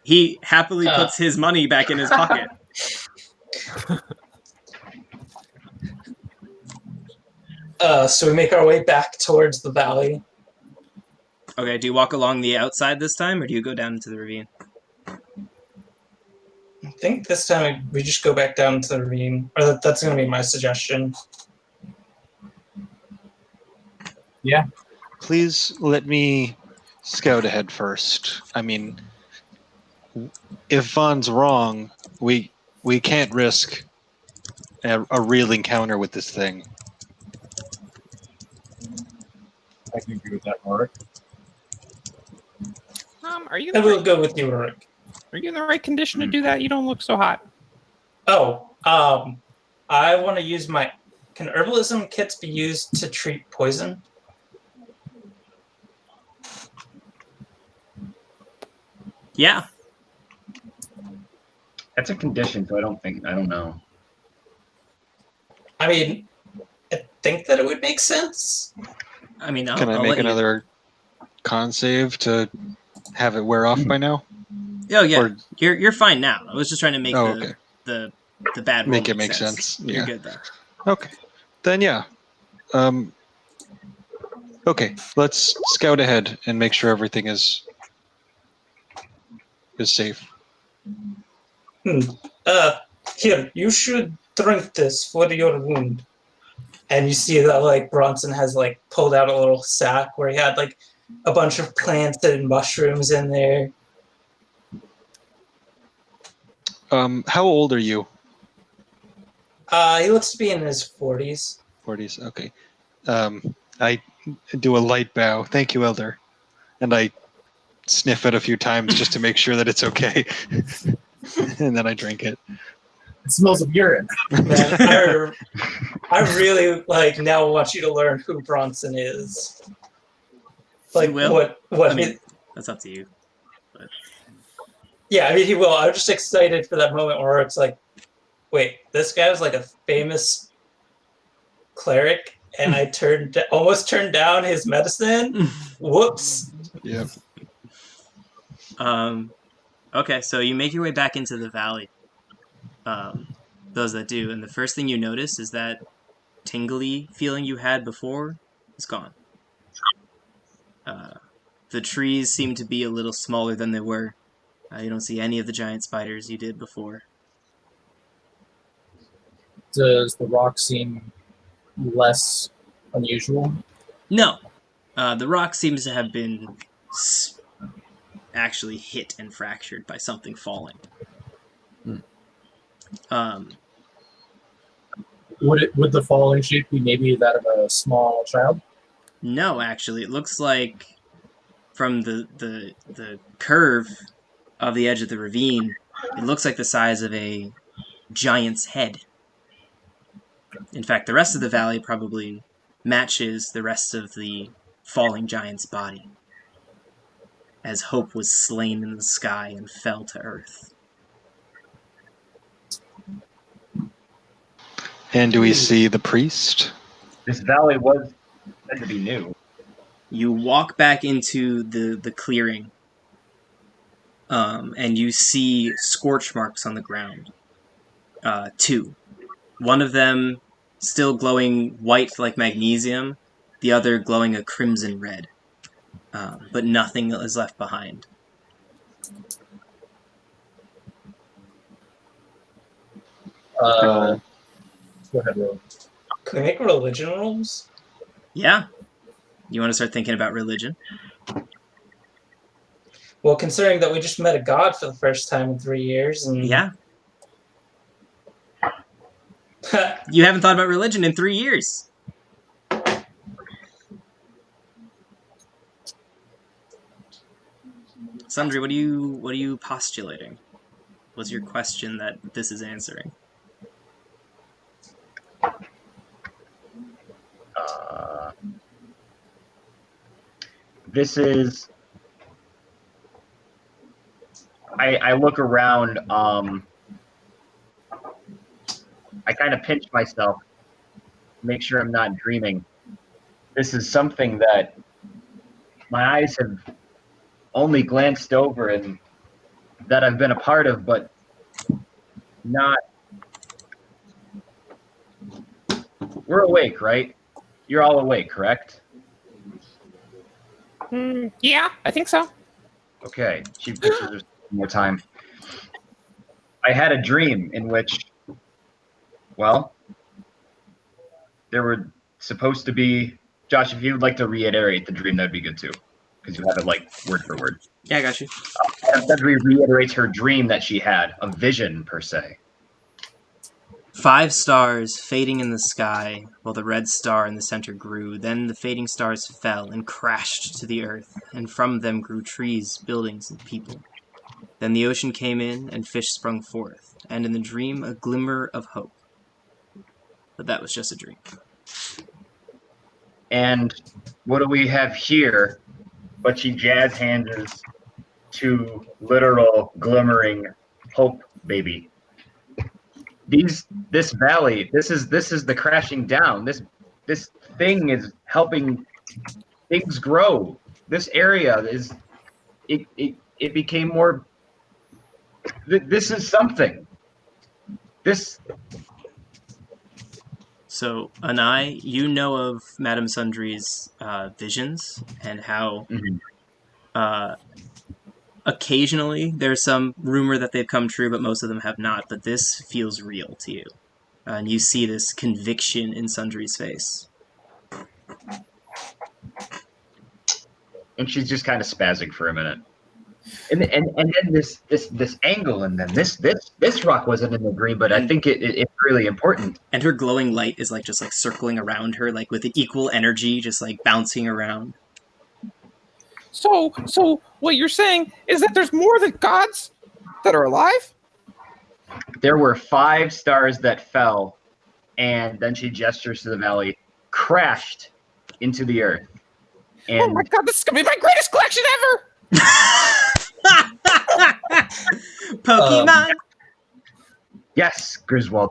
He happily puts his money back in his pocket. So we make our way back towards the valley. Okay, do you walk along the outside this time, or do you go down into the ravine? I think this time we just go back down to the ravine. Or that's going to be my suggestion. Yeah. Please let me scout ahead first. I mean, if Vaughn's wrong, we can't risk a real encounter with this thing. I can agree with that, Mark. Are you? I will go with you, Rick. Are you in the right condition to do that? You don't look so hot. Oh, I want to use my... Can herbalism kits be used to treat poison? Yeah. That's a condition, so I don't know. I mean, I think that it would make sense. I mean, Can I I'll make let you- another con save to have it wear off by now? Oh yeah, Or- you're fine now. I was just trying to make okay. the bad roll Make it make sense. You're Yeah. good though. Okay. Then yeah. Okay, let's scout ahead and make sure everything is safe. Here, you should drink this for your wound. And you see that like Bronson has like pulled out a little sack where he had like a bunch of plants and mushrooms in there. How old are you? He looks to be in his 40s. 40s. Okay. I do a light bow. Thank you, Elder. And I sniff it a few times just to make sure that it's okay. And then I drink it. It smells of urine. Man, I really like now want you to learn who Bronson is. Like You will? what I mean, that's up to you. Yeah, I mean he will. I'm just excited for that moment where it's like, wait, this guy was like a famous cleric and I almost turned down his medicine. Whoops. Yeah. Okay, so you make your way back into the valley. Those that do, and the first thing you notice is that tingly feeling you had before is gone. The trees seem to be a little smaller than they were. You don't see any of the giant spiders you did before. Does the rock seem less unusual? No. The rock seems to have been actually hit and fractured by something falling. Would the falling shape be maybe that of a small child? No, actually, it looks like from the curve of the edge of the ravine, it looks like the size of a giant's head. In fact, the rest of the valley probably matches the rest of the falling giant's body, as hope was slain in the sky and fell to earth. And do we see the priest? This valley was said to be new. You walk back into the clearing, and you see scorch marks on the ground. Two. One of them still glowing white like magnesium, the other glowing a crimson red. But nothing is left behind. Go ahead, Will. Can we make religion rolls? Yeah. You want to start thinking about religion? Well, considering that we just met a god for the first time in 3 years, and Yeah. You haven't thought about religion in 3 years. Sundry, what are you postulating? What's your question that this is answering? This is. I look around. I kind of pinch myself, make sure I'm not dreaming. This is something that my eyes have only glanced over, and that I've been a part of, but not. We're awake, right? You're all awake, correct? Yeah, I think so. Okay. She pictures her one more time. I had a dream in which, well, there were supposed to be. Josh, if you would like to reiterate the dream, that'd be good too, because you have it like word for word. Yeah, I got you. Desiree reiterates her dream that she had, a vision per se. 5 stars fading in the sky, while the red star in the center grew. Then the fading stars fell and crashed to the earth, and from them grew trees, buildings, and people. Then the ocean came in, and fish sprung forth, and in the dream a glimmer of hope. But that was just a dream. And what do we have here? But she jazz hands to literal glimmering hope, baby. This valley, this is the crashing down. This thing is helping things grow. This area is it became more. This is something. This. So, Anai, you know of Madame Sundry's visions and how occasionally there's some rumor that they've come true, but most of them have not. But this feels real to you. And you see this conviction in Sundry's face. And she's just kind of spazzing for a minute. And then this angle, and then this rock wasn't in the dream, but I think it's really important. And her glowing light is just circling around her, like with equal energy, just bouncing around. So what you're saying is that there's more than gods that are alive? There were 5 stars that fell, and then she gestures to the valley, crashed into the earth. And oh my god, this is gonna be my greatest collection ever! Pokemon. Yes, Griswold.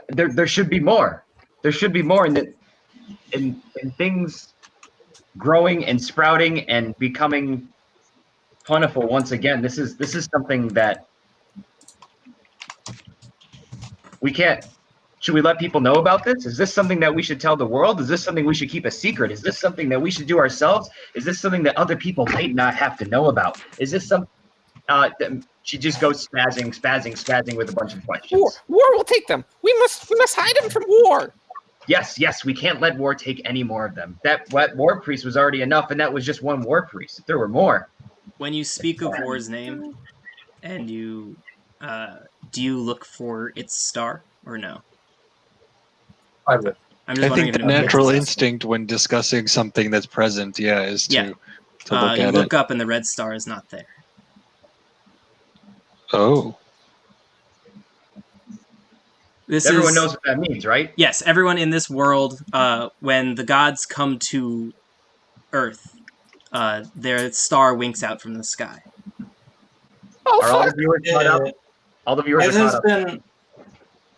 There should be more. There should be more in things growing and sprouting and becoming plentiful once again. This is something that we can't. Should we let people know about this? Is this something that we should tell the world? Is this something we should keep a secret? Is this something that we should do ourselves? Is this something that other people might not have to know about? Is this some? She just goes spazzing with a bunch of questions. War will take them. We must hide them from war. Yes, we can't let war take any more of them. That war priest was already enough, and that was just one war priest. If there were more. When you speak of war's name, and you do you look for its star or no? I would. I'm just I wondering think if the it knows natural its star. instinct when discussing something that's present, is to look You at look it. up and the red star is not there. Oh. Everyone knows what that means, right? Yes, everyone in this world, when the gods come to Earth, their star winks out from the sky. Oh, Are all the viewers caught up? All the viewers are caught up.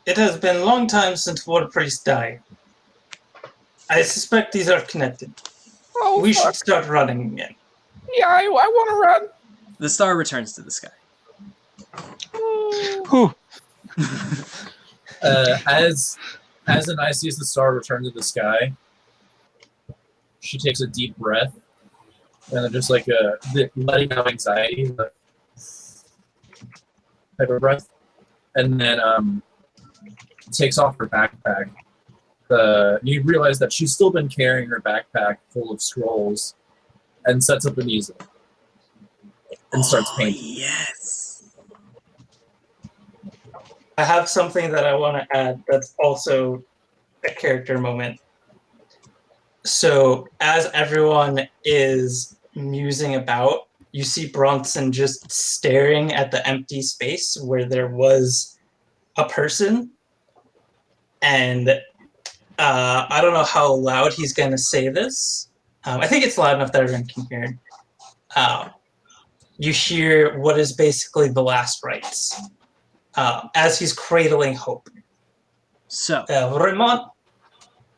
It has been a long time since War Priest died. I suspect these are connected. Oh, we should start running again. Yeah, I want to run. The star returns to the sky. Whew. As Anai sees the star return to the sky, she takes a deep breath, and then just letting out anxiety, type of breath, and then takes off her backpack. You realize that she's still been carrying her backpack full of scrolls, and sets up an easel and starts painting. Yes. I have something that I want to add that's also a character moment. So as everyone is musing about, you see Bronson just staring at the empty space where there was a person. And I don't know how loud he's going to say this. I think it's loud enough that everyone can hear it. You hear what is basically the last rites as he's cradling hope. So, Raymond?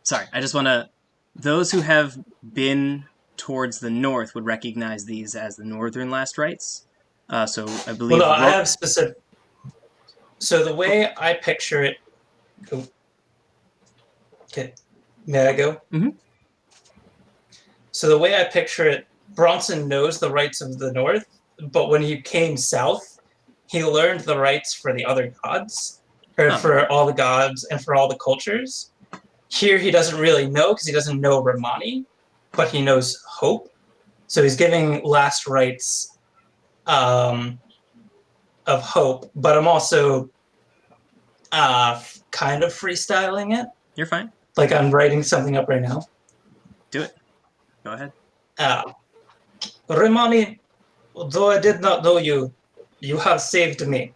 sorry, I just want to... Those who have been towards the north would recognize these as the northern last rites. So I believe. Well, no, I have specific. So the way I picture it. Oh, okay, may I go? Mm-hmm. So the way I picture it, Bronson knows the rights of the North, but when he came south, he learned the rights for the other gods, or for all the gods and for all the cultures. Here he doesn't really know because he doesn't know Romani, but he knows Hope. So he's giving last rites of Hope, but I'm also kind of freestyling it. You're fine. Like I'm writing something up right now. Do it. Go ahead. Romani, though I did not know you, you have saved me.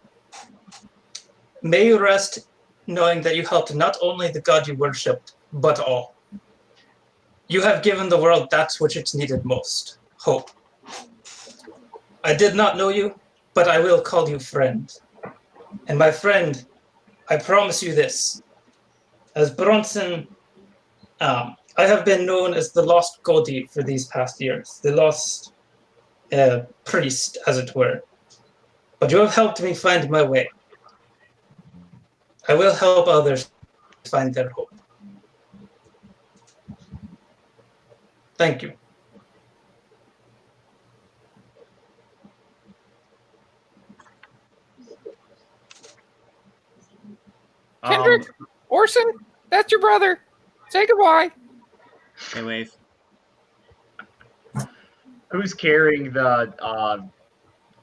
May you rest knowing that you helped not only the god you worshipped, but all. You have given the world that which it needed most, hope. I did not know you, but I will call you friend. And my friend, I promise you this. As Bronson, I have been known as the lost Godi for these past years, the lost priest, as it were. But you have helped me find my way. I will help others find their hope. Thank you. Kendrick, Orson, that's your brother. Say goodbye. Hey, wave. Who's carrying the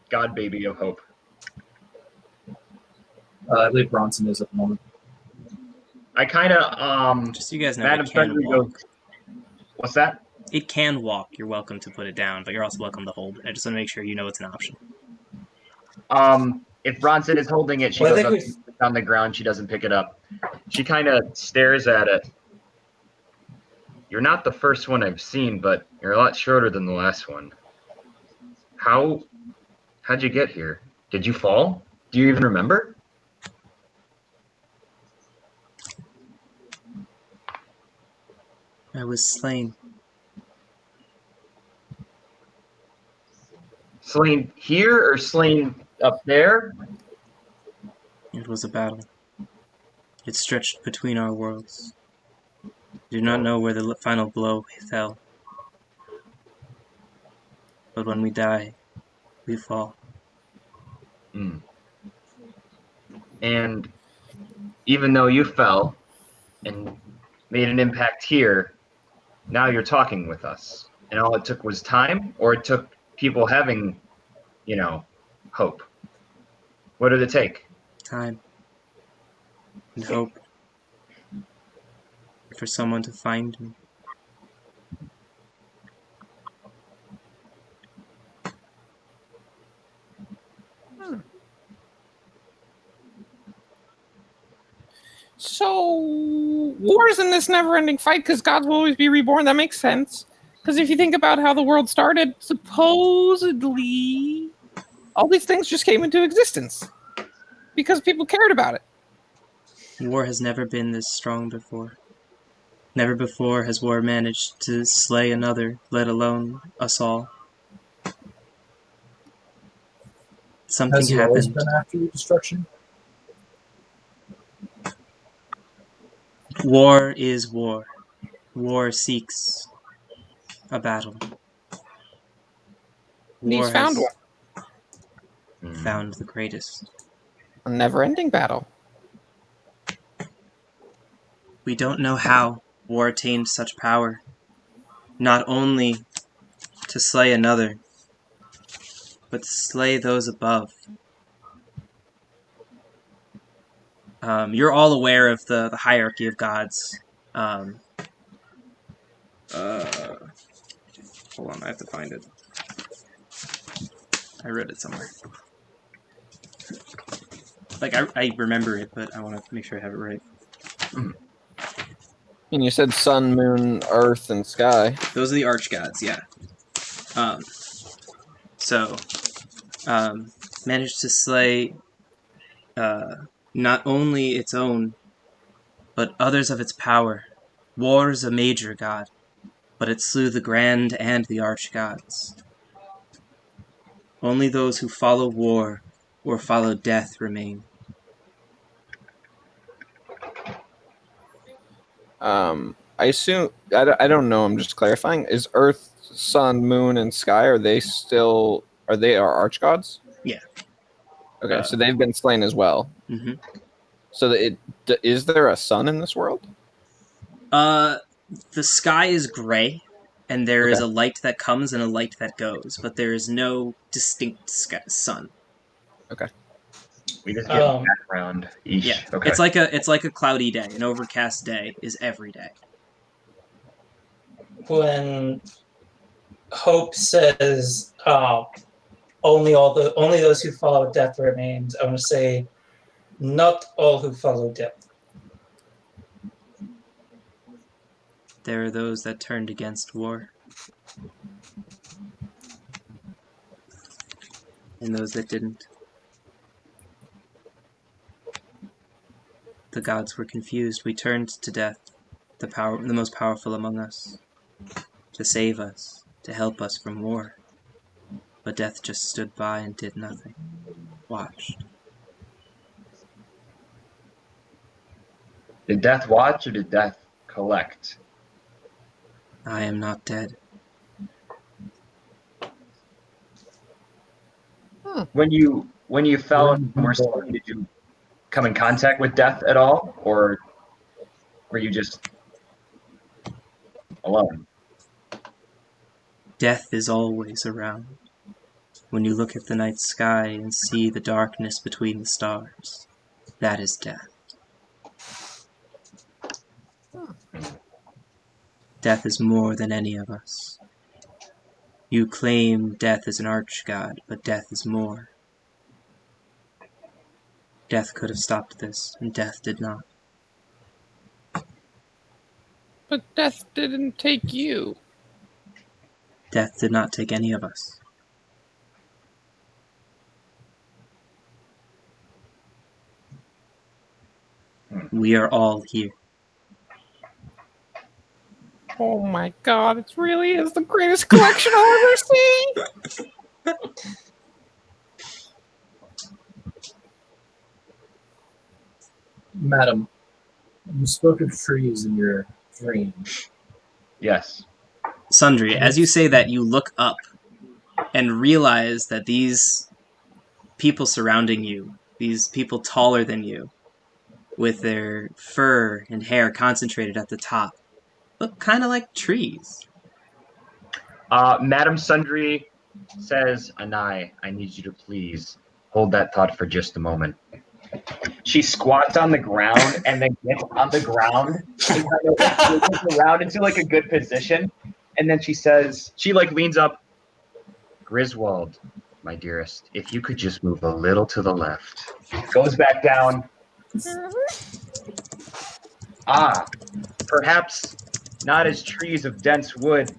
god baby of hope? I believe Bronson is at the moment. I kind of Just so you guys know, Madam it can Sundry walk. goes. What's that? It can walk. You're welcome to put it down, but you're also welcome to hold it. I just want to make sure you know it's an option. If Bronson is holding it, she goes up on the ground. She doesn't pick it up. She kind of stares at it. You're not the first one I've seen, but you're a lot shorter than the last one. How'd you get here? Did you fall? Do you even remember? I was slain. Slain here or slain up there? It was a battle. It stretched between our worlds. I do not know where the final blow fell. But when we die, we fall. Mm. And even though you fell and made an impact here, now you're talking with us. And all it took was time, or it took people having, hope. What did it take? Time. And hope. For someone to find me. So, war's in this never-ending fight because gods will always be reborn. That makes sense. Because if you think about how the world started, supposedly, all these things just came into existence because people cared about it. War has never been this strong before. Never before has war managed to slay another, let alone us all. Something Has he always happened. been after your destruction? War is war. War seeks a battle. And he's War found has one. found the greatest. A never-ending battle. We don't know how war attained such power. Not only to slay another, but to slay those above. You're all aware of the hierarchy of gods. Hold on, I have to find it. I read it somewhere. Like, I remember it, but I want to make sure I have it right. And you said sun, moon, earth, and sky. Those are the arch gods, yeah. Managed to slay not only its own, but others of its power. War is a major god, but it slew the grand and the arch gods. Only those who follow war or follow death remain. I assume I don't know. I'm just clarifying. Is Earth, Sun, Moon, and Sky are they our archgods? Yeah. Okay, so they've been slain as well. Mm-hmm. So is there a sun in this world? The sky is gray, and there is Okay. a light that comes and a light that goes, but there is no distinct sun. Okay. We just get background. Eesh. Yeah, Okay. it's like a cloudy day. An overcast day is every day. When Hope says only those who follow death remains, I want to say not all who follow death. There are those that turned against war, and those that didn't. The gods were confused. We turned to death, the most powerful among us, to save us, to help us from war. But death just stood by and did nothing. Watched. Did death watch or did death collect? I am not dead. When you fell and were slain, did you come in contact with death at all, or were you just alone? Death is always around. When you look at the night sky and see the darkness between the stars, that is death. Death is more than any of us. You claim death is an arch-god, but death is more. Death could have stopped this, and death did not. But death didn't take you. Death did not take any of us. We are all here. Oh my god, it really is the greatest collection I'll ever see! Madam, you spoke of trees in your dream. Yes. Sundry, as you say that, you look up and realize that these people surrounding you, these people taller than you, with their fur and hair concentrated at the top, look kind of like trees. Madam Sundry says, Anai, I need you to please hold that thought for just a moment. She squats on the ground and then gets on the ground and kind of moves around into like a good position. And then she says, she like leans up, Griswold, my dearest, if you could just move a little to the left. Goes back down. Ah, perhaps not as trees of dense wood,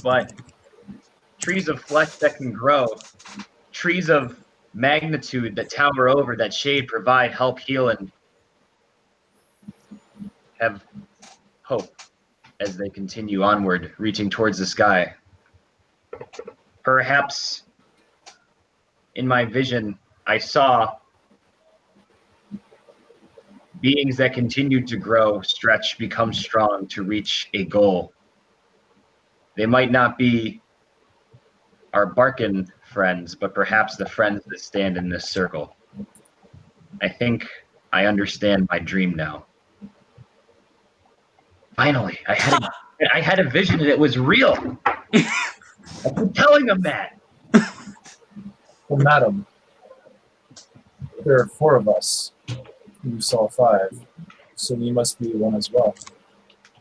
but trees of flesh that can grow, trees of magnitude that tower over, that shade, provide, help, heal, and have hope as they continue onward, reaching towards the sky. Perhaps in my vision, I saw beings that continued to grow, stretch, become strong to reach a goal. They might not be our Barken friends, but perhaps the friends that stand in this circle. I think I understand my dream now. Finally, I had a vision and it was real. I've been telling them that. Well, madam, there are 4 of us. You saw 5, so you must be one as well.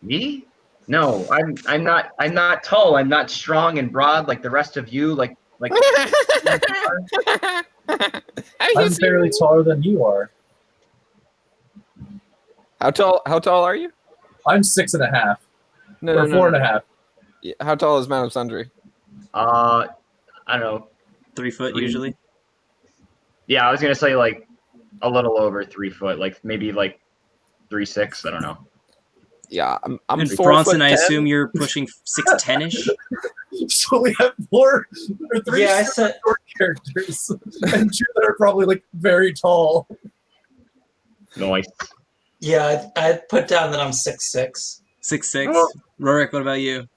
Me? No, I'm not tall. I'm not strong and broad like the rest of you. Like I'm fairly taller than you are. How tall are you? I'm 6.5. No, or no, 4.5. Yeah, how tall is Madam Sundry? I don't know. 3 foot 3. usually. Yeah, I was gonna say like a little over 3 foot, like maybe like 3'6". I don't know. Yeah, I'm And 4 Bronson, foot I 10. assume you're pushing 6'10"-ish. So we have four or three Yeah, I super said. short characters and two that are probably like very tall. Nice. Yeah, I put down that I'm 6'6". 6'6". Oh. Rorik, what about you?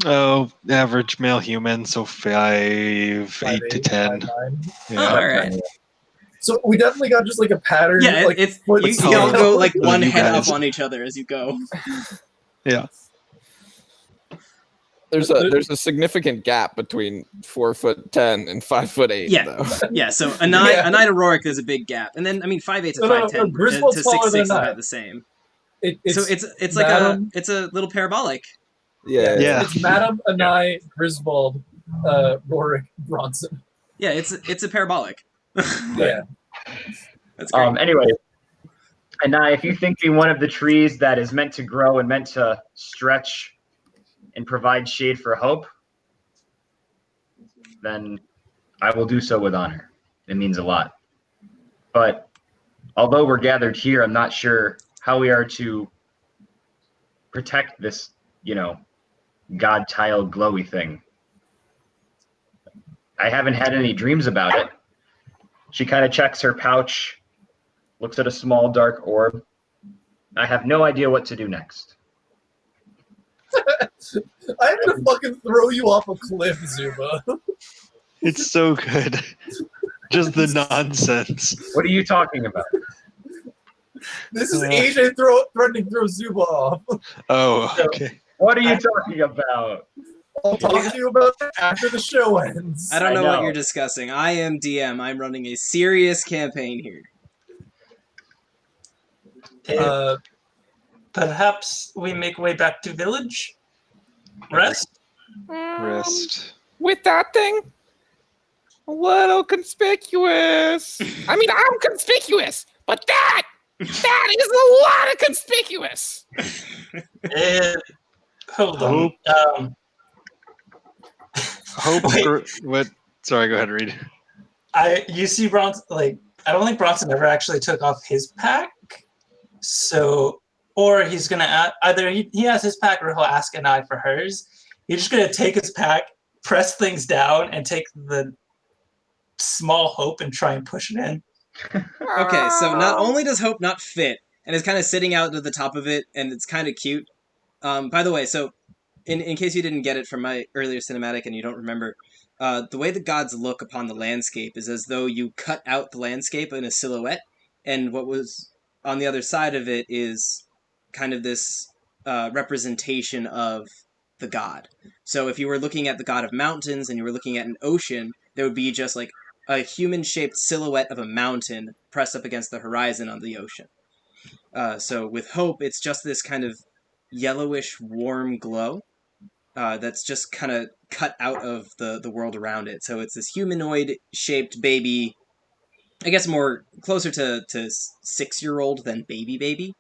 Oh, average male human, so 5'8" to 10. 5'9". Oh, all right. So we definitely got just like a pattern. Yeah, like it's foot you taller all go like than one you head guys. up on each other as you go. Yeah. There's a significant gap between 4'10" and 5'8". Yeah. though. Yeah, so Anai to Rorik, there's a big gap, and then I mean 5'8" to No, no, 5'10" no, Griswold's to taller 6'6" than is Anai. about the same. It's So it's like Madam, it's a little parabolic. Yeah. Yeah. It's Madam, Anai, Griswold, Rorik, Bronson. Yeah, it's a parabolic. Yeah. That's great. Anyway, and now if you think be one of the trees that is meant to grow and meant to stretch and provide shade for hope, then I will do so with honor. It means a lot. But although we're gathered here, I'm not sure how we are to protect this, God tile glowy thing. I haven't had any dreams about it. She kind of checks her pouch, looks at a small dark orb. I have no idea what to do next. I'm gonna fucking throw you off a cliff, Zuba. It's so good. Just the nonsense. What are you talking about? This is AJ threatening to throw Zuba off. Oh, okay. What are you talking about? I'll talk to you about that after the show ends. I don't I know what know. you're discussing. I am DM. I'm running a serious campaign here. Perhaps we make way back to village. Rest. Rest. With that thing? A little conspicuous. I mean, I'm conspicuous, but that is a lot of conspicuous. Hold on. Hope. Wait. What? Sorry, go ahead, Reed. You see Bronson, I don't think Bronson ever actually took off his pack. So, or he's gonna either he has his pack or he'll ask Anai for hers. He's just gonna take his pack, press things down, and take the small hope and try and push it in. Okay, so not only does Hope not fit, and is kind of sitting out to the top of it, and it's kind of cute. By the way, so in case you didn't get it from my earlier cinematic and you don't remember, the way the gods look upon the landscape is as though you cut out the landscape in a silhouette, and what was on the other side of it is kind of this representation of the god. So if you were looking at the god of mountains and you were looking at an ocean, there would be just like a human-shaped silhouette of a mountain pressed up against the horizon on the ocean. So with Hope, it's just this kind of yellowish, warm glow that's just kind of cut out of the world around it. So it's this humanoid-shaped baby, I guess more closer to 6-year-old than baby.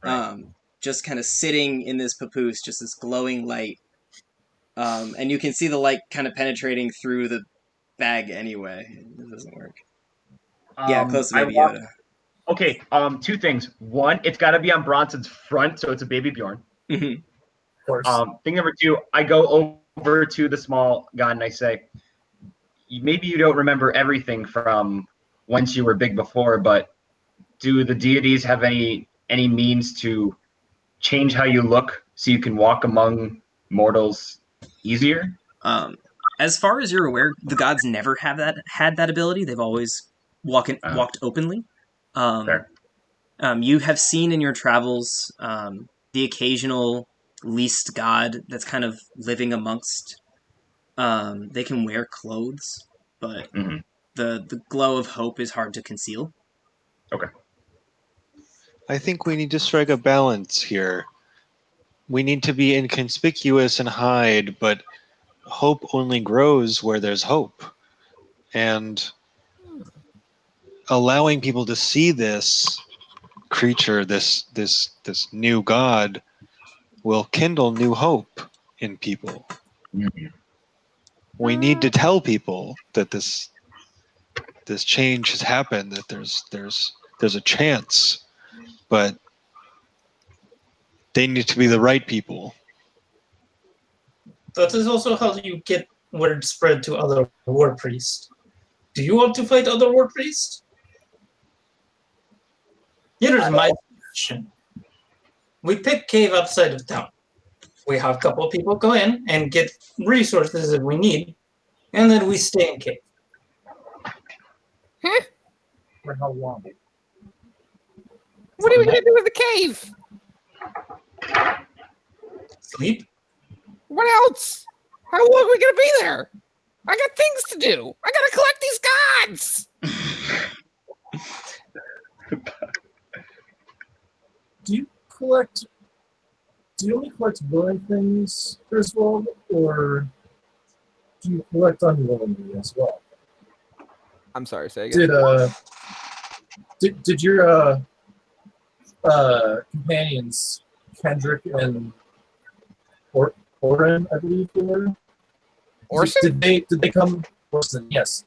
Right. Just kind of sitting in this papoose, just this glowing light. And you can see the light kind of penetrating through the bag anyway. It doesn't work. Yeah, close to Baby Yoda. Okay, two things. One, it's got to be on Bronson's front, so it's a baby Bjorn. Mhm. Of course. Thing number two, I go over to the small god and I say, maybe you don't remember everything from once you were big before, but do the deities have any means to change how you look so you can walk among mortals easier? As far as you're aware, the gods never had that ability. They've always walked openly. Fair. You have seen in your travels the occasional least god that's kind of living amongst. They can wear clothes, but Mhm. the glow of hope is hard to conceal. Okay. I think we need to strike a balance here. We need to be inconspicuous and hide, but hope only grows where there's hope. And allowing people to see this creature, this new god, will kindle new hope in people. Mhm. We need to tell people that this change has happened, that there's a chance, but they need to be the right people. that is also how you get word spread to other war priests. Do you want to fight other war priests? Here's my suggestion. We pick cave outside of town. We have a couple of people go in and get resources that we need, and then we stay in cave. Huh? For how long? What are we gonna do with the cave? Sleep? What else? How long are we gonna be there? I got things to do. I gotta collect these gods. Do you only collect willing things, Griswold, or do you collect unwillingly as well? I'm sorry, say again. Did your companions, Kendrick and Oren, I believe they were? Orson? Did they come? Orson, yes.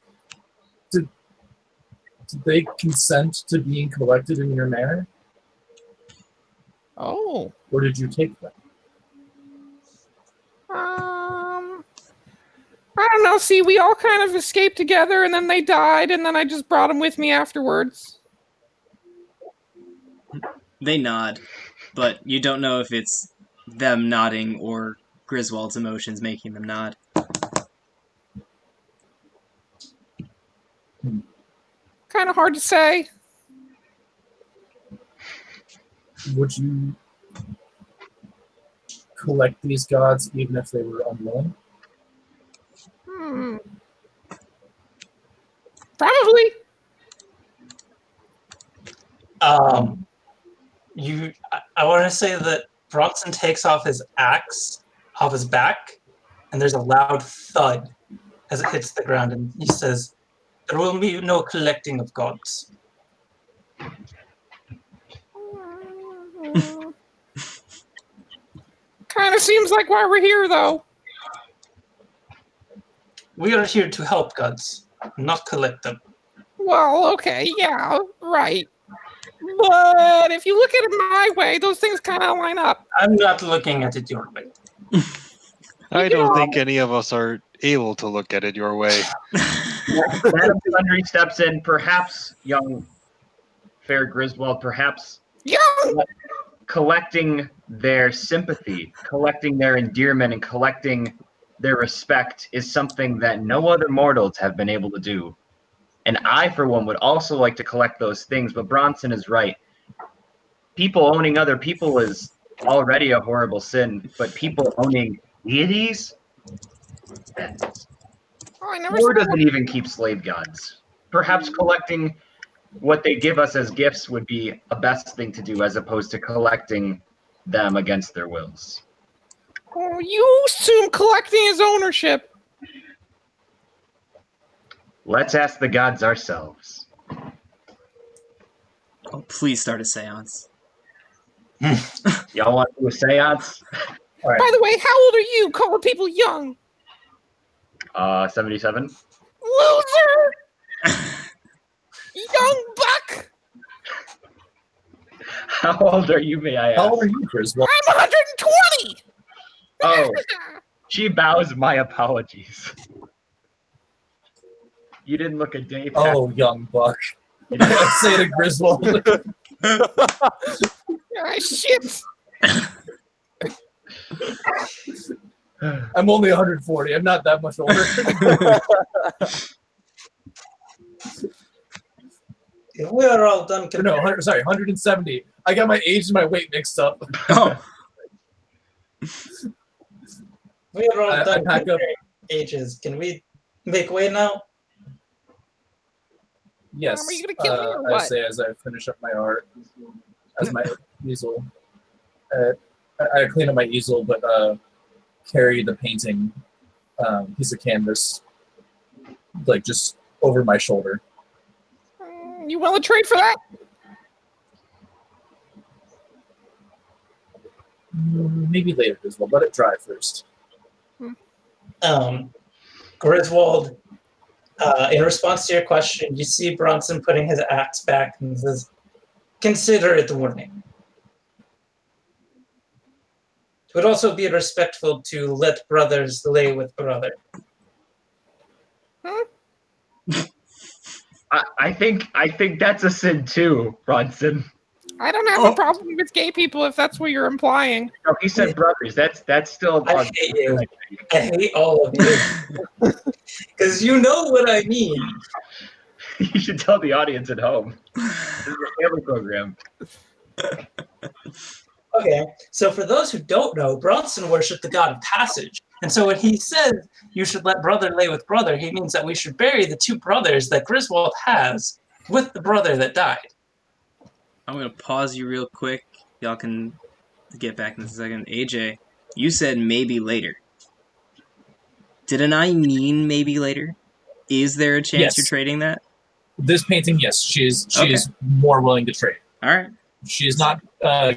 Did they consent to being collected in your manor, Oh. or did you take them? I don't know. See, we all kind of escaped together, and then they died, and then I just brought them with me afterwards. They nod, but you don't know if it's them nodding or Griswold's emotions making them nod. Kind of hard to say. Would you collect these gods even if they were unwilling? Probably. I want to say that Bronson takes off his axe off his back, and there's a loud thud as it hits the ground, and he says, "There will be no collecting of gods." Kind of seems like why we're here, though. We are here to help gods, not collect them. Well, okay, yeah, right. But if you look at it my way, those things kind of line up. I'm not looking at it your way. I don't think any of us are able to look at it your way. Madam Sundry steps in, perhaps, young fair Griswold, perhaps Young! collecting their sympathy, collecting their endearment, and collecting their respect is something that no other mortals have been able to do. And I, for one, would also like to collect those things, but Bronson is right. People owning other people is already a horrible sin, but people owning deities? Oh, I never War saw doesn't even keep slave gods. Perhaps collecting what they give us as gifts would be a best thing to do as opposed to collecting them against their wills. Oh, you assume collecting is ownership. Let's ask the gods ourselves. Oh, please start a seance. Y'all want to do a seance? All right. By the way, how old are you calling people young? 77. Loser! Young buck! How old are you, may I ask? How old are you, Griswold? I'm 120! Oh, she bows my apologies. You didn't look a day past. Oh, young buck. Say to Griswold. Ah, shit! I'm only 140. I'm not that much older. We are all done. No, 170. I got my age and my weight mixed up. Oh, We are all I done pack up. comparing ages. Can we make way now? Yes. Are you gonna kill me or I what? say as I finish up my art, as my easel. I clean up my easel, but carry the painting piece of canvas, like just over my shoulder. You willing to trade for that? Maybe later as well. Let it dry first. Griswold, in response to your question, you see Bronson putting his axe back and says, "Consider it a warning. It would also be respectful to let brothers lay with brother. I think that's a sin too, Bronson. I don't have a problem with gay people if that's what you're implying. No, he said brothers. That's still. I hate you. I hate all of you. Because you know what I mean. You should tell the audience at home. This is a family program. Okay, so for those who don't know, Bronson worshipped the god of passage. And so when he says you should let brother lay with brother, he means that we should bury the two brothers that Griswold has with the brother that died. I'm going to pause you real quick. Y'all can get back in a second. AJ, you said maybe later. Didn't I mean maybe later? Is there a chance you're trading that? This painting, yes, she is more willing to trade. All right. She is not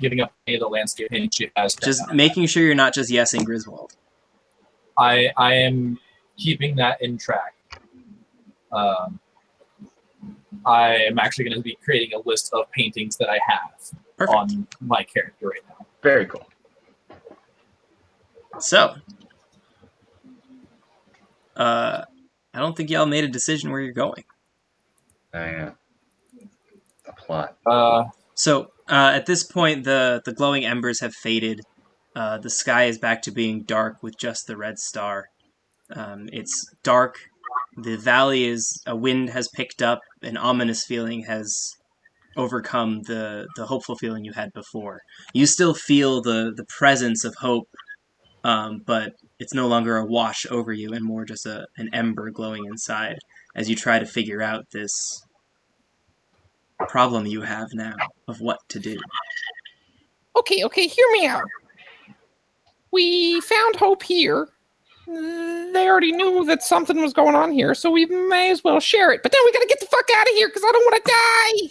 giving up any of the landscape painting she has. Just making sure you're not just yesing Griswold. I am keeping that in track. I am actually going to be creating a list of paintings that I have on my character right now. Very cool. So, I don't think y'all made a decision where you're going. Yeah. A plot. So, at this point, the glowing embers have faded. The sky is back to being dark with just the red star. It's dark. The valley a wind has picked up. An ominous feeling has overcome the hopeful feeling you had before. You still feel the presence of hope, but it's no longer a wash over you and more just an ember glowing inside as you try to figure out this problem you have now of what to do. Okay, hear me out. We found hope here. They already knew that something was going on here, so we may as well share it. But then we gotta get the fuck out of here because I don't want to die.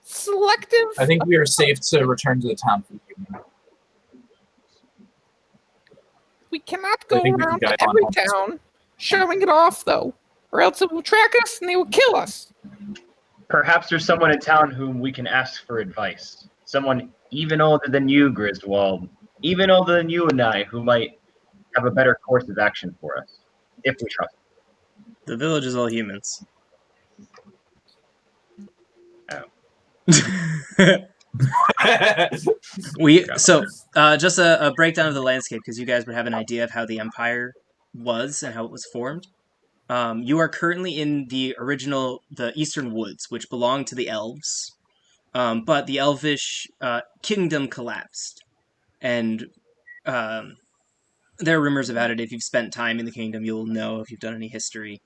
Selective. I think we are safe to return to the town for the evening. We cannot go around to every town showing it off, though, or else it will track us and they will kill us. Perhaps there's someone in town whom we can ask for advice. Someone even older than you, Griswold. Even older than you and I, who might have a better course of action for us, if we trust them. The village is all humans. Oh. Just a breakdown of the landscape, because you guys would have an idea of how the Empire was and how it was formed. You are currently in the Eastern Woods, which belonged to the elves, but the elvish kingdom collapsed. And there are rumors about it. If you've spent time in the kingdom, you'll know if you've done any history.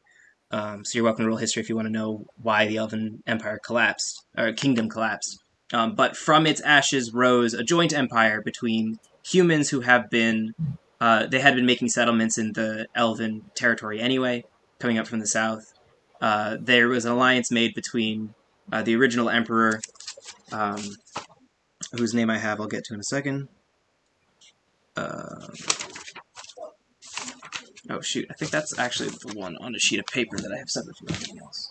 So you're welcome to roll history if you want to know why the Elven Empire collapsed, or kingdom collapsed. But from its ashes rose a joint empire between humans who have been, they had been making settlements in the Elven territory anyway, coming up from the south. There was an alliance made between the original emperor, whose name I have, I'll get to in a second. Oh shoot, I think that's actually the one on a sheet of paper that I have separate from everything else.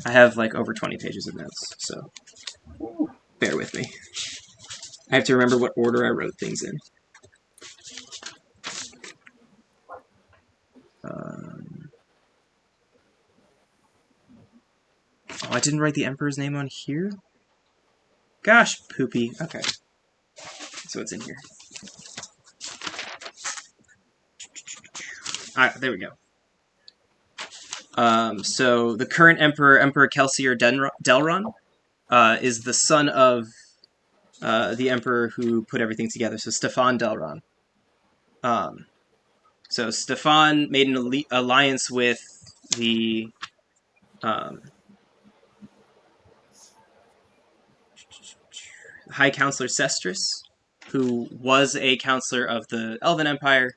I have like over 20 pages of notes, so bear with me. I have to remember what order I wrote things in. Oh, I didn't write the Emperor's name on here? Gosh, poopy. Okay. So it's in here. Alright, there we go. So the current Emperor, Emperor Kelsier Delron, is the son of the Emperor who put everything together, so Stefan Delron. So Stefan made an alliance with the High Counselor Sestris, who was a counselor of the Elven Empire.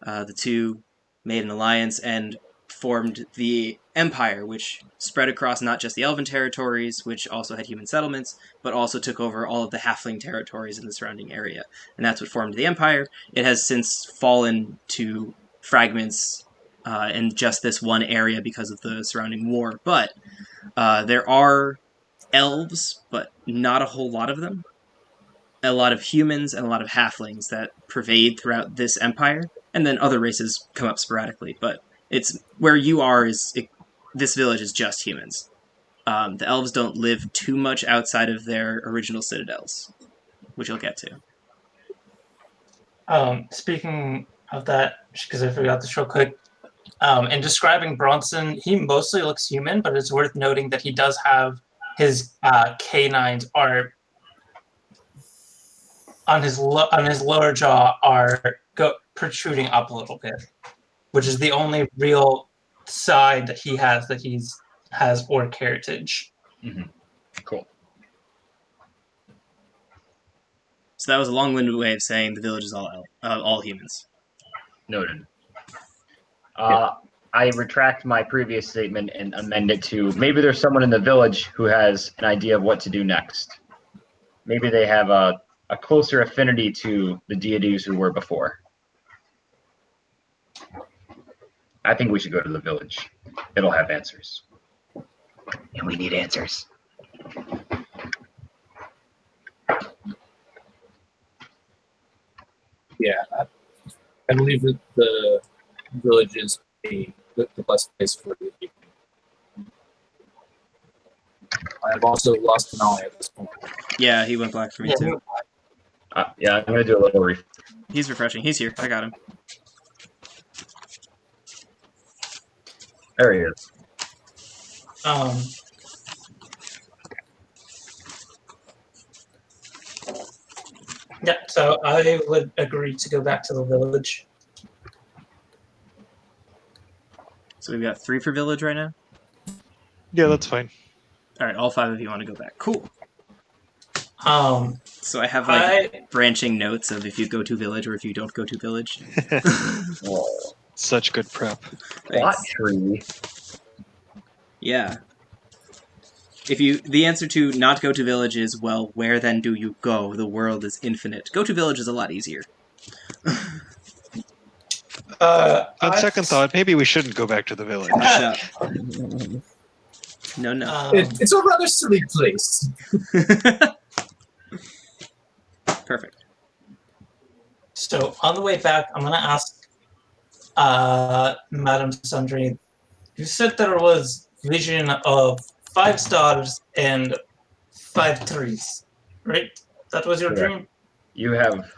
The two made an alliance and formed the Empire, which spread across not just the Elven territories, which also had human settlements, but also took over all of the Halfling territories in the surrounding area. And that's what formed the Empire. It has since fallen to fragments in just this one area because of the surrounding war. But there are elves, but not a whole lot of them. A lot of humans and a lot of halflings that pervade throughout this empire, and then other races come up sporadically. But it's where you are this village is just humans. The elves don't live too much outside of their original citadels, which you'll get to. Speaking of that, because I forgot this real quick, in describing Bronson, he mostly looks human, but it's worth noting that he does have his canines are on his lower jaw are protruding up a little bit, which is the only real side that he has has orc heritage. Mm-hmm. Cool. So that was a long-winded way of saying the village is all humans. Noted. I retract my previous statement and amend it to maybe there's someone in the village who has an idea of what to do next. Maybe they have a closer affinity to the deities who were before. I think we should go to the village. It'll have answers. And we need answers. Yeah, I believe that the village is the best place for the evening. I have also lost an eye at this point. Yeah, he went black for me too. Yeah, I'm gonna do a little He's refreshing. He's here. I got him. There he is. Yeah, so I would agree to go back to the village. So we've got 3 for village right now? Yeah, that's fine. All right, all 5 of you want to go back. Cool. So I have branching notes of if you go to village or if you don't go to village. Such good prep. Plot tree. Yeah. The answer to not go to village is, well, where then do you go? The world is infinite. Go to village is a lot easier. On second thought, maybe we shouldn't go back to the village. No. It's a rather silly place. Perfect. So on the way back, I'm going to ask Madame Sundry, you said there was vision of 5 stars and 5 trees, right? That was your dream? You have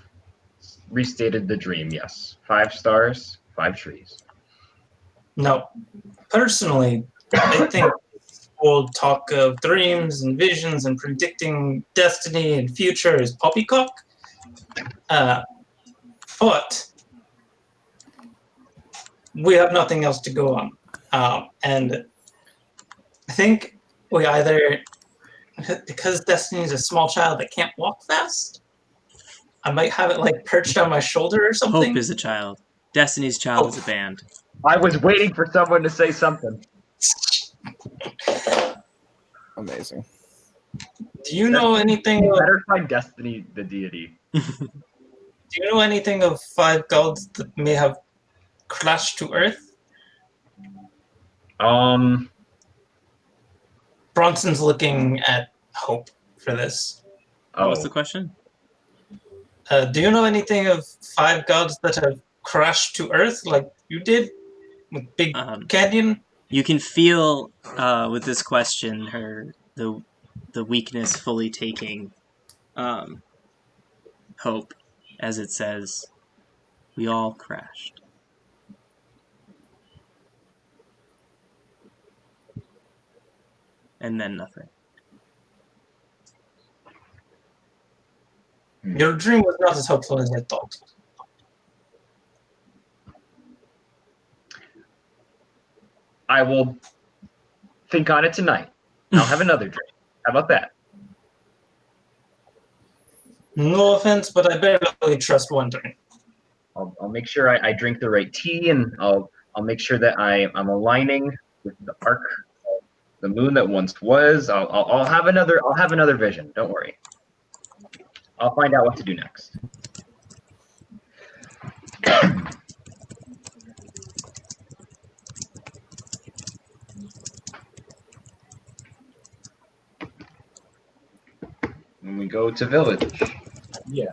restated the dream, yes. 5 stars, 5 trees. No. Personally, I think we'll talk of dreams and visions and predicting destiny and future is poppycock. But we have nothing else to go on. And I think we either, because Destiny is a small child that can't walk fast, I might have it perched on my shoulder or something. Hope is a child. Destiny's Child is a band. I was waiting for someone to say something. Amazing. Do you know anything? Better find Destiny, the deity. Do you know anything of 5 gods that may have crashed to Earth? Bronson's looking at Hope for this. What's the question? Do you know anything of 5 gods that have crashed to Earth like you did with Big Canyon? You can feel with this question the weakness fully taking Hope as it says, we all crashed. And then nothing. Your dream was not as hopeful as I thought. I will think on it tonight. I'll have another drink. How about that? No offense, but I barely trust one drink. I'll make sure I drink the right tea, and I'll make sure that I'm aligning with the arc of the moon that once was. I'll have another vision. Don't worry. I'll find out what to do next. when we go to village. Yeah.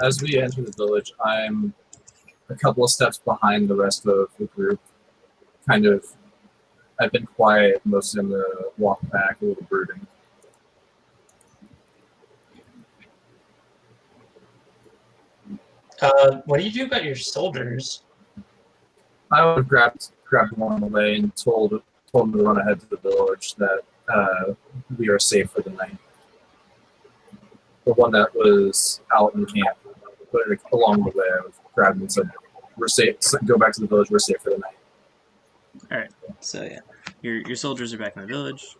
As we enter the village, I'm a couple of steps behind the rest of the group. Kind of, I've been quiet most of the walk back, a little brooding. What do you do about your soldiers? I would have grabbed one on the way and told him to run ahead to the village that we are safe for the night. The one that was out in camp, but along the way, I would have grabbed him and said, "We're safe. Go back to the village. We're safe for the night." All right. So yeah, your soldiers are back in the village.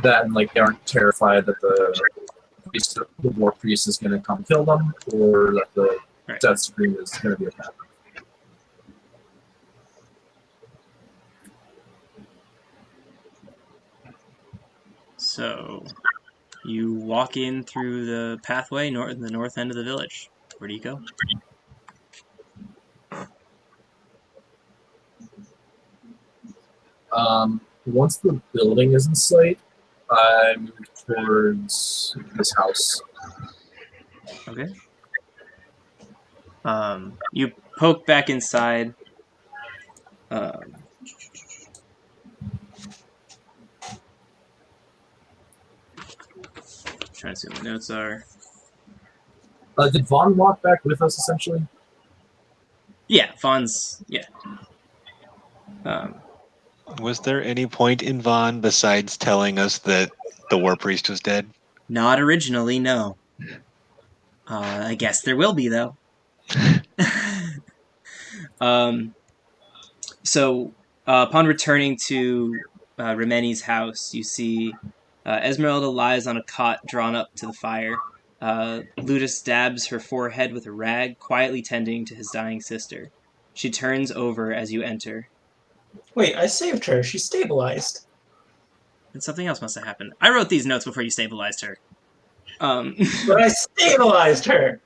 That and like they aren't terrified that the war priest is going to come kill them, or that the Right. death scream is going to be attacked. So you walk in through the pathway the north end of the village. Where do you go? Once the building is in sight, I move towards this house. Okay. You poke back inside. Trying to see what my notes are. Did Vaughn walk back with us, essentially? Yeah, Vaughn's. Yeah. Was there any point in Vaughn besides telling us that the war priest was dead? Not originally, no. I guess there will be though. So upon returning to Remeni's house, you see Esmeralda lies on a cot drawn up to the fire. Ludus dabs her forehead with a rag, quietly tending to his dying sister. She turns over as you enter. Wait, I saved her. She stabilized. And something else must have happened. I wrote these notes before you stabilized her. But I stabilized her!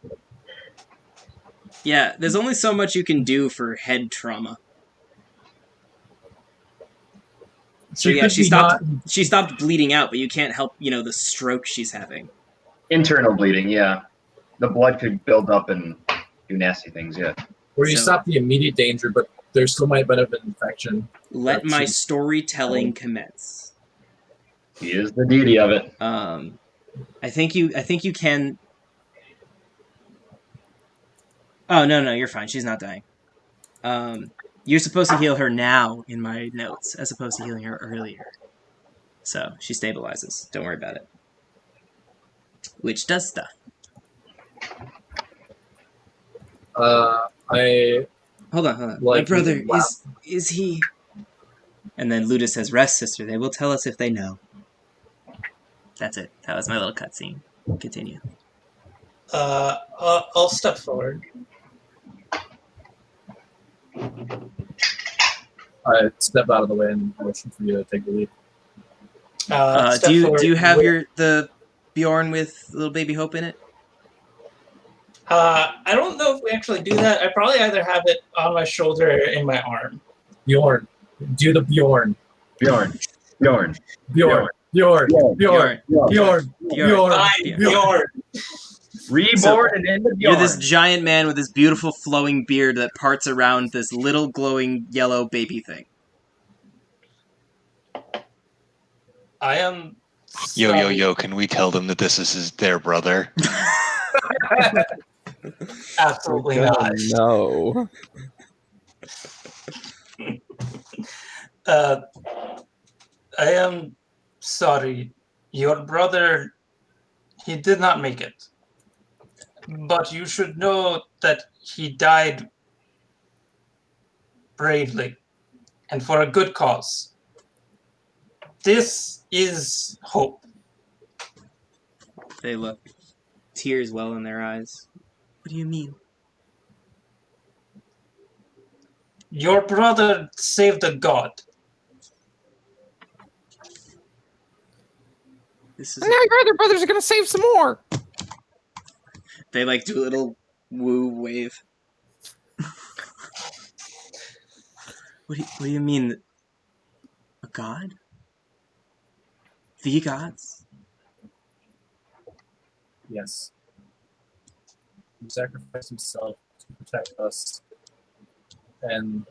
Yeah, there's only so much you can do for head trauma. So yeah, she stopped bleeding out, but you can't help, the stroke she's having. Internal bleeding, yeah. The blood could build up and do nasty things, yeah. Where you stop the immediate danger, but there still might have been infection. Let my storytelling commence. He is the deity of it. I think you can. Oh no, you're fine. She's not dying. You're supposed to heal her now in my notes, as opposed to healing her earlier. So she stabilizes. Don't worry about it. Which does stuff. Hold on. My brother is he? And then Ludus says, "Rest, sister. They will tell us if they know." That's it. That was my little cutscene. Continue. I'll step forward. I step out of the way and motion for you to take the lead. Do you have the Bjorn with little baby Hope in it? I don't know if we actually do that. I probably either have it on my shoulder or in my arm. Bjorn. Do the Bjorn. Bjorn. Bjorn. Bjorn. Bjorn. Bjorn. Bjorn. Bjorn. Reborn and in the Bjorn. You're this giant man with this beautiful flowing beard that parts around this little glowing yellow baby thing. I am... Yo, can we tell them that this is their brother? Absolutely not. No. I am sorry. Your brother, he did not make it. But you should know that he died bravely and for a good cause. This is hope. They look. Tears well in their eyes. What do you mean? Your brother saved a god. This is. And now your other brothers are gonna save some more. They do a little woo wave. What do you mean? A god? the gods? Yes. He sacrificed himself to protect us and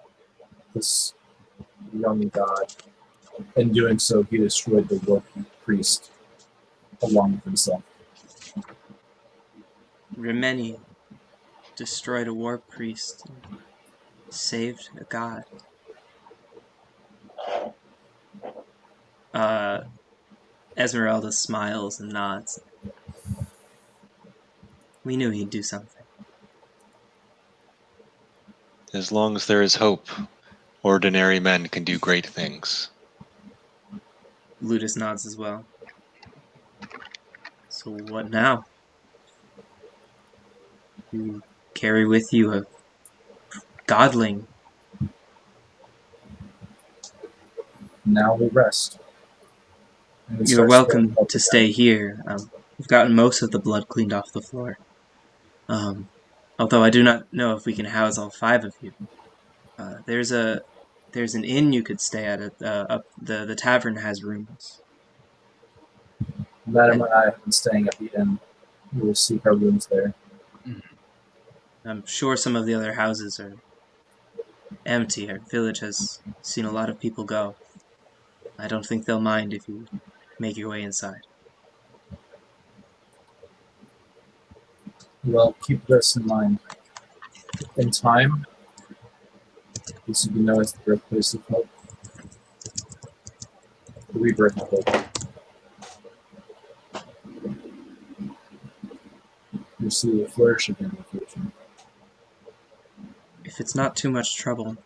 this young god. In doing so, he destroyed the war priest along with himself. Remeni destroyed a war priest and saved a god. Esmeralda smiles and nods. We knew he'd do something. As long as there is hope, ordinary men can do great things. Ludus nods as well. So what now? You carry with you a godling. Now we rest. And we You're start welcome spreading hope to again. stay here. We've gotten most of the blood cleaned off the floor. Although I do not know if we can house all 5 of you. There's an inn you could stay at. The tavern has rooms. Madam and I have been staying at the inn. We will seek our rooms there. I'm sure some of the other houses are empty. Our village has seen a lot of people go. I don't think they'll mind if you make your way inside. Well, keep this in mind. In time, this will be known as the birthplace of hope. The rebirth of hope. You see the flourish again in the future. If it's not too much trouble,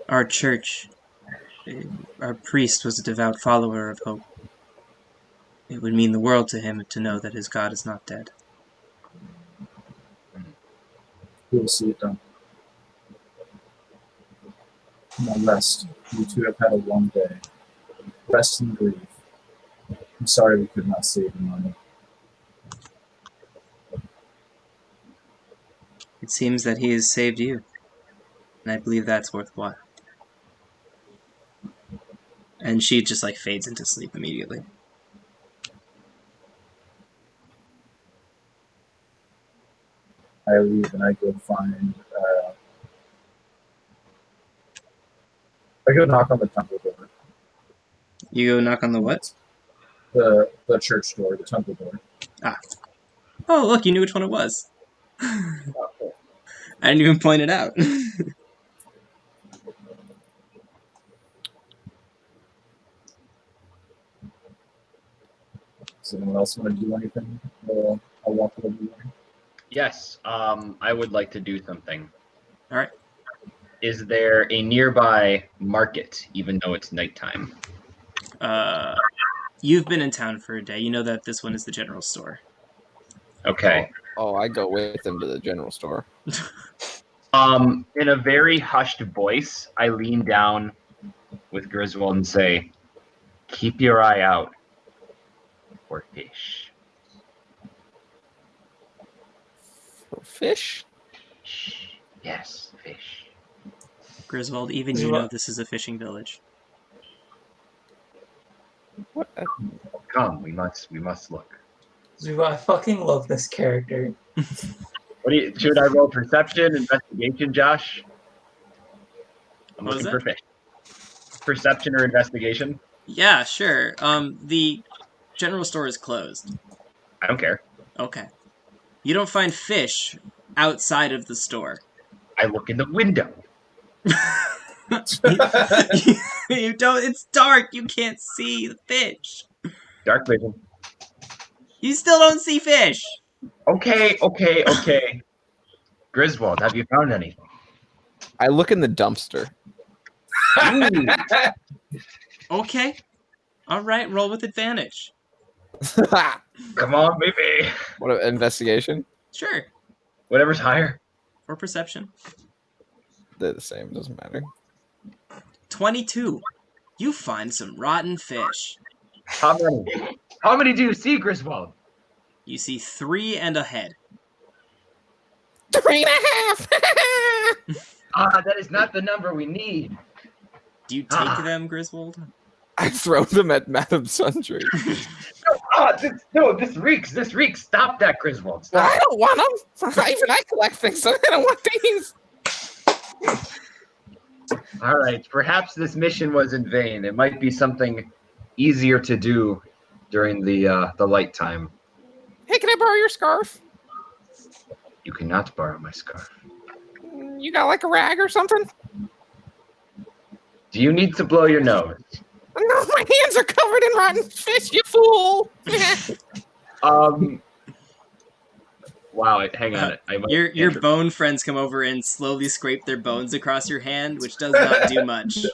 our church, our priest was a devout follower of hope. It would mean the world to him to know that his God is not dead. We will see it done. Now rest. You two have had a long day. Rest and breathe. I'm sorry we could not save the money. It seems that he has saved you, and I believe that's worthwhile. And she just fades into sleep immediately. I leave and I go find. I go knock on the temple door. You go knock on the what? The church door, the temple door. Oh, look, you knew which one it was. Okay. I didn't even point it out. Does anyone else want to do anything? I'll walk over there. Yes, I would like to do something. All right. Is there a nearby market, even though it's nighttime? You've been in town for a day. You know that this one is the general store. Okay. Oh, I go with him to the general store. In a very hushed voice, I lean down with Griswold and say, "Keep your eye out for fish." For fish? Shh. Yes, fish. Griswold, even you know this is a fishing village. What? Come, we must look. Zuba, I fucking love this character. Should I roll perception, investigation, Josh? I'm What was looking for fish. Perception or investigation? Yeah, sure. The general store is closed. I don't care. Okay. You don't find fish outside of the store. I look in the window. You don't. It's dark. You can't see the fish. Dark vision. You still don't see fish. Okay. Griswold, have you found anything? I look in the dumpster. Okay. All right. Roll with advantage. Come on, baby. What investigation? Sure. Whatever's higher. Or perception. They're the same. Doesn't matter. 22. You find some rotten fish. How many? How many do you see, Griswold? You see 3 and a head. 3.5. That is not the number we need. Do you take them, Griswold? I throw them at Madame Sundry. This reeks. This reeks. Stop that, Griswold. Stop. I don't want them. Even I collect things, so I don't want these. All right. Perhaps this mission was in vain. It might be something easier to do during the light time. Hey, can I borrow your scarf? You cannot borrow my scarf. You got like a rag or something? Do you need to blow your nose? No, my hands are covered in rotten fish, you fool! Wow, hang on. Your bone friends come over and slowly scrape their bones across your hand, which does not do much.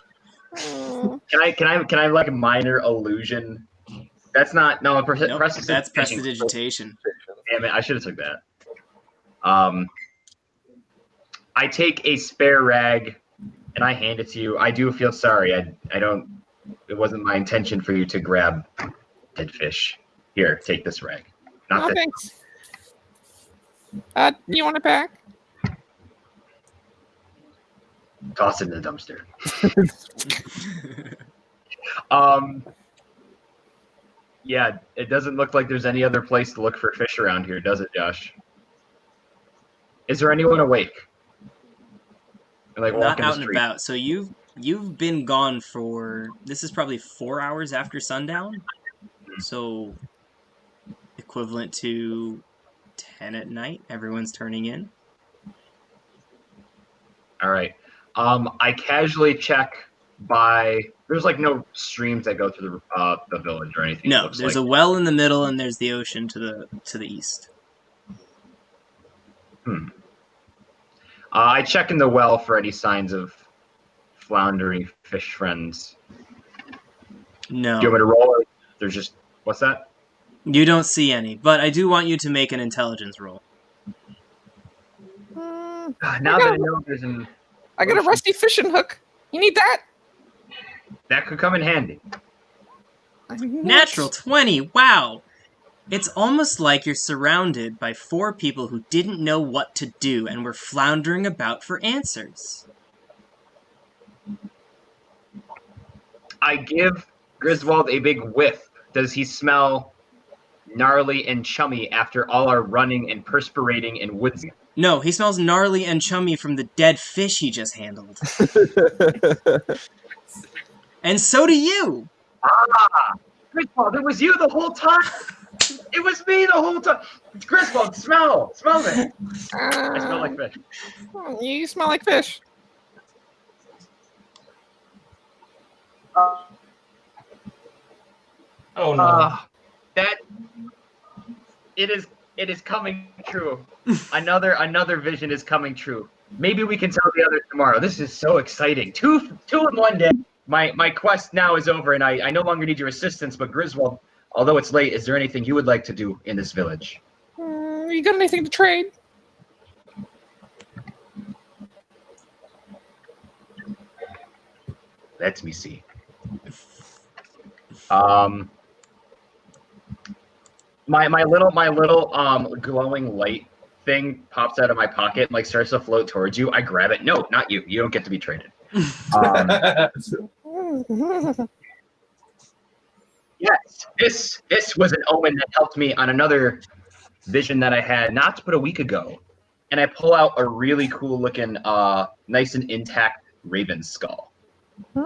Can I like a minor illusion? That's not Nope, that's prestidigitation. Damn it! I should have took that. I take a spare rag and I hand it to you. I do feel sorry. I don't. It wasn't my intention for you to grab dead fish. Here, take this rag. No, thanks. You want it back? Toss it in the dumpster. Yeah, it doesn't look like there's any other place to look for fish around here, does it, Josh? Is there anyone awake? Like not out and about. So you've been gone for, this is probably 4 hours after sundown. So equivalent to 10 at night. Everyone's turning in. All right. I casually check by. There's like no streams that go through the village or anything. No, there's a well in the middle, and there's the ocean to the east. I check in the well for any signs of floundering fish friends. No. Do you want me to roll? Or there's just what's that? You don't see any, but I do want you to make an intelligence roll. Now that I know there's an. I got a rusty fishing hook. You need that? That could come in handy. Natural 20. Wow. It's almost like you're surrounded by 4 people who didn't know what to do and were floundering about for answers. I give Griswold a big whiff. Does he smell gnarly and chummy after all our running and perspirating in woods? No, he smells gnarly and chummy from the dead fish he just handled. And so do you! Ah! Griswold, it was you the whole time! It was me the whole time! Griswold, smell it! I smell like fish. You smell like fish. Oh no. It is coming true. Another vision is coming true. Maybe we can tell the others tomorrow. This is so exciting. Two in one day. My quest now is over, and I no longer need your assistance. But Griswold, although it's late, is there anything you would like to do in this village? You got anything to trade? Let me see. My little glowing light thing pops out of my pocket and like starts to float towards you. I grab it. No, not you. You don't get to be traded. Yes, this was an omen that helped me on another vision that I had not but a week ago. And I pull out a really cool looking, nice and intact raven skull. What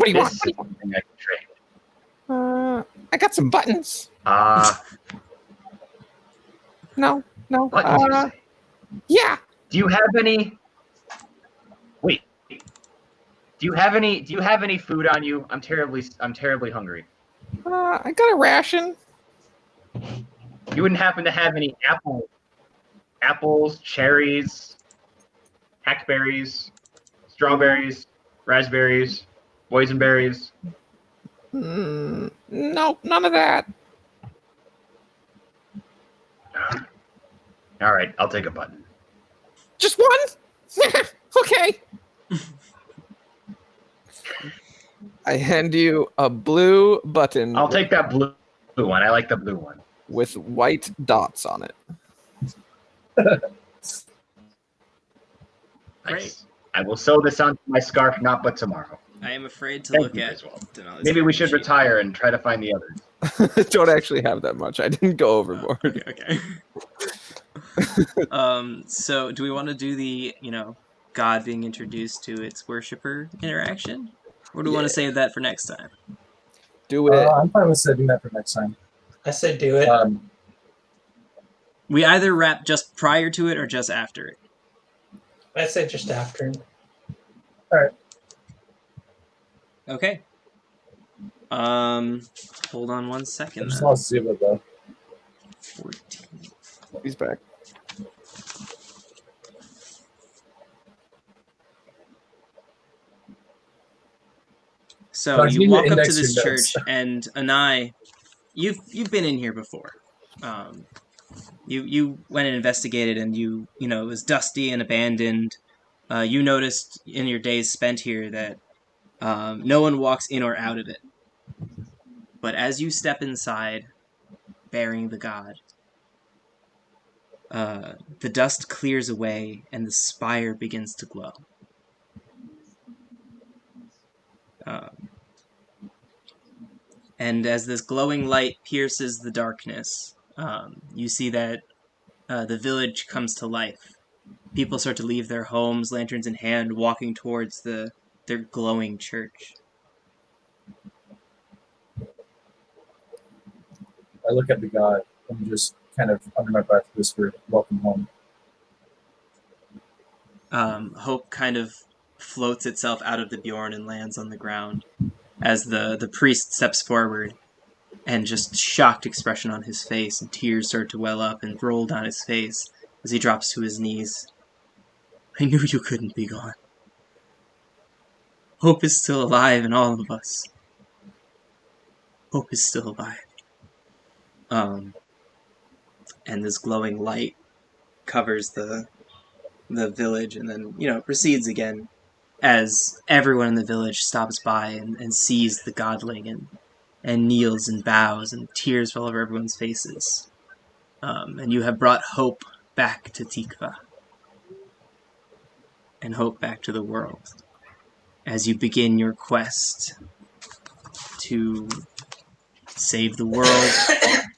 do you want? This is something I can trade. I got some buttons. No. What did you say? Yeah. Do you have any? Wait. Do you have any food on you? I'm terribly hungry. I got a ration. You wouldn't happen to have any apples, cherries, hackberries, strawberries, raspberries, boysenberries? No, none of that. All right, I'll take a button. Just one? Okay. I hand you a blue button. I'll take that blue one. I like the blue one. With white dots on it. Nice. I will sew this onto my scarf, not but tomorrow. I am afraid to Thank look you, at Griswold. Denali's Maybe we should character sheet. retire and try to find the others. Don't actually have that much. I didn't go overboard. Okay. So do we want to do the, God being introduced to its worshiper interaction? Or do we want to save that for next time? Do it. I'm fine with setting that for next time. I said do it. We either wrap just prior to it or just after it. I said just after. Okay. Hold on 1 I second. just Then. lost Zuba though. 14. He's back. So Guys, you you need to walk up to index this your church, notes. and Anai, you've been in here before. You went and investigated, and it was dusty and abandoned. You noticed in your days spent here that no one walks in or out of it. But as you step inside, bearing the god, the dust clears away and the spire begins to glow. And as this glowing light pierces the darkness, you see that the village comes to life. People start to leave their homes, lanterns in hand, walking towards their glowing church. I look at the god and just kind of under my breath whisper, "Welcome home." Hope kind of floats itself out of the Bjorn and lands on the ground as the priest steps forward, and just shocked expression on his face, and tears start to well up and roll down his face as he drops to his knees. I knew you couldn't be gone. Hope is still alive in all of us. Hope is still alive. And this glowing light covers the village, and then proceeds again as everyone in the village stops by and sees the godling and kneels and bows, and tears fall over everyone's faces. And you have brought hope back to Tikva, and hope back to the world, as you begin your quest to save the world,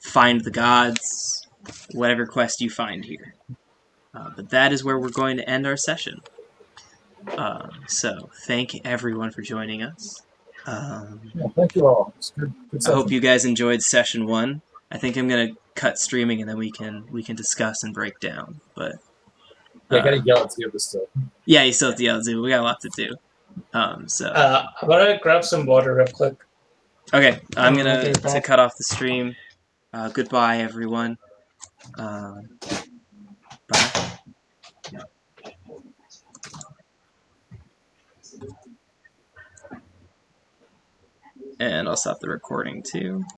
find the gods, whatever quest you find here. But that is where we're going to end our session. So thank everyone for joining us. Thank you all. It's good I session. hope you guys enjoyed session 1. I think I'm gonna cut streaming, and then we can discuss and break down. But I gotta yell at Zuba still. yeah, you still have to yell, Zoo. We got a lot to do. So I'm gonna grab some water real quick. okay, I'm I'll gonna be back. cut off the stream. Goodbye, everyone. Bye. And I'll stop the recording too.